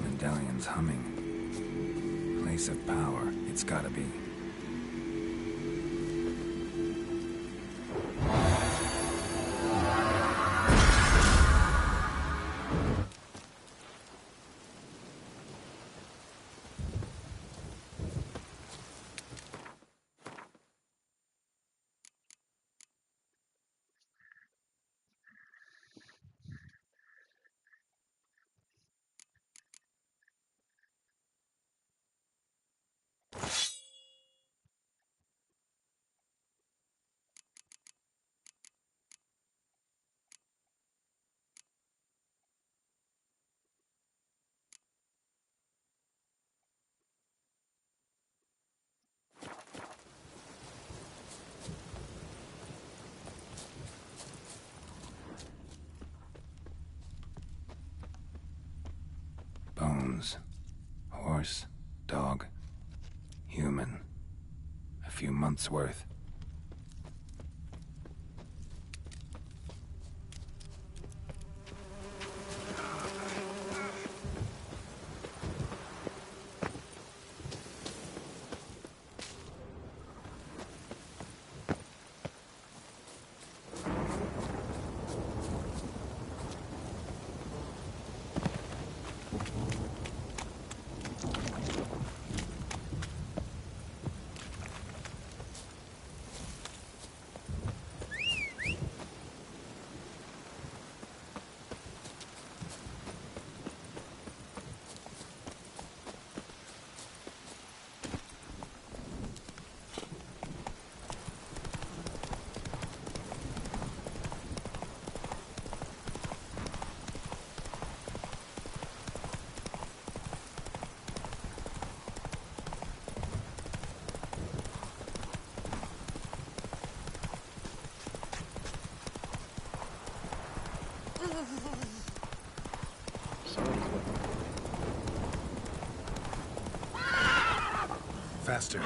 Medallion's humming. Place of power, it's gotta be. Bones. Horse. Dog. Human. A few months' worth. Faster.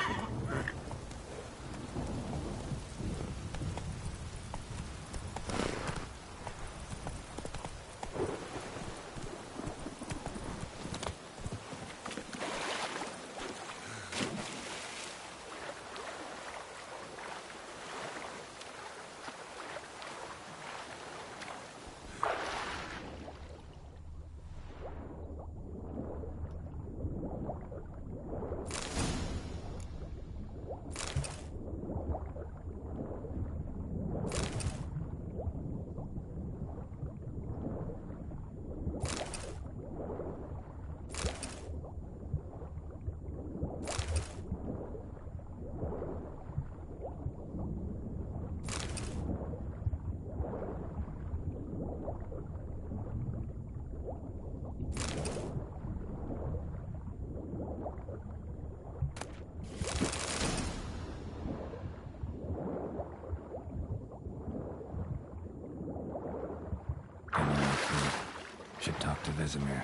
Should talk to Vesemir.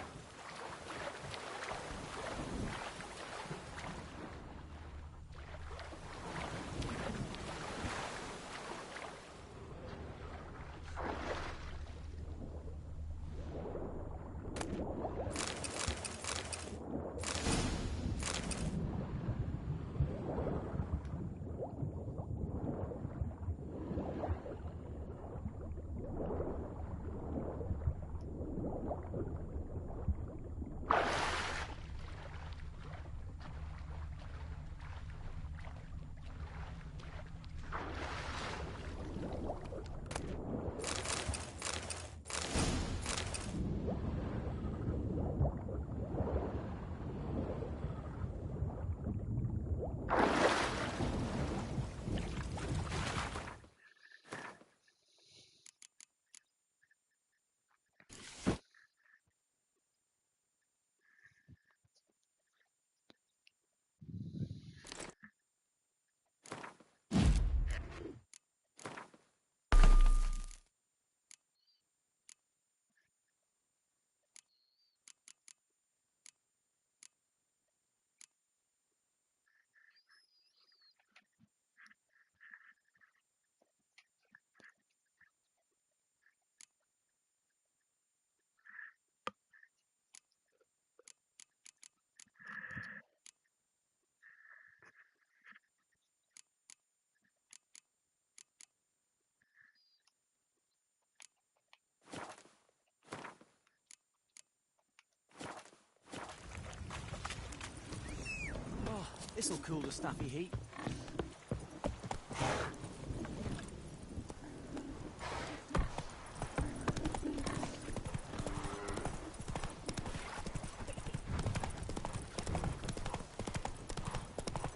This'll cool the stuffy heat.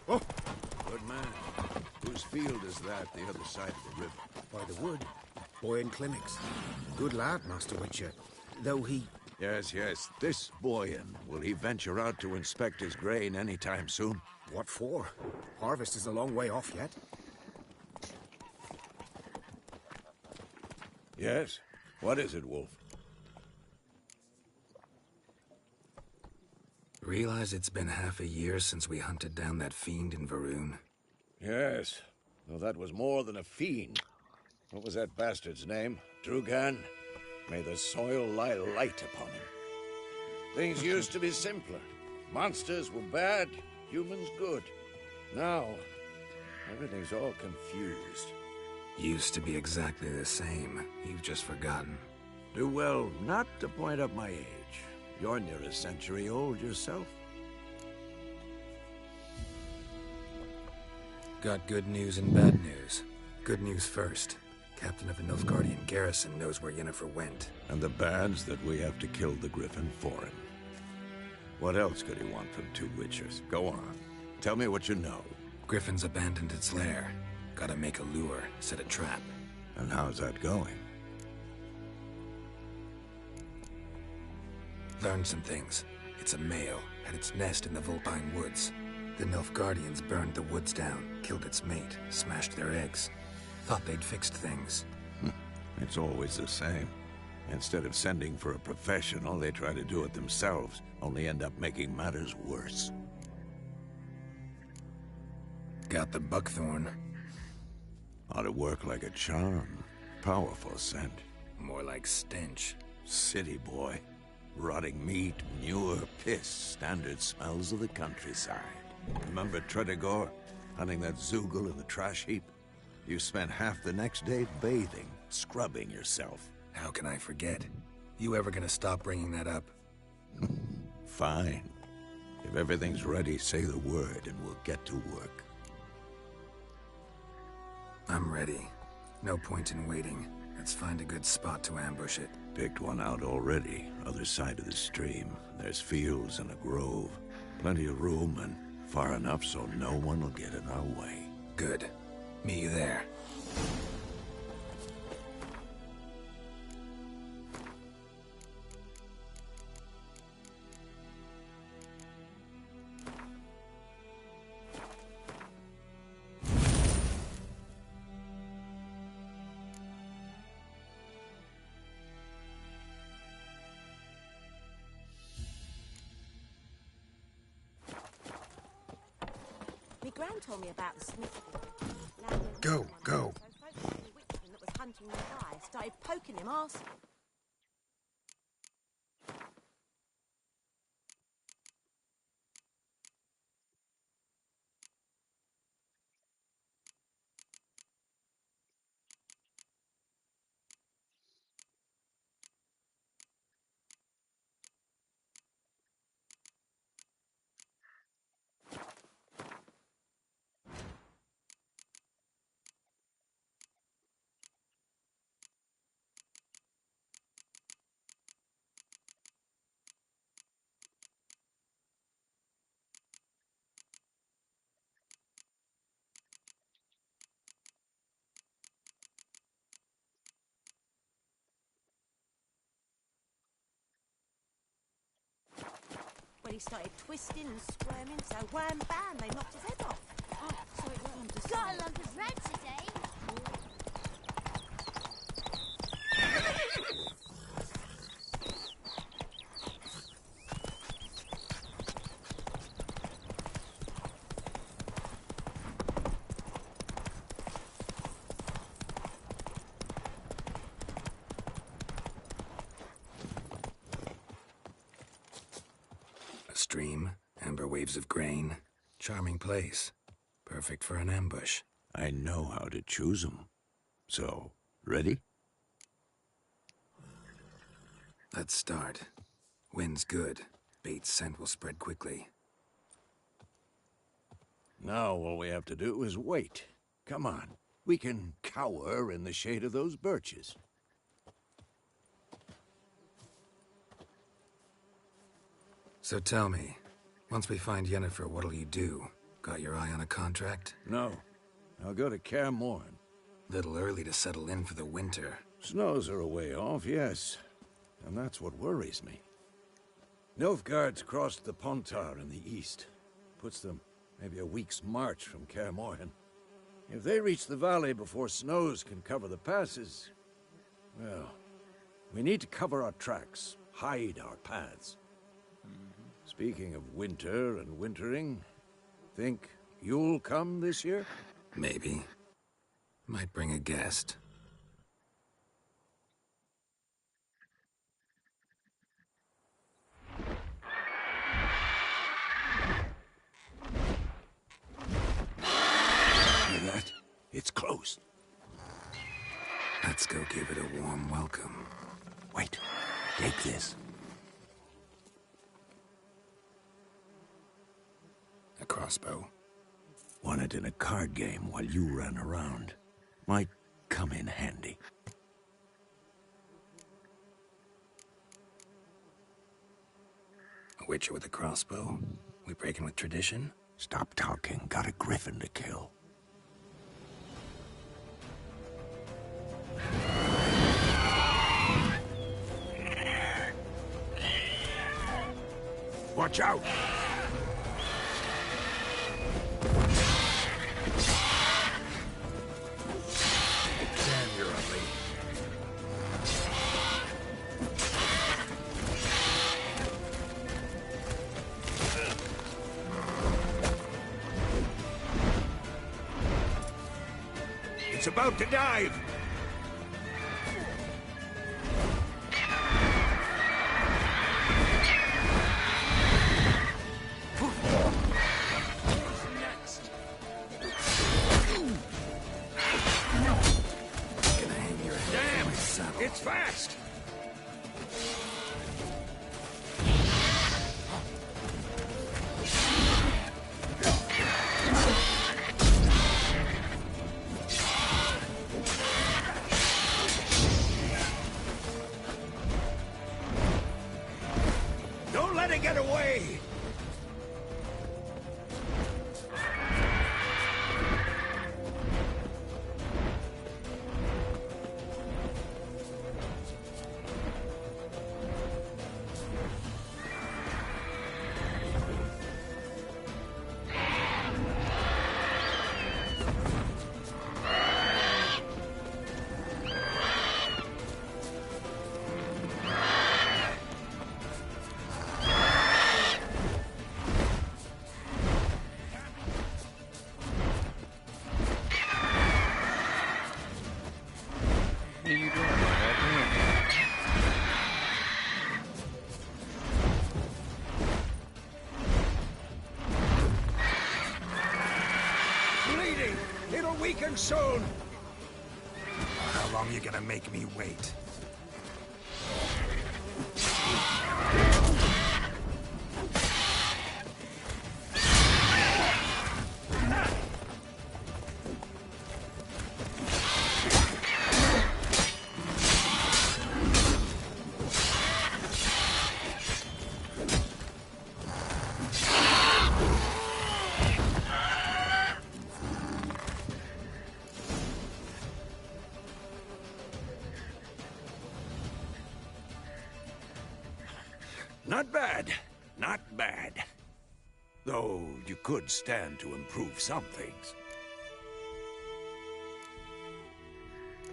Oh! Good man. Whose field is that, the other side of the river? By the wood. Boyan Clinics. Good lad, Master Witcher. Though he... Yes, yes. This Boyan, will he venture out to inspect his grain any time soon? What for? Harvest is a long way off yet. Yes? What is it, Wolf? Realize it's been half a year since we hunted down that fiend in Varun? Yes. Though that was more than a fiend. What was that bastard's name? Drugan? May the soil lie light upon him. Things used to be simpler. Monsters were bad, humans good. Now, everything's all confused. Used to be exactly the same. You've just forgotten. Do well not to point up my age. You're near a century old yourself. Got good news and bad news. Good news first. Captain of the Nilfgaardian garrison knows where Yennefer went. And the bad's that we have to kill the Griffin for him. What else could he want from two Witchers? Go on. Tell me what you know. Griffin's abandoned its lair. Gotta make a lure, set a trap. And how's that going? Learned some things. It's a male, had its nest in the Vulpine Woods. The Nilfgaardians burned the woods down, killed its mate, smashed their eggs. Thought they'd fixed things. It's always the same. Instead of sending for a professional, they try to do it themselves, only end up making matters worse. Got the buckthorn. Ought to work like a charm. Powerful scent. More like stench. City boy. Rotting meat, manure, piss, standard smells of the countryside. Remember Tredegor? Hunting that Zoogle in the trash heap? You spent half the next day bathing, scrubbing yourself. How can I forget? You ever gonna stop bringing that up? Fine. If everything's ready, say the word and we'll get to work. I'm ready. No point in waiting. Let's find a good spot to ambush it. Picked one out already, other side of the stream. There's fields and a grove. Plenty of room and far enough so no one will get in our way. Good. Meet you there. My gran told me about the smith boy. Go, go. So the witchman that was hunting the guy started poking him arse. When he started twisting and squirming, so wham bam, they knocked his head off. Oh, so it wasn't just... Got a lump of red today. A stream, amber waves of grain. Charming place. Perfect for an ambush. I know how to choose 'em. So, ready? Let's start. Wind's good. Bait's scent will spread quickly. Now all we have to do is wait. Come on. We can cower in the shade of those birches. So tell me, once we find Yennefer, what'll you do? Got your eye on a contract? No. I'll go to Kaer Morhen. Little early to settle in for the winter. Snows are a way off, yes. And that's what worries me. Nilfgaard's crossed the Pontar in the east. Puts them maybe a week's march from Kaer Morhen. If they reach the valley before snows can cover the passes, well, we need to cover our tracks, hide our paths. Speaking of winter and wintering, think you'll come this year? Maybe. Might bring a guest. Hear that? It's close. Let's go give it a warm welcome. Wait, take this. A crossbow. Won it in a card game while you ran around. Might come in handy. A witcher with a crossbow? We breaking with tradition? Stop talking. Got a griffin to kill. Watch out! Damn, you're ugly. It's about to dive! It's fast! Don't let it get away! Bleeding! It'll weaken soon! How long you gonna make me wait? Not bad. Not bad. Though you could stand to improve some things.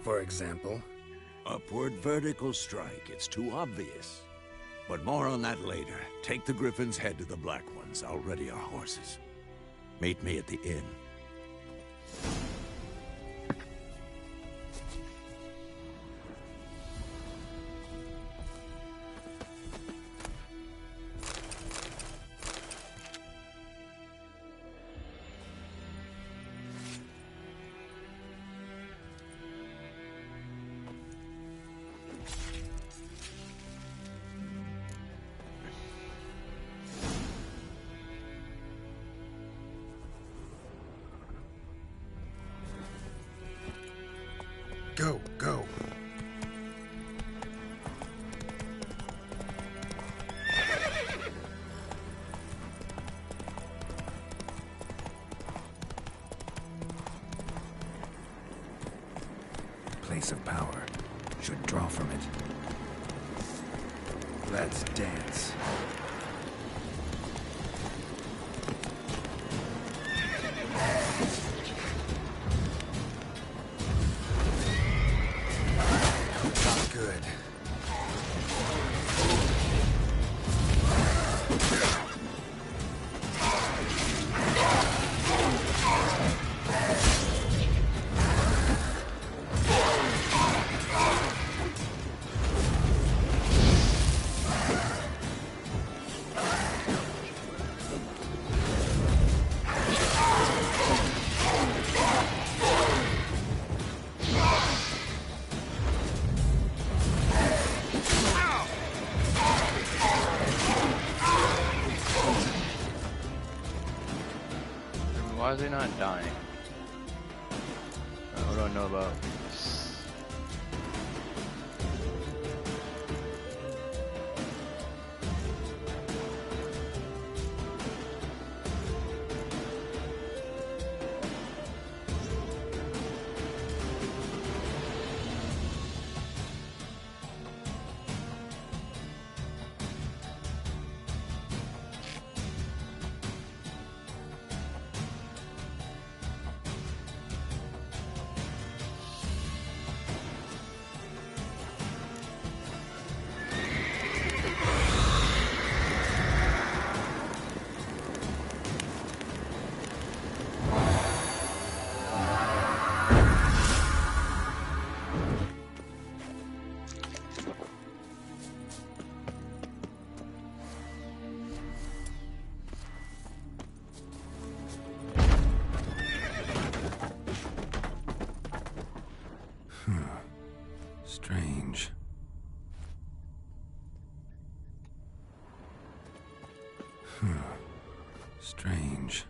For example? Upward vertical strike. It's too obvious. But more on that later. Take the Griffin's head to the Black Ones. I'll ready our horses. Meet me at the inn. Go, go. Place of power. Should draw from it. Let's dance. Not good. Why is he not dying? What do I know about this? Strange. Strange.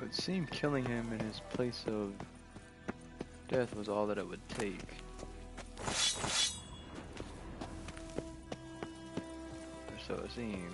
It seemed killing him in his place of death was all that it would take. Or so it seems.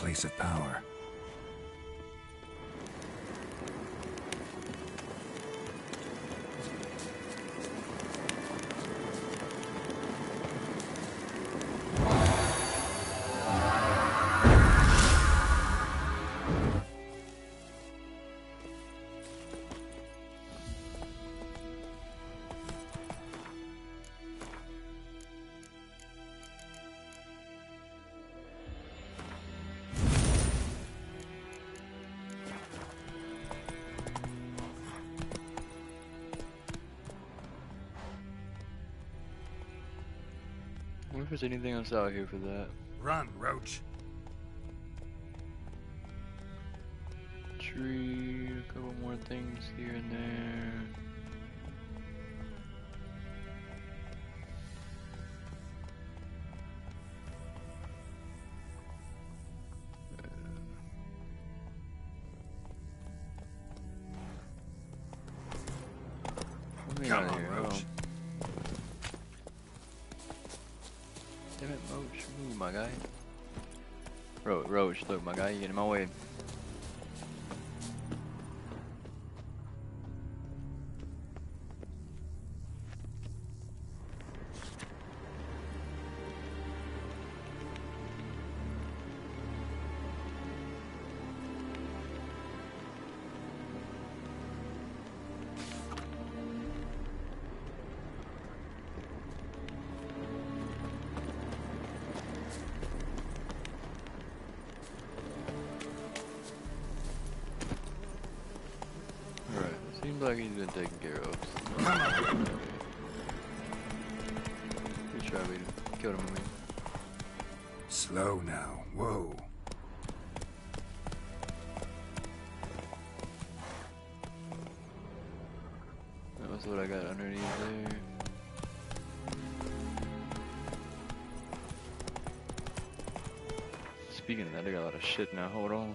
place of power. I wonder if there's anything else out here for that. Run, Roach. Tree, a couple more things here and there. Come on, Roach. Damn it, Roach. Ooh, my guy. Roach, look, my guy, you get in my way. Seems like he's been taken care of. Pretty sure we killed him. Slow now. Whoa. That was what I got underneath there. Speaking of that, I got a lot of shit now. Hold on.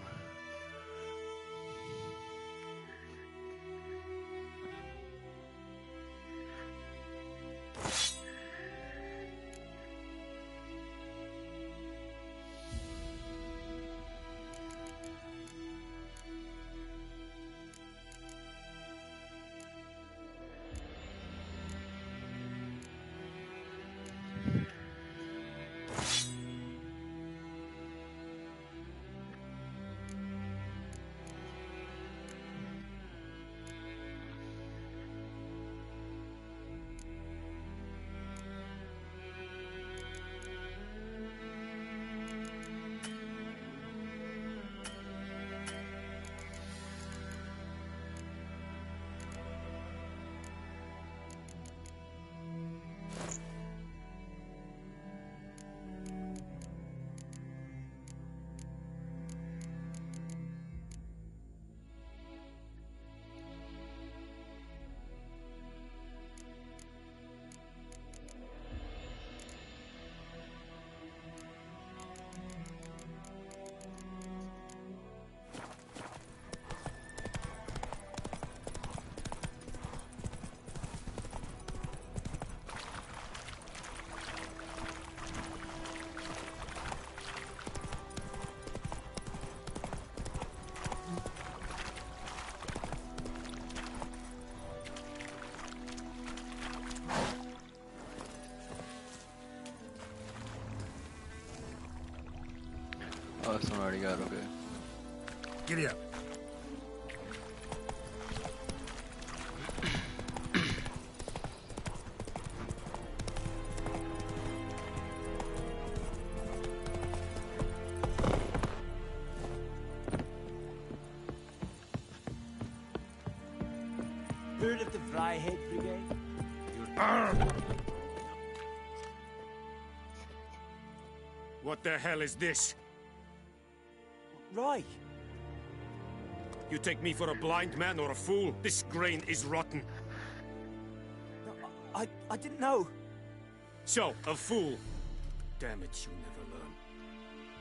Oh, this one already got, okay. Giddy up. Heard of the Fryhead Brigade? What the hell is this? Rye. You take me for a blind man or a fool? This grain is rotten. No, I didn't know. So, a fool. Damn it, you never learn.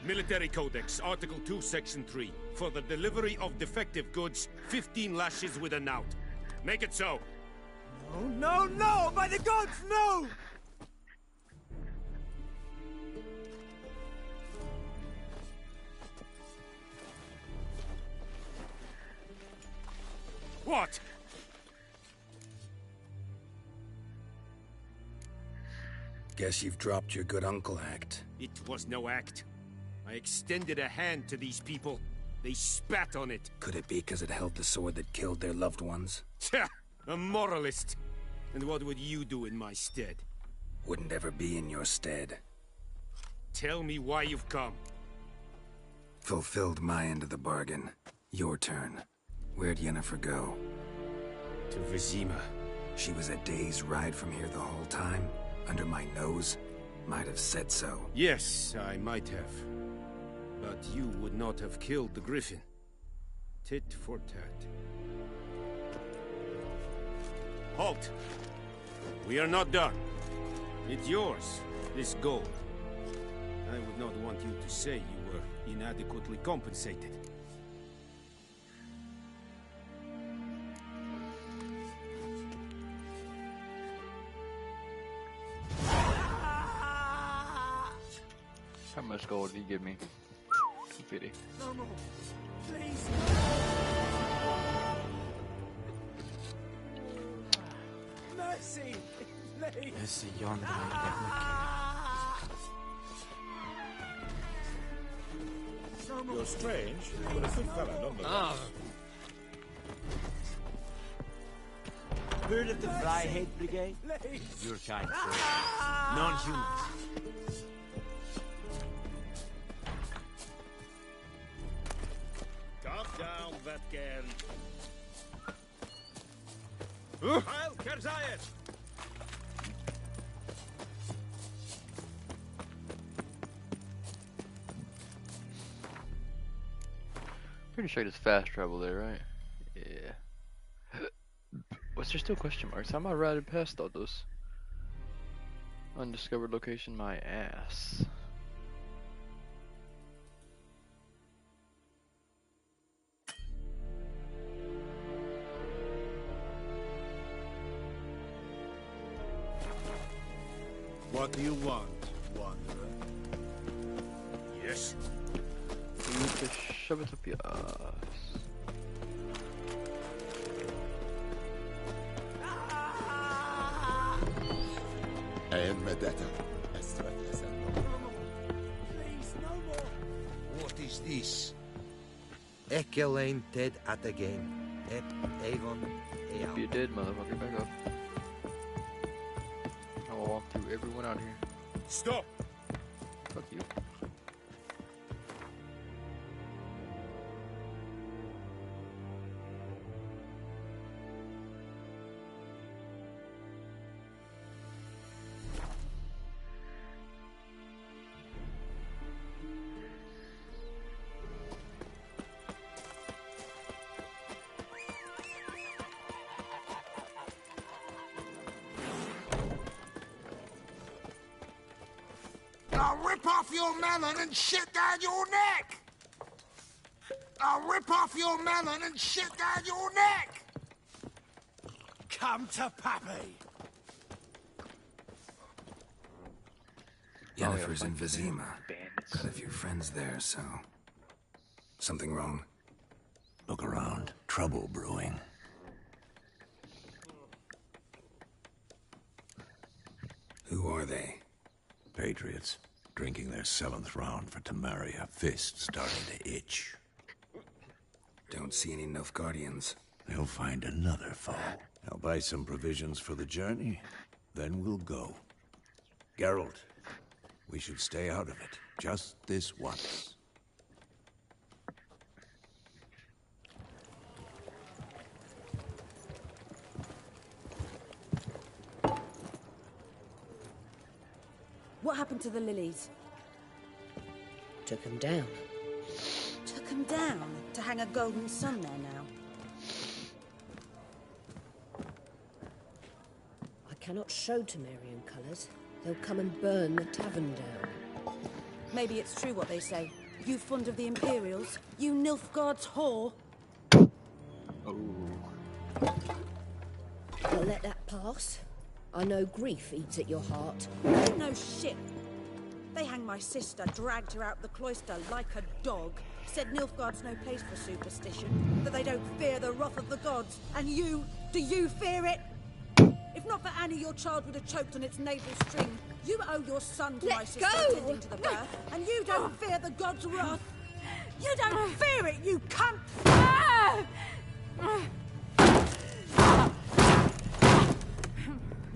Military Codex, Article 2, Section 3. For the delivery of defective goods, 15 lashes with a knout. Make it so. No, no, no! By the gods, no! what? Guess you've dropped your good uncle act. It was no act. I extended a hand to these people. They spat on it. Could it be because it held the sword that killed their loved ones? Tja, a moralist. And what would you do in my stead? Wouldn't ever be in your stead. Tell me why you've come. Fulfilled my end of the bargain. Your turn. Where'd Yennefer go? To Vizima. She was a day's ride from here the whole time? Under my nose? Might have said so. Yes, I might have. But you would not have killed the griffin. Tit for tat. Halt! We are not done. It's yours, this gold. I would not want you to say you were inadequately compensated. How much gold did you give me? 250. No, please. Mercy, please. Mercy yonder You're strange, but a good fellow, nonetheless. Heard of the Fryhead Brigade? Your kind, sir. Non-humans. Calm down, that girl. Heil Kerzayet! Pretty sure it's fast travel there, right? Yeah. What's there still question marks? How am I riding past all those? Undiscovered location, my ass. What do you want, wanderer? Yes? You need to shove it up your ass. I am Medetta. Please, no more. What is this? Ekelain Ted at again. Avon. If you did, motherfucker, back up. I will walk through everyone out here. Stop! Fuck you. I'll rip off your melon and shit down your neck! I'll rip off your melon and shit down your neck! Come to Pappy! Yennefer's in Vizima. Got a few friends there, so... Something wrong? Look around. Trouble brewing. Who are they? Patriots. Drinking their 7th round for Tamaria. Fist starting to itch. Don't see any Nilfgaardians. They'll find another foe. I'll buy some provisions for the journey. Then we'll go. Geralt, we should stay out of it. Just this once. What happened to the lilies? Took them down. Took them down to hang a golden sun there now. I cannot show Temerian colours. They'll come and burn the tavern down. Maybe it's true what they say. You fond of the Imperials? You Nilfgaard's whore? I'll let that pass. I know grief eats at your heart. No shit. They hanged my sister, dragged her out the cloister like a dog. Said Nilfgaard's no place for superstition, that they don't fear the wrath of the gods. And you, do you fear it? If not for Annie, your child would have choked on its navel string. You owe your son to my sister attending to the birth, and you don't fear the gods' wrath. You don't fear it, you cunt!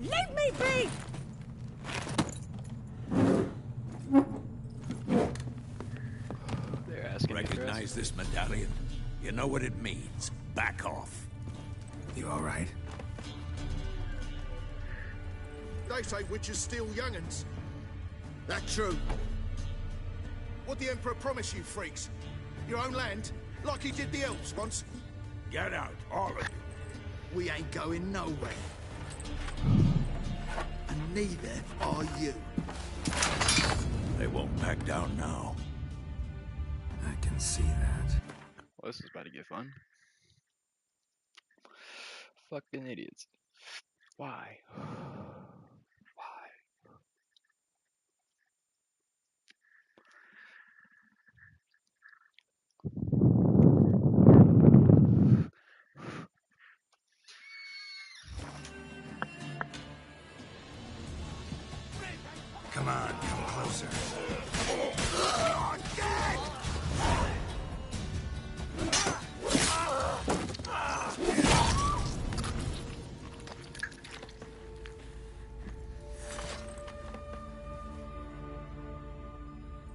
Leave me be! They're asking me for Recognize this medallion? You know what it means. Back off. You all right? They say witches steal young'uns. That true? What'd the Emperor promise you freaks? Your own land? Like he did the elves once? Get out, all of you. We ain't going nowhere. And neither are you. They won't back down now. I can see that. Well, this is about to get fun. Fucking idiots. Why? Come on, come closer.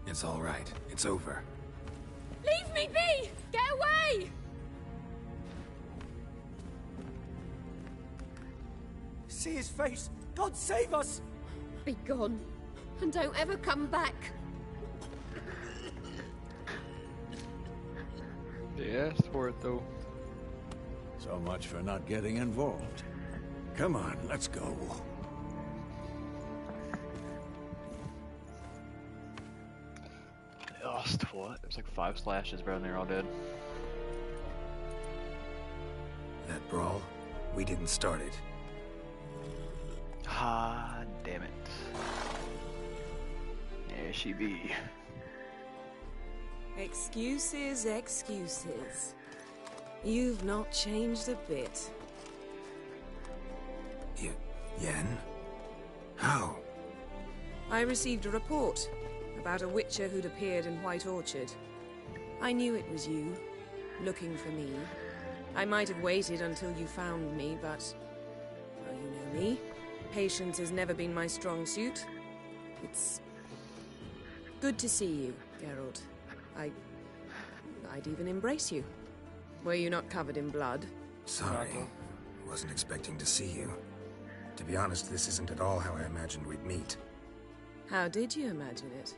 It's all right. It's over. Leave me be! Get away! See his face! God save us! Be gone, and don't ever come back. They asked for it, though. So much for not getting involved. Come on, let's go. They lost what? There's like 5 slashes, bro, and they're all dead. That brawl, we didn't start it. Ah, damn it. There she be. Excuses, excuses. You've not changed a bit. Yen? How? I received a report about a witcher who'd appeared in White Orchard. I knew it was you, looking for me. I might have waited until you found me, but... well, you know me. Patience has never been my strong suit. It's... good to see you, Geralt. I'd even embrace you. Were you not covered in blood? Sorry. Wasn't expecting to see you. To be honest, this isn't at all how I imagined we'd meet. How did you imagine it?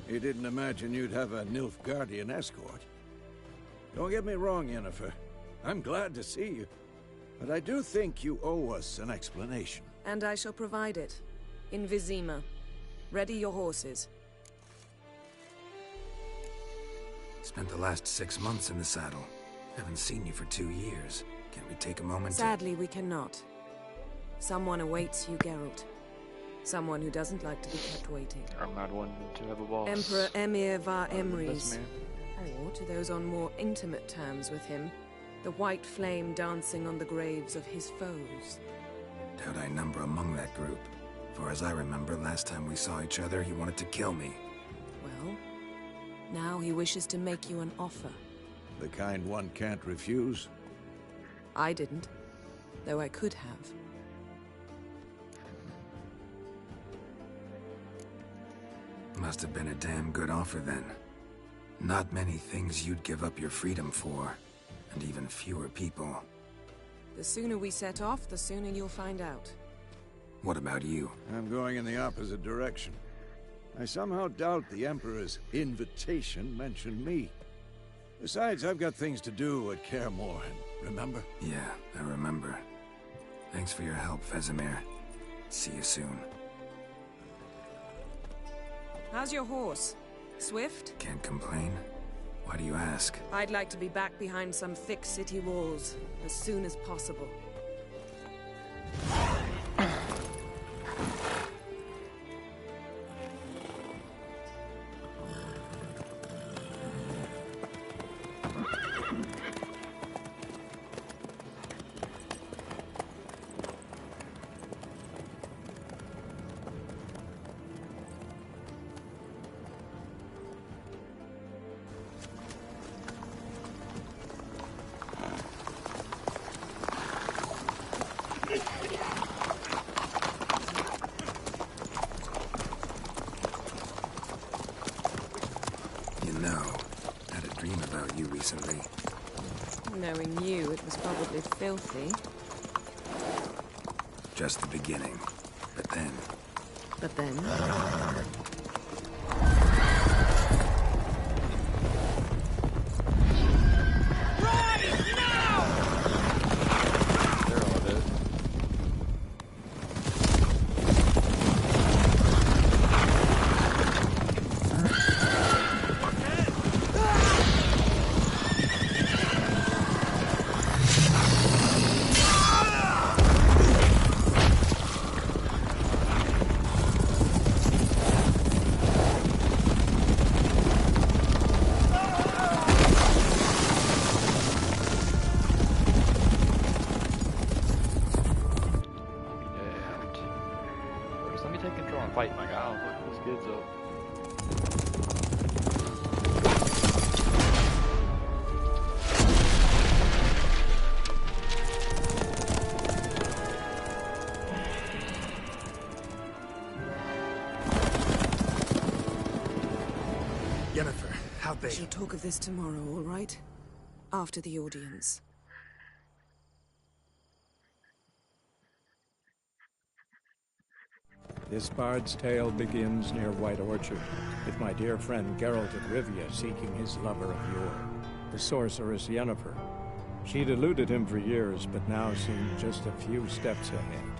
You didn't imagine you'd have a Nilfgaardian escort. Don't get me wrong, Yennefer. I'm glad to see you. But I do think you owe us an explanation. And I shall provide it. In Vizima. Ready your horses. Spent the last 6 months in the saddle. Haven't seen you for 2 years. Can we take a moment Sadly, we cannot. Someone awaits you, Geralt. Someone who doesn't like to be kept waiting. I'm not one to have a boss. Emperor Emir var I'm the Emrys. best man. Or to those on more intimate terms with him, the white flame dancing on the graves of his foes. Doubt I number among that group. For as I remember, last time we saw each other, he wanted to kill me. Well, now he wishes to make you an offer. The kind one can't refuse. I didn't, though I could have. Must have been a damn good offer then. Not many things you'd give up your freedom for, and even fewer people. The sooner we set off, the sooner you'll find out. What about you? I'm going in the opposite direction. I somehow doubt the Emperor's invitation mentioned me. Besides, I've got things to do at Kaer Morhen, remember? Yeah, I remember. Thanks for your help, Vesemir. See you soon. How's your horse? Swift? Can't complain. Why do you ask? I'd like to be back behind some thick city walls as soon as possible. know. Had a dream about you recently. Knowing you, it was probably filthy. Just the beginning. But then... But then? They're all dead. Let me take control and fight my guy. I'll fuck these kids up. Yennefer, how'd they... We shall talk of this tomorrow, all right? After the audience. This bard's tale begins near White Orchard, with my dear friend Geralt of Rivia seeking his lover of yore, the sorceress Yennefer. She'd eluded him for years, but now seemed just a few steps ahead.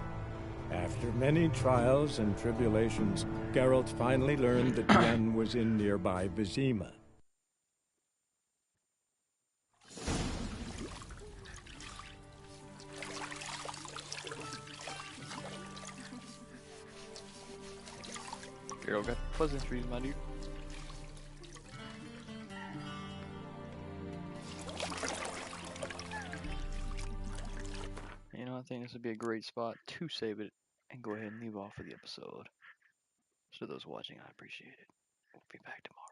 After many trials and tribulations, Geralt finally learned that Yen was in nearby Vizima. Girl got pleasantries, my dude. You know, I think this would be a great spot to save it and go ahead and leave off of the episode. So those watching, I appreciate it. We'll be back tomorrow.